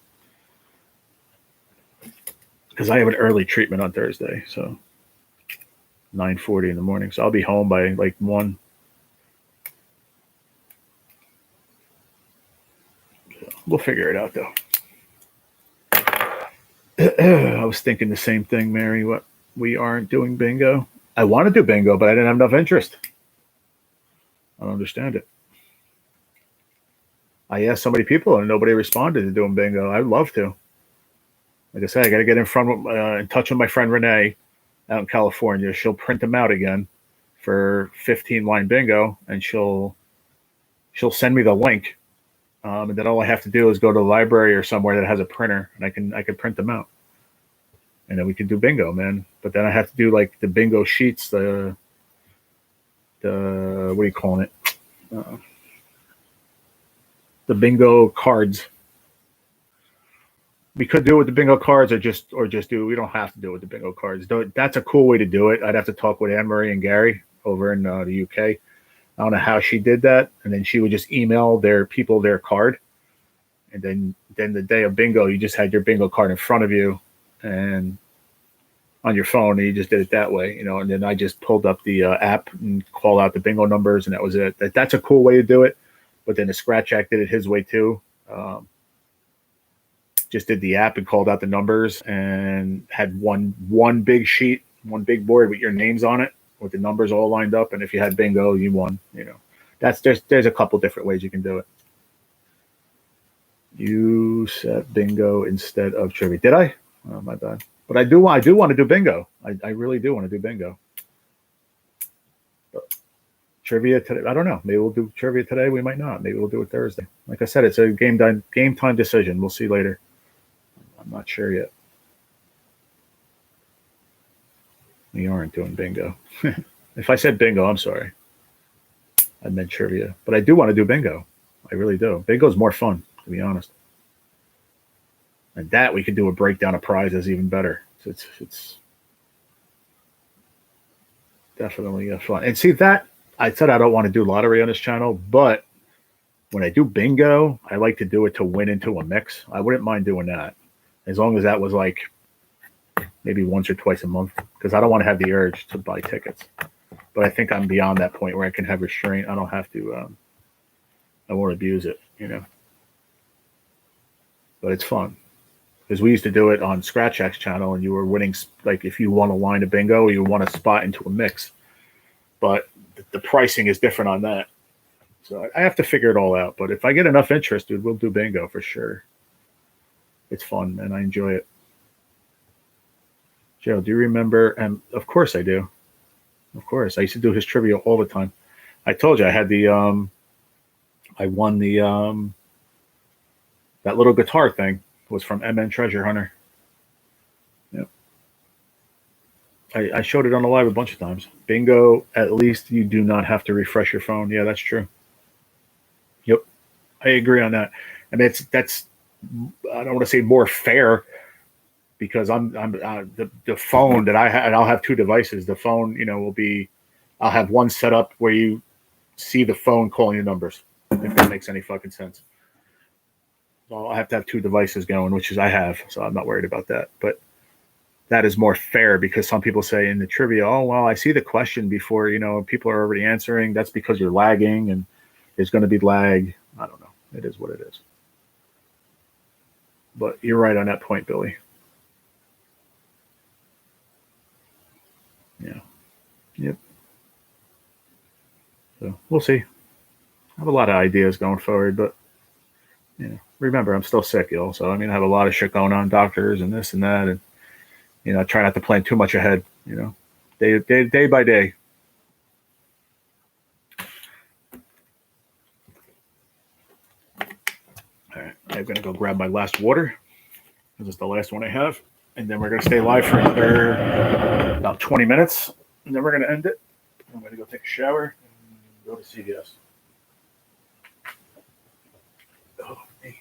because I have an early treatment on Thursday, so 9:40 in the morning. So I'll be home by like 1. So we'll figure it out though. I was thinking the same thing, Mary. What, we aren't doing bingo? I want to do bingo, but I didn't have enough interest. I don't understand it. I asked so many people and nobody responded to doing bingo. I'd love to. Like I said, I got to get in touch with my friend Renee out in California. She'll print them out again for 15-line bingo, and she'll send me the link. And then all I have to do is go to the library or somewhere that has a printer, and I can print them out, and then we can do bingo, man. But then I have to do like the bingo sheets, the what are you calling it? The bingo cards. We could do it with the bingo cards, or just do. We don't have to do it with the bingo cards. That's a cool way to do it. I'd have to talk with Anne Marie and Gary over in the UK. I don't know how she did that, and then she would just email their people their card, and then the day of bingo, you just had your bingo card in front of you, and on your phone, and you just did it that way, you know. And then I just pulled up the app and called out the bingo numbers, and that was it. That's a cool way to do it. But then the Scratch Act did it his way too. Just did the app and called out the numbers and had one big sheet, one big board with your names on it, with the numbers all lined up. And if you had bingo, you won. You know, there's a couple different ways you can do it. You said bingo instead of trivia. Did I? Oh, my bad. But I do want to do bingo. I really do want to do bingo. But trivia today, I don't know. Maybe we'll do trivia today. We might not. Maybe we'll do it Thursday. Like I said, it's a game time decision. We'll see later. I'm not sure yet. We aren't doing bingo. If I said bingo, I'm sorry. I meant trivia. But I do want to do bingo. I really do. Bingo's more fun, to be honest. And that we could do a breakdown of prizes even better. So it's definitely fun. And see that, I said I don't want to do lottery on this channel, but when I do bingo, I like to do it to win into a mix. I wouldn't mind doing that, as long as that was like maybe once or twice a month, because I don't want to have the urge to buy tickets. But I think I'm beyond that point where I can have restraint. I don't have to, I won't abuse it, you know. But it's fun. Because we used to do it on Scratch X channel, and you were winning, like if you won a line of bingo, you won a spot into a mix. But the pricing is different on that. So I have to figure it all out. But if I get enough interest, dude, we'll do bingo for sure. It's fun, and I enjoy it. Joe, do you remember? And of course I do. Of course. I used to do his trivia all the time. I told you I had I won that little guitar thing was from MN Treasure Hunter. Yep. I showed it on the live a bunch of times. Bingo, at least you do not have to refresh your phone. Yeah, that's true. Yep. I agree on that. And that's I don't want to say more fair, because I'm the phone that I had, I'll have two devices. The phone, you know, I'll have one set up where you see the phone calling your numbers, if that makes any fucking sense. So I'll have to have two devices going, which is I have, so I'm not worried about that. But that is more fair, because some people say in the trivia, oh, well, I see the question before, you know, people are already answering. That's because you're lagging, and there's going to be lag. I don't know. It is what it is. But you're right on that point, Billy. Yeah. Yep. So we'll see. I have a lot of ideas going forward, but Remember, I'm still sick, y'all. So I mean, I have a lot of shit going on, doctors and this and that, and I try not to plan too much ahead. Day by day. All right, I'm gonna go grab my last water. This is the last one I have, and then we're gonna stay live for another about 20 minutes, and then we're gonna end it. I'm gonna go take a shower and go to CVS. Oh, man.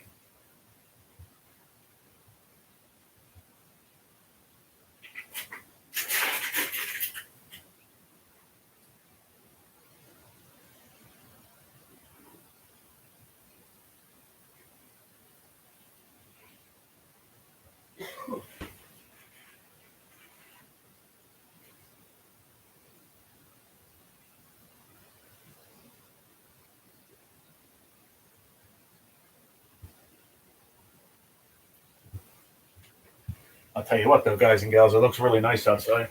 I'll tell you what, though, guys and gals, it looks really nice outside.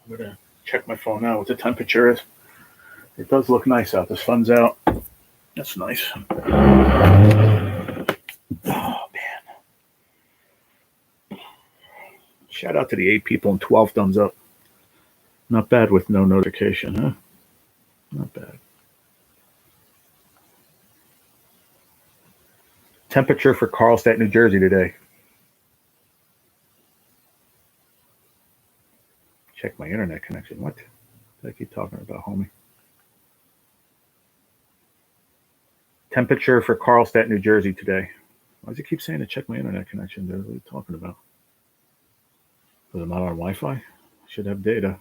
I'm gonna check my phone now what the temperature is. It does look nice out. The sun's out. That's nice. Oh man! Shout out to the 8 people and 12 thumbs up. Not bad with no notification, huh? Not bad. Temperature for Carlstadt, New Jersey today. Check my internet connection. What did I keep talking about, homie? Temperature for Carlstadt, New Jersey today. Why does it keep saying to check my internet connection? What are you talking about? Was it not on Wi-Fi? I should have data.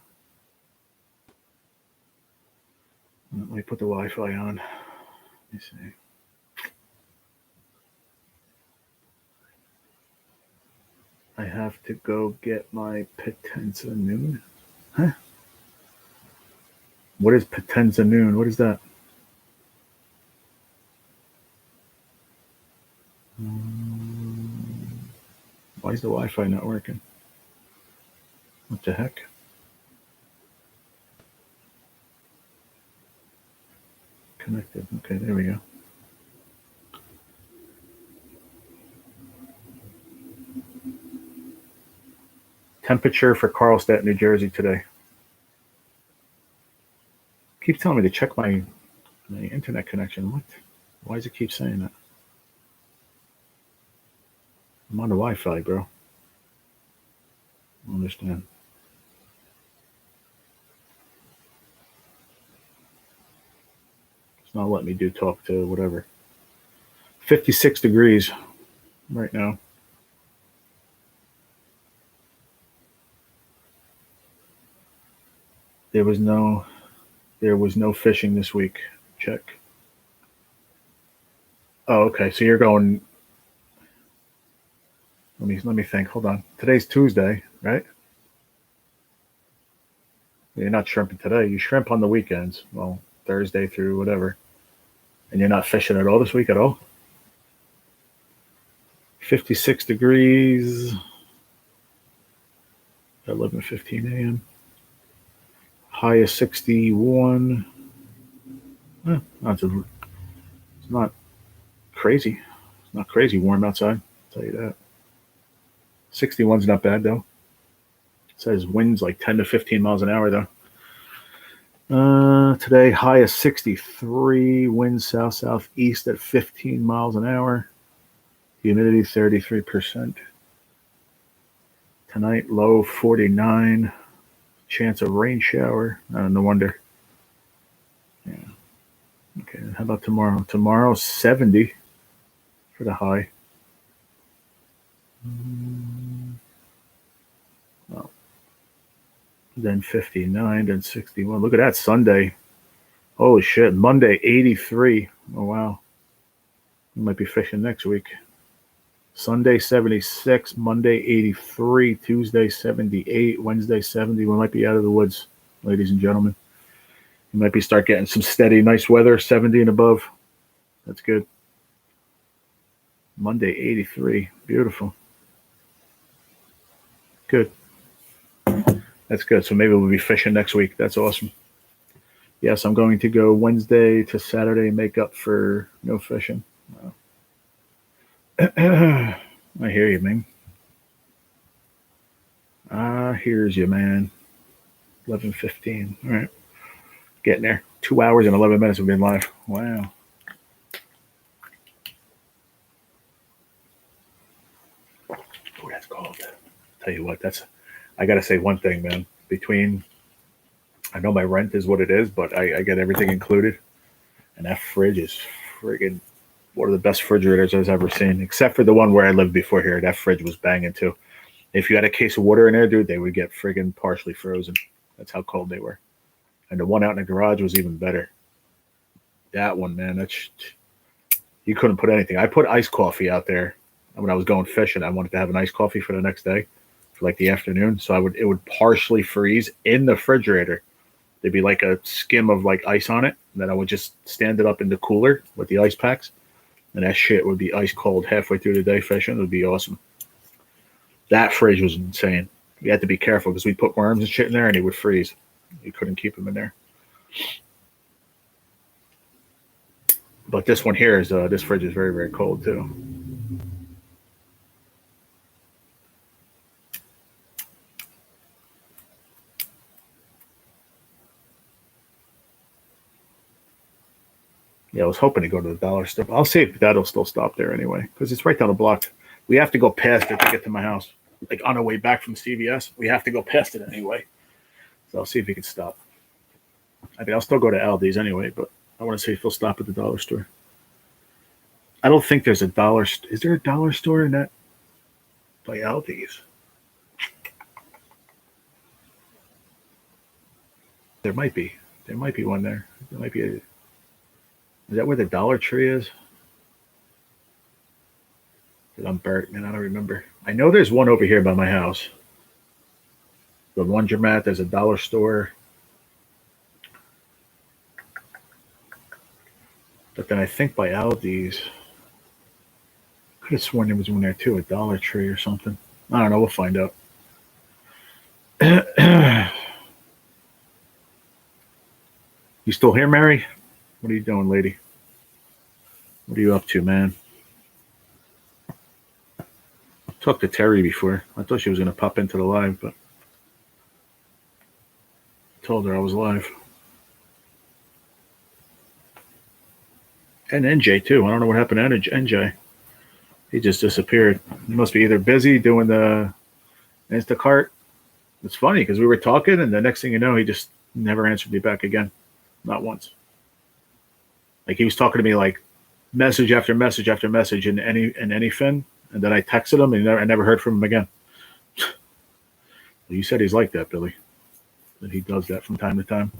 Let me put the Wi-Fi on. Let me see. I have to go get my Potenza Noon. Huh? What is Potenza Noon? What is that? Why is the Wi-Fi not working? What the heck? Connected. Okay, there we go. Temperature for Carlstadt, New Jersey today. Keep telling me to check my internet connection. What? Why does it keep saying that? I'm on the Wi-Fi, bro. I don't understand. It's not letting me do talk to whatever. 56 degrees right now. There was no fishing this week. Check. Oh, okay. So you're going. Let me think. Hold on. Today's Tuesday, right? You're not shrimping today. You shrimp on the weekends. Well, Thursday through whatever. And you're not fishing at all this week at all? 56 degrees. 11:15 a.m. High is 61. It's not crazy. It's not crazy warm outside. I'll tell you that. 61's not bad though. It says winds like 10 to 15 miles an hour though. Today high is 63. Winds south-southeast at 15 miles an hour. Humidity 33%. Tonight low 49. Chance of rain shower. No wonder. Yeah. Okay. How about tomorrow? Tomorrow 70 for the high. Well, then 59, then 61. Look at that Sunday. Holy shit. Monday 83. Oh wow. We might be fishing next week. Sunday 76, Monday 83, Tuesday 78, Wednesday 70. We might be out of the woods, ladies and gentlemen. You might be start getting some steady, nice weather, 70 and above. That's good. Monday 83. Beautiful. Good. That's good. So maybe we'll be fishing next week. That's awesome. Yes, I'm going to go Wednesday to Saturday, make up for no fishing. I hear you, man. Here's you, man. 11:15. All right, getting there. 2 hours and 11 minutes we've been live. Wow. Oh, that's cold. Tell you what, that's. I gotta say one thing, man. Between, I know my rent is what it is, but I get everything included, and that fridge is friggin' one of the best refrigerators I've ever seen. Except for the one where I lived before here, that fridge was banging too. If you had a case of water in there, dude, they would get friggin' partially frozen. That's how cold they were. And the one out in the garage was even better. That one, man, that's you couldn't put anything. I put iced coffee out there when I was going fishing. I wanted to have an iced coffee for the next day, for like the afternoon. So it would partially freeze in the refrigerator. There'd be like a skim of like ice on it. And then I would just stand it up in the cooler with the ice packs. And that shit would be ice cold halfway through the day fishing. It would be awesome. That fridge was insane. You had to be careful because we put worms and shit in there and it would freeze. You couldn't keep them in there. But this one here is this fridge is very, very cold too. Yeah, I was hoping to go to the dollar store. I'll see if that'll still stop there anyway, because it's right down the block. We have to go past it to get to my house. Like on our way back from CVS, we have to go past it anyway. So I'll see if he can stop. I mean, I'll still go to Aldi's anyway, but I want to see if he'll stop at the dollar store. I don't think there's a dollar. Is there a dollar store in that by Aldi's? There might be. There might be one there. There might be a. Is that where the Dollar Tree is? I'm Bert, man. I don't remember. I know there's one over here by my house. The laundromat. There's a dollar store. But then I think by Aldi's, could have sworn there was one there too, a Dollar Tree or something. I don't know. We'll find out. You still here, Mary? What are you doing, lady? What are you up to, man? I talked to Terry before. I thought she was going to pop into the live, but I told her I was live. And NJ, too. I don't know what happened to NJ. He just disappeared. He must be either busy doing the Instacart. It's funny because we were talking, and the next thing you know, he just never answered me back again. Not once. Like he was talking to me like message after message after message in anything, and then I texted him and I never heard from him again. You said he's like that, Billy. That he does that from time to time.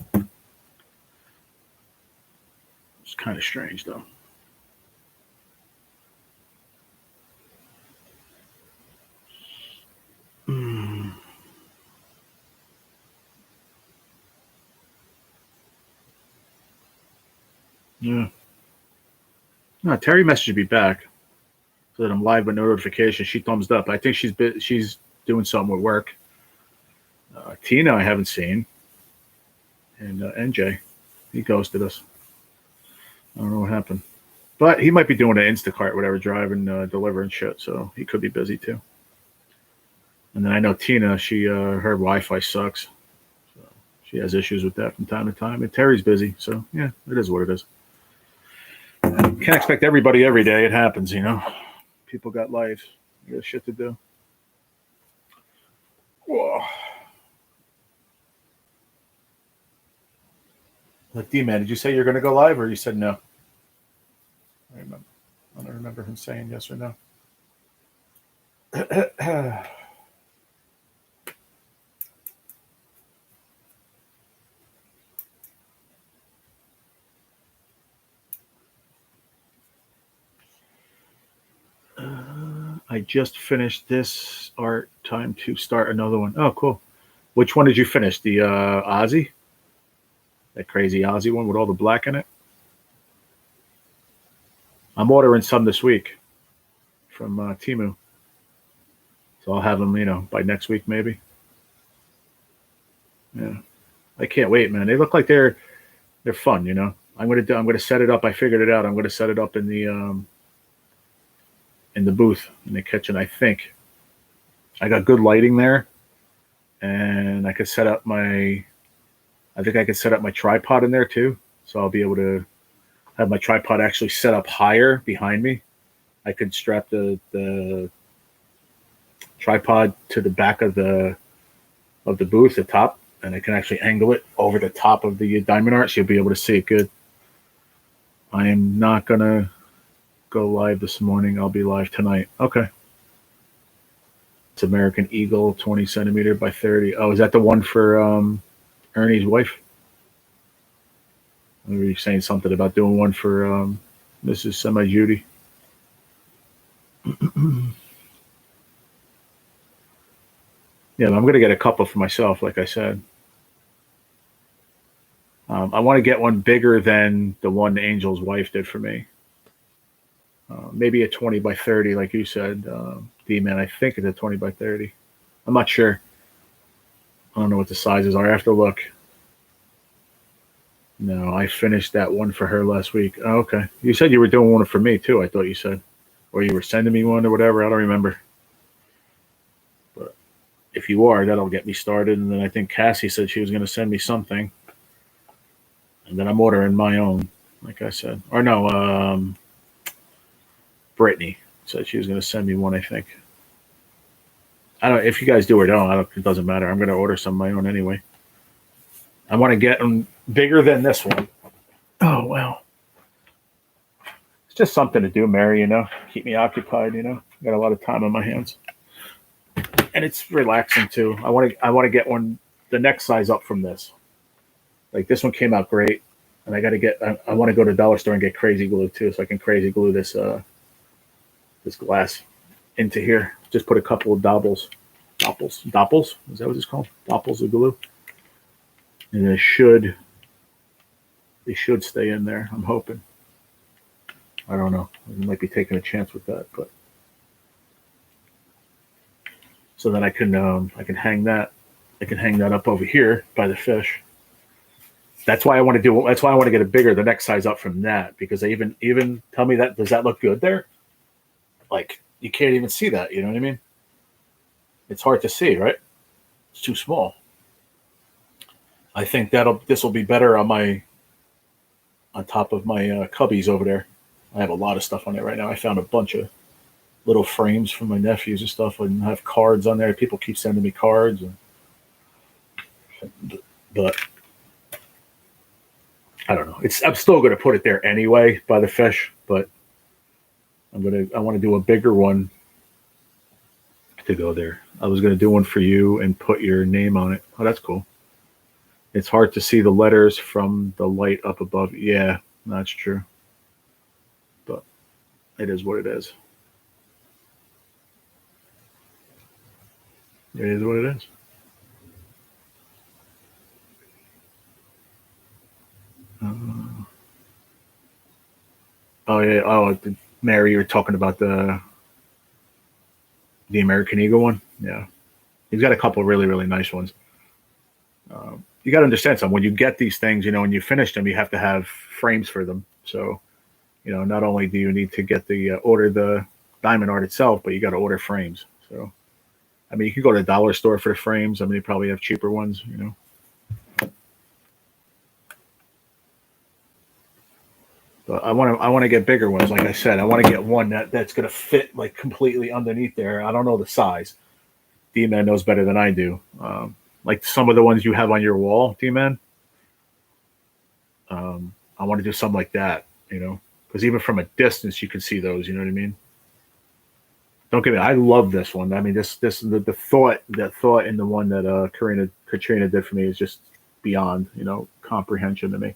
It's kind of strange, though. Yeah. No, Terry messaged me back so that I'm live with no notification. She thumbs up. I think she's doing something with work. Tina, I haven't seen, and NJ, he ghosted us. I don't know what happened, but he might be doing an Instacart, whatever, driving, delivering shit. So he could be busy too. And then I know Tina, she her Wi-Fi sucks. So she has issues with that from time to time. And Terry's busy, so yeah, it is what it is. Can't expect everybody every day. It happens, you know. People got lives. You got shit to do. Whoa. Like D-Man, did you say you're going to go live, or you said no? I don't remember him saying yes or no. I just finished this art. Time to start another one. Oh, cool. Which one did you finish? The Aussie? That crazy Aussie one with all the black in it? I'm ordering some this week from Temu. So I'll have them, by next week maybe. Yeah. I can't wait, man. They look like they're fun, I'm gonna set it up. I figured it out. I'm gonna set it up in the in the booth in the kitchen. I think I got good lighting there, and I could set up my. I think I could set up my tripod in there too, so I'll be able to have my tripod actually set up higher behind me. I could strap the tripod to the back of the booth, the top, and I can actually angle it over the top of the diamond art, so you'll be able to see it good. I am not gonna go live this morning. I'll be live tonight. Okay. It's American Eagle, 20 centimeter by 30. Oh, is that the one for Ernie's wife? Maybe you're saying something about doing one for Mrs. Semi Judy. Yeah, I'm going to get a couple for myself, like I said. I want to get one bigger than the one Angel's wife did for me. Maybe a 20 by 30, like you said, D-Man. I think it's a 20 by 30. I'm not sure. I don't know what the sizes are. I have to look. No, I finished that one for her last week. Oh, okay. You said you were doing one for me, too, I thought you said. Or you were sending me one or whatever. I don't remember. But if you are, that'll get me started. And then I think Cassie said she was going to send me something. And then I'm ordering my own, like I said. Or no, Brittany said she was going to send me one, I think. I don't. If you guys do or don't, it doesn't matter. I'm going to order some of my own anyway. I want to get them bigger than this one. Oh, well. It's just something to do, Mary, you know. Keep me occupied, you know. Got a lot of time on my hands. And it's relaxing, too. I want to get one, the next size up from this. Like, this one came out great. And I got to get, I want to go to the dollar store and get crazy glue, too, so I can crazy glue this this glass into here. Just put a couple of doppels. Is that what it's called? Doppels of glue. And they should stay in there, I'm hoping. I don't know. I might be taking a chance with that, but so then I can hang that. I can hang that up over here by the fish. That's why I want to do. That's why I want to get it bigger, the next size up from that, because they even tell me that, does that look good there? Like, you can't even see that. You know what I mean? It's hard to see, right? It's too small. I think this will be better on top of my cubbies over there. I have a lot of stuff on there right now. I found a bunch of little frames from my nephews and stuff, and I have cards on there. People keep sending me cards, but I don't know. I'm still going to put it there anyway by the fish, but I want to do a bigger one to go there. I was going to do one for you and put your name on it. Oh, that's cool. It's hard to see the letters from the light up above. Yeah, that's true. But it is what it is. It is what it is. Oh, yeah. Oh, Mary, you were talking about the American Eagle one. Yeah. He's got a couple of really, really nice ones. You got to understand something. When you get these things, you know, when you finish them, you have to have frames for them. So, you know, not only do you need to get order the diamond art itself, but you got to order frames. So, I mean, you can go to the dollar store for the frames. I mean, they probably have cheaper ones, you know. But I want to get bigger ones. Like I said, I want to get one that's going to fit like completely underneath there. I don't know the size. D-Man knows better than I do. Like some of the ones you have on your wall, D-Man. I want to do something like that, you know, because even from a distance you can see those. You know what I mean? Don't get me. I love this one. I mean, the thought in the one that Katrina did for me is just beyond, you know, comprehension to me.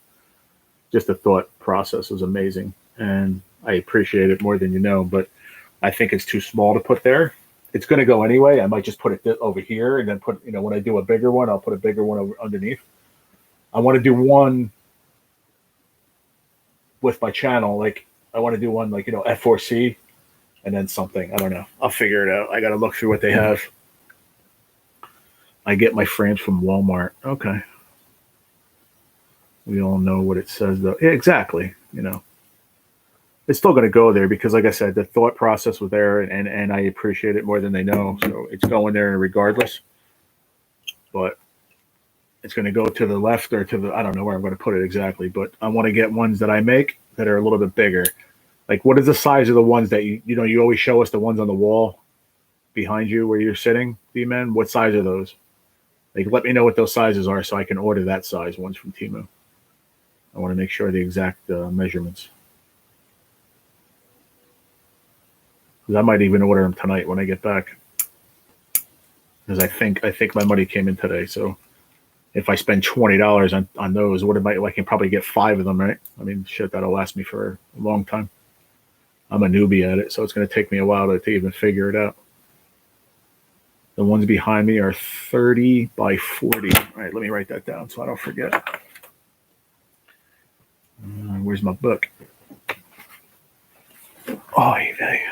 Just the thought process is amazing, and I appreciate it more than you know. But I think it's too small to put there. It's going to go anyway. I might just put it over here, and then put, you know, when I do a bigger one, I'll put a bigger one over underneath. I want to do one with my channel, like I want to do one like, you know, F4C, and then something. I don't know. I'll figure it out. I got to look through what they have. I get my frames from Walmart. Okay. We all know what it says, though. Yeah, exactly. You know, it's still going to go there because, like I said, the thought process was there, and I appreciate it more than they know. So it's going there regardless. But it's going to go to the left or to the, I don't know where I'm going to put it exactly, but I want to get ones that I make that are a little bit bigger. Like, what is the size of the ones that you always show us the ones on the wall behind you where you're sitting, D-Man? What size are those? Like, let me know what those sizes are so I can order that size ones from Temu. I want to make sure the exact measurements. Because I might even order them tonight when I get back. Because I think my money came in today. So if I spend $20 on those, I can probably get 5 of them, right? I mean, shit, that'll last me for a long time. I'm a newbie at it, so it's going to take me a while to even figure it out. The ones behind me are 30 by 40. All right, let me write that down so I don't forget. Where's my book? Oh, okay.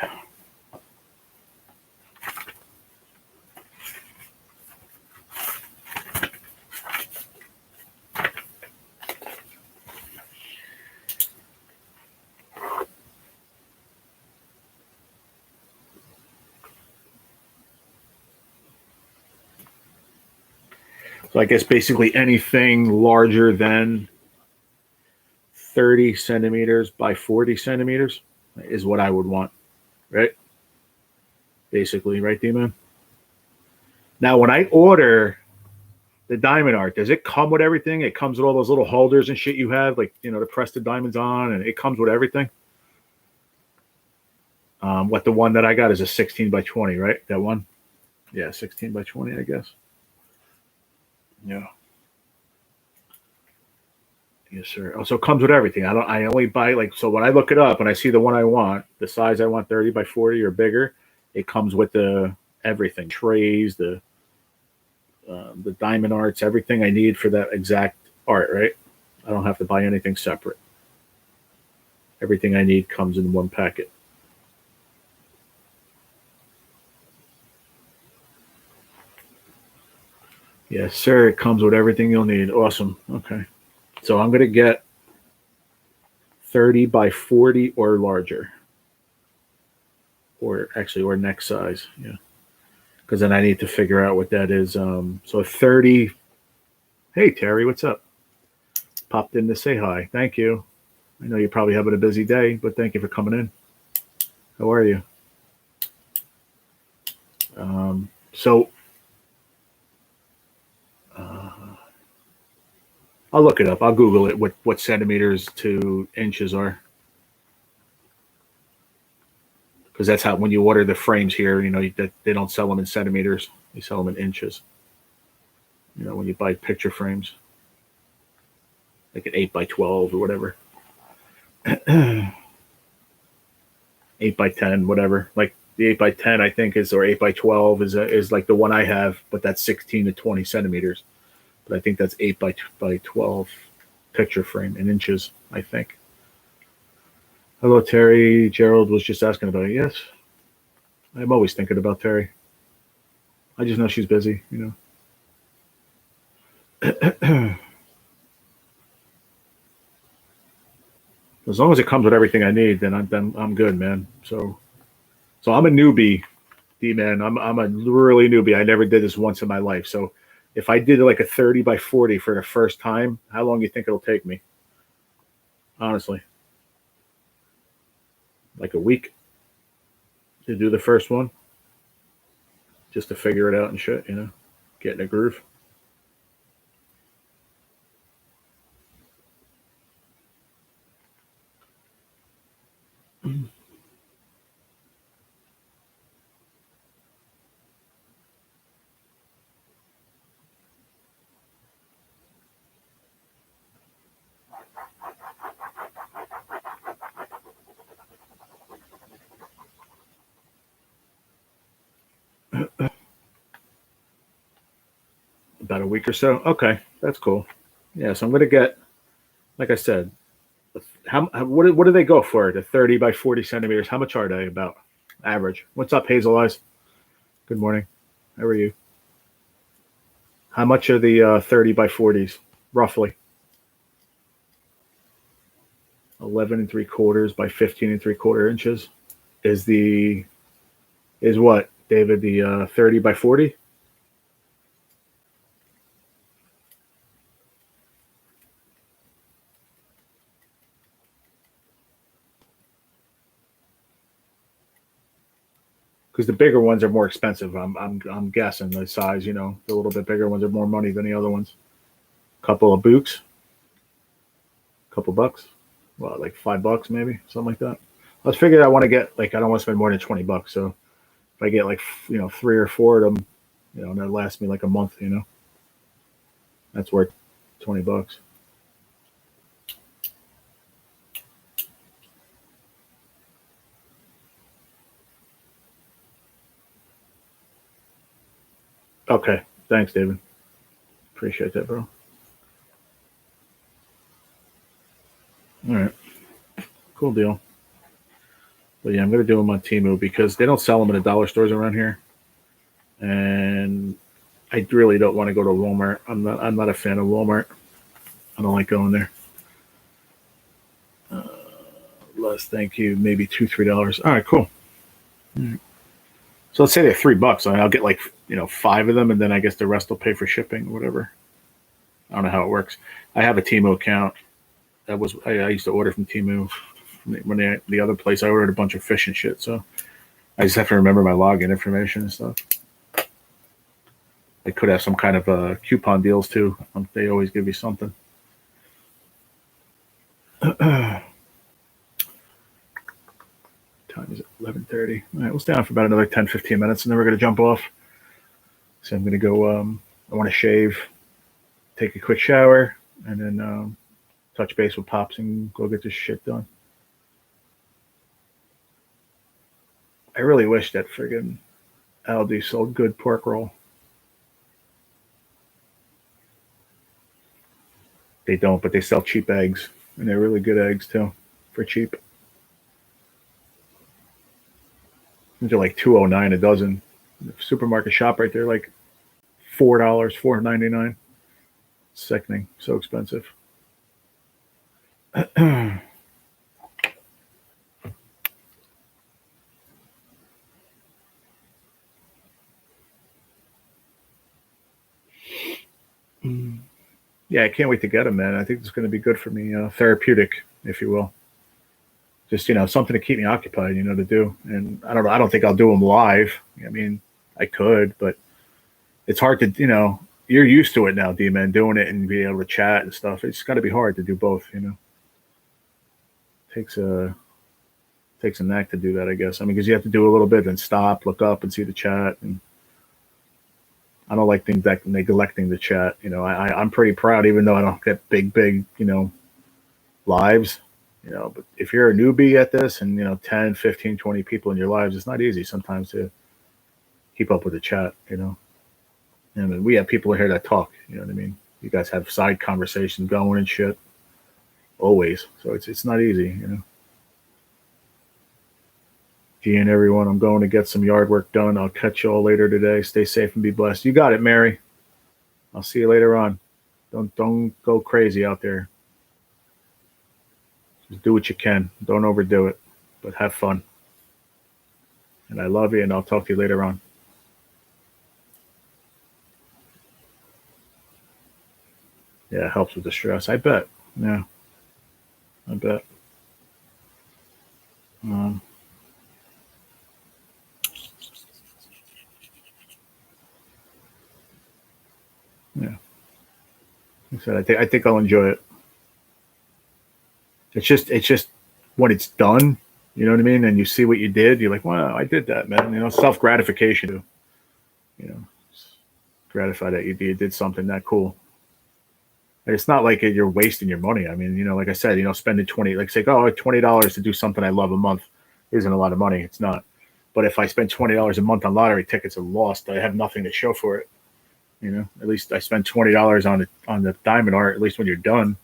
So I guess basically anything larger than 30 centimeters by 40 centimeters is what I would want, right? Basically, right, D-Man? Now, when I order the diamond art, does it come with everything? It comes with all those little holders and shit you have, like, to press the diamonds on, and it comes with everything? What the one that I got is a 16 by 20, right? That one? Yeah, 16 by 20, I guess. Yeah. Yes, sir. Oh, so it comes with everything. I only buy, so when I look it up and I see the one I want, the size I want, 30 by 40 or bigger, it comes with the everything, trays, the diamond arts, everything I need for that exact art, right? I don't have to buy anything separate. Everything I need comes in one packet. Yes, sir. It comes with everything you'll need. Awesome. Okay. So I'm going to get 30 by 40 or larger. Or next size. Yeah. Because then I need to figure out what that is. So 30. Hey, Terry, what's up? Popped in to say hi. Thank you. I know you're probably having a busy day, but thank you for coming in. How are you? So I'll look it up. I'll Google it, what centimeters to inches are. Because that's how, when you order the frames here, they don't sell them in centimeters. They sell them in inches. When you buy picture frames, like an 8 by 12 or whatever. 8 by 10, whatever. Like the 8 by 10, I think or 8 by 12 is like the one I have, but that's 16 to 20 centimeters. But I think that's 8 by 12 picture frame in inches, I think. Hello, Terry. Gerald was just asking about it. Yes. I'm always thinking about Terry. I just know she's busy, As long as it comes with everything I need, then I'm good, man. So I'm a newbie, D-Man. I'm a really newbie. I never did this once in my life. So if I did like a 30 by 40 for the first time, how long do you think it'll take me? Honestly. Like a week to do the first one? Just to figure it out and shit, get in a groove. About a week or so. Okay, that's cool. Yeah, so I'm gonna get, like I said, what do they go for? The 30 by 40 centimeters. How much are they about average? What's up, Hazel Eyes? Good morning. How are you? How much are the 30 by 40s roughly? 11 3/4 by 15 3/4 inches is what, David? The 30 by 40? Because the bigger ones are more expensive. I'm guessing the size. The little bit bigger ones are more money than the other ones. Couple of bucks, couple bucks, well, like $5 maybe, something like that. I was figuring I want to get, like, I don't want to spend more than $20. So if I get like 3 or 4 of them, and that lasts me like a month. That's worth $20. Okay, thanks, David. Appreciate that, bro. All right, cool deal. But yeah, I'm gonna do them on Temu because they don't sell them in the dollar stores around here, and I really don't want to go to Walmart. I'm not a fan of Walmart. I don't like going there. Less, thank you. Maybe $2 3. All right, cool. Right. So let's say they're $3. I'll get like 5 of them, and then I guess the rest will pay for shipping, or whatever. I don't know how it works. I have a Temu account. I used to order from Temu. When the other place, I ordered a bunch of fish and shit. So I just have to remember my login information and stuff. They could have some kind of coupon deals too. They always give you something. Time is 11:30. All right, we'll stay on for about another 10-15 minutes, and then we're gonna jump off. So I'm gonna go. I want to shave, take a quick shower, and then touch base with Pops and go get this shit done. I really wish that friggin' Aldi sold good pork roll. They don't, but they sell cheap eggs, and they're really good eggs too, for cheap. They're like $2.09 a dozen. The supermarket shop right there, like $4, $4.99. Sickening, so expensive. Yeah, I can't wait to get them, man. I think it's going to be good for me, therapeutic, if you will. Just something to keep me occupied, to do. And I don't know. I don't think I'll do them live. I mean, I could, but it's hard to, You're used to it now, D-Man, doing it and being able to chat and stuff. It's got to be hard to do both. Takes a knack to do that, I guess. I mean, because you have to do a little bit, then stop, look up, and see the chat. And I don't like things that neglecting the chat. I'm pretty proud, even though I don't get big, lives. But if you're a newbie at this and 10, 15, 20 people in your lives, it's not easy sometimes to keep up with the chat. And we have people here that talk. You know what I mean? You guys have side conversations going and shit. Always. So it's not easy. And everyone, I'm going to get some yard work done. I'll catch you all later today. Stay safe and be blessed. You got it, Mary. I'll see you later on. Don't go crazy out there. Just do what you can. Don't overdo it, but have fun. And I love you, and I'll talk to you later on. Yeah, it helps with the stress. I bet. Yeah, I bet. Yeah. Like I said, I think I'll enjoy it. It's just when it's done, you know what I mean? And you see what you did, you're like, wow, I did that, man. Self gratification. Gratified that you did something that cool. And it's not like you're wasting your money. I mean, like I said, spending say, $20 to do something I love a month isn't a lot of money. It's not. But if I spend $20 a month on lottery tickets and lost, I have nothing to show for it. At least I spent $20 on the diamond art. At least when you're done,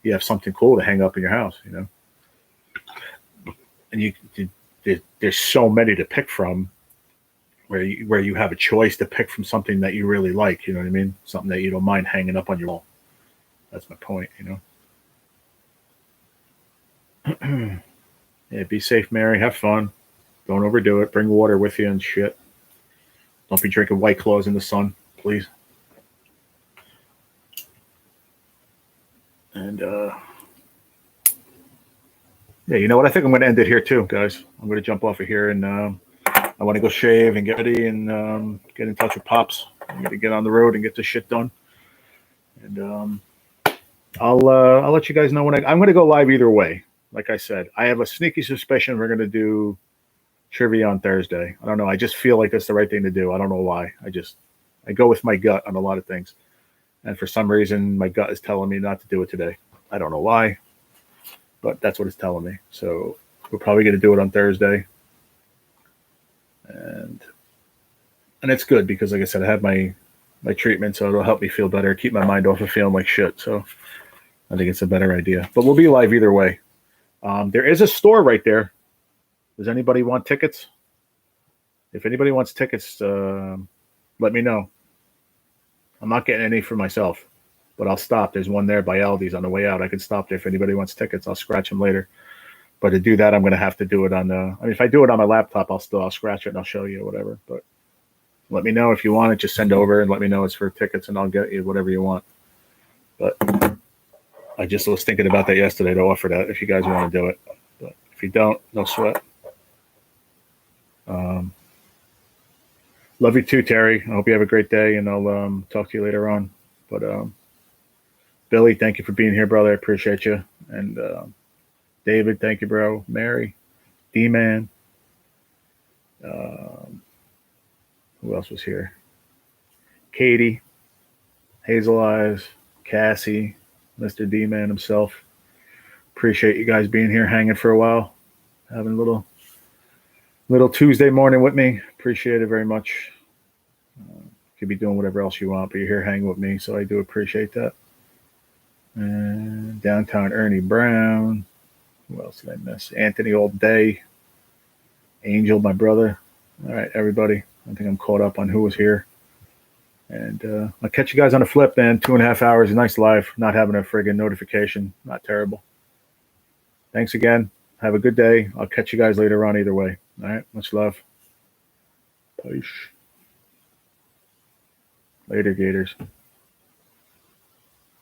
you have something cool to hang up in your house. And there's so many to pick from, where you have a choice to pick from something that you really like. You know what I mean? Something that you don't mind hanging up on your wall. That's my point. Yeah, be safe, Mary. Have fun. Don't overdo it. Bring water with you and shit. Don't be drinking White Claws in the sun, please. And yeah, you know what? I think I'm going to end it here too, guys. I'm going to jump off of here, and I want to go shave and get ready and get in touch with Pops. I'm going to get on the road and get this shit done. And I'll let you guys know when I'm going to go live either way. Like I said, I have a sneaky suspicion we're going to do trivia on Thursday. I don't know. I just feel like that's the right thing to do. I don't know why. I go with my gut on a lot of things. And for some reason, my gut is telling me not to do it today. I don't know why, but that's what it's telling me. So we're probably going to do it on Thursday. And it's good because, like I said, I have my treatment, so it'll help me feel better, keep my mind off of feeling like shit. So I think it's a better idea. But we'll be live either way. There is a store right there. Does anybody want tickets? If anybody wants tickets, let me know. I'm not getting any for myself, but I'll stop. There's one there by Aldi's on the way out. I can stop there if anybody wants tickets. I'll scratch them later. But to do that, I'm going to have to do it on the. I mean, if I do it on my laptop, I'll scratch it and I'll show you whatever. But let me know if you want it. Just send over and let me know it's for tickets, and I'll get you whatever you want. But I just was thinking about that yesterday to offer that if you guys want to do it. But if you don't, no sweat. Love you too, Terry. I hope you have a great day, and I'll talk to you later on. But Billy, thank you for being here, brother. I appreciate you. And David, thank you, bro. Mary, D-Man. Who else was here? Katie, Hazel Eyes, Cassie, Mr. D-Man himself. Appreciate you guys being here, hanging for a while, having a little Tuesday morning with me. Appreciate it very much. Could be doing whatever else you want, but you're here hanging with me, so I do appreciate that. And Downtown Ernie Brown. Who else did I miss? Anthony All Day. Angel, my brother. All right, everybody. I think I'm caught up on who was here. And I'll catch you guys on the flip, man. 2.5 hours. Nice live. Not having a friggin' notification. Not terrible. Thanks again. Have a good day. I'll catch you guys later on either way. All right. Much love. Peace. Later, Gators.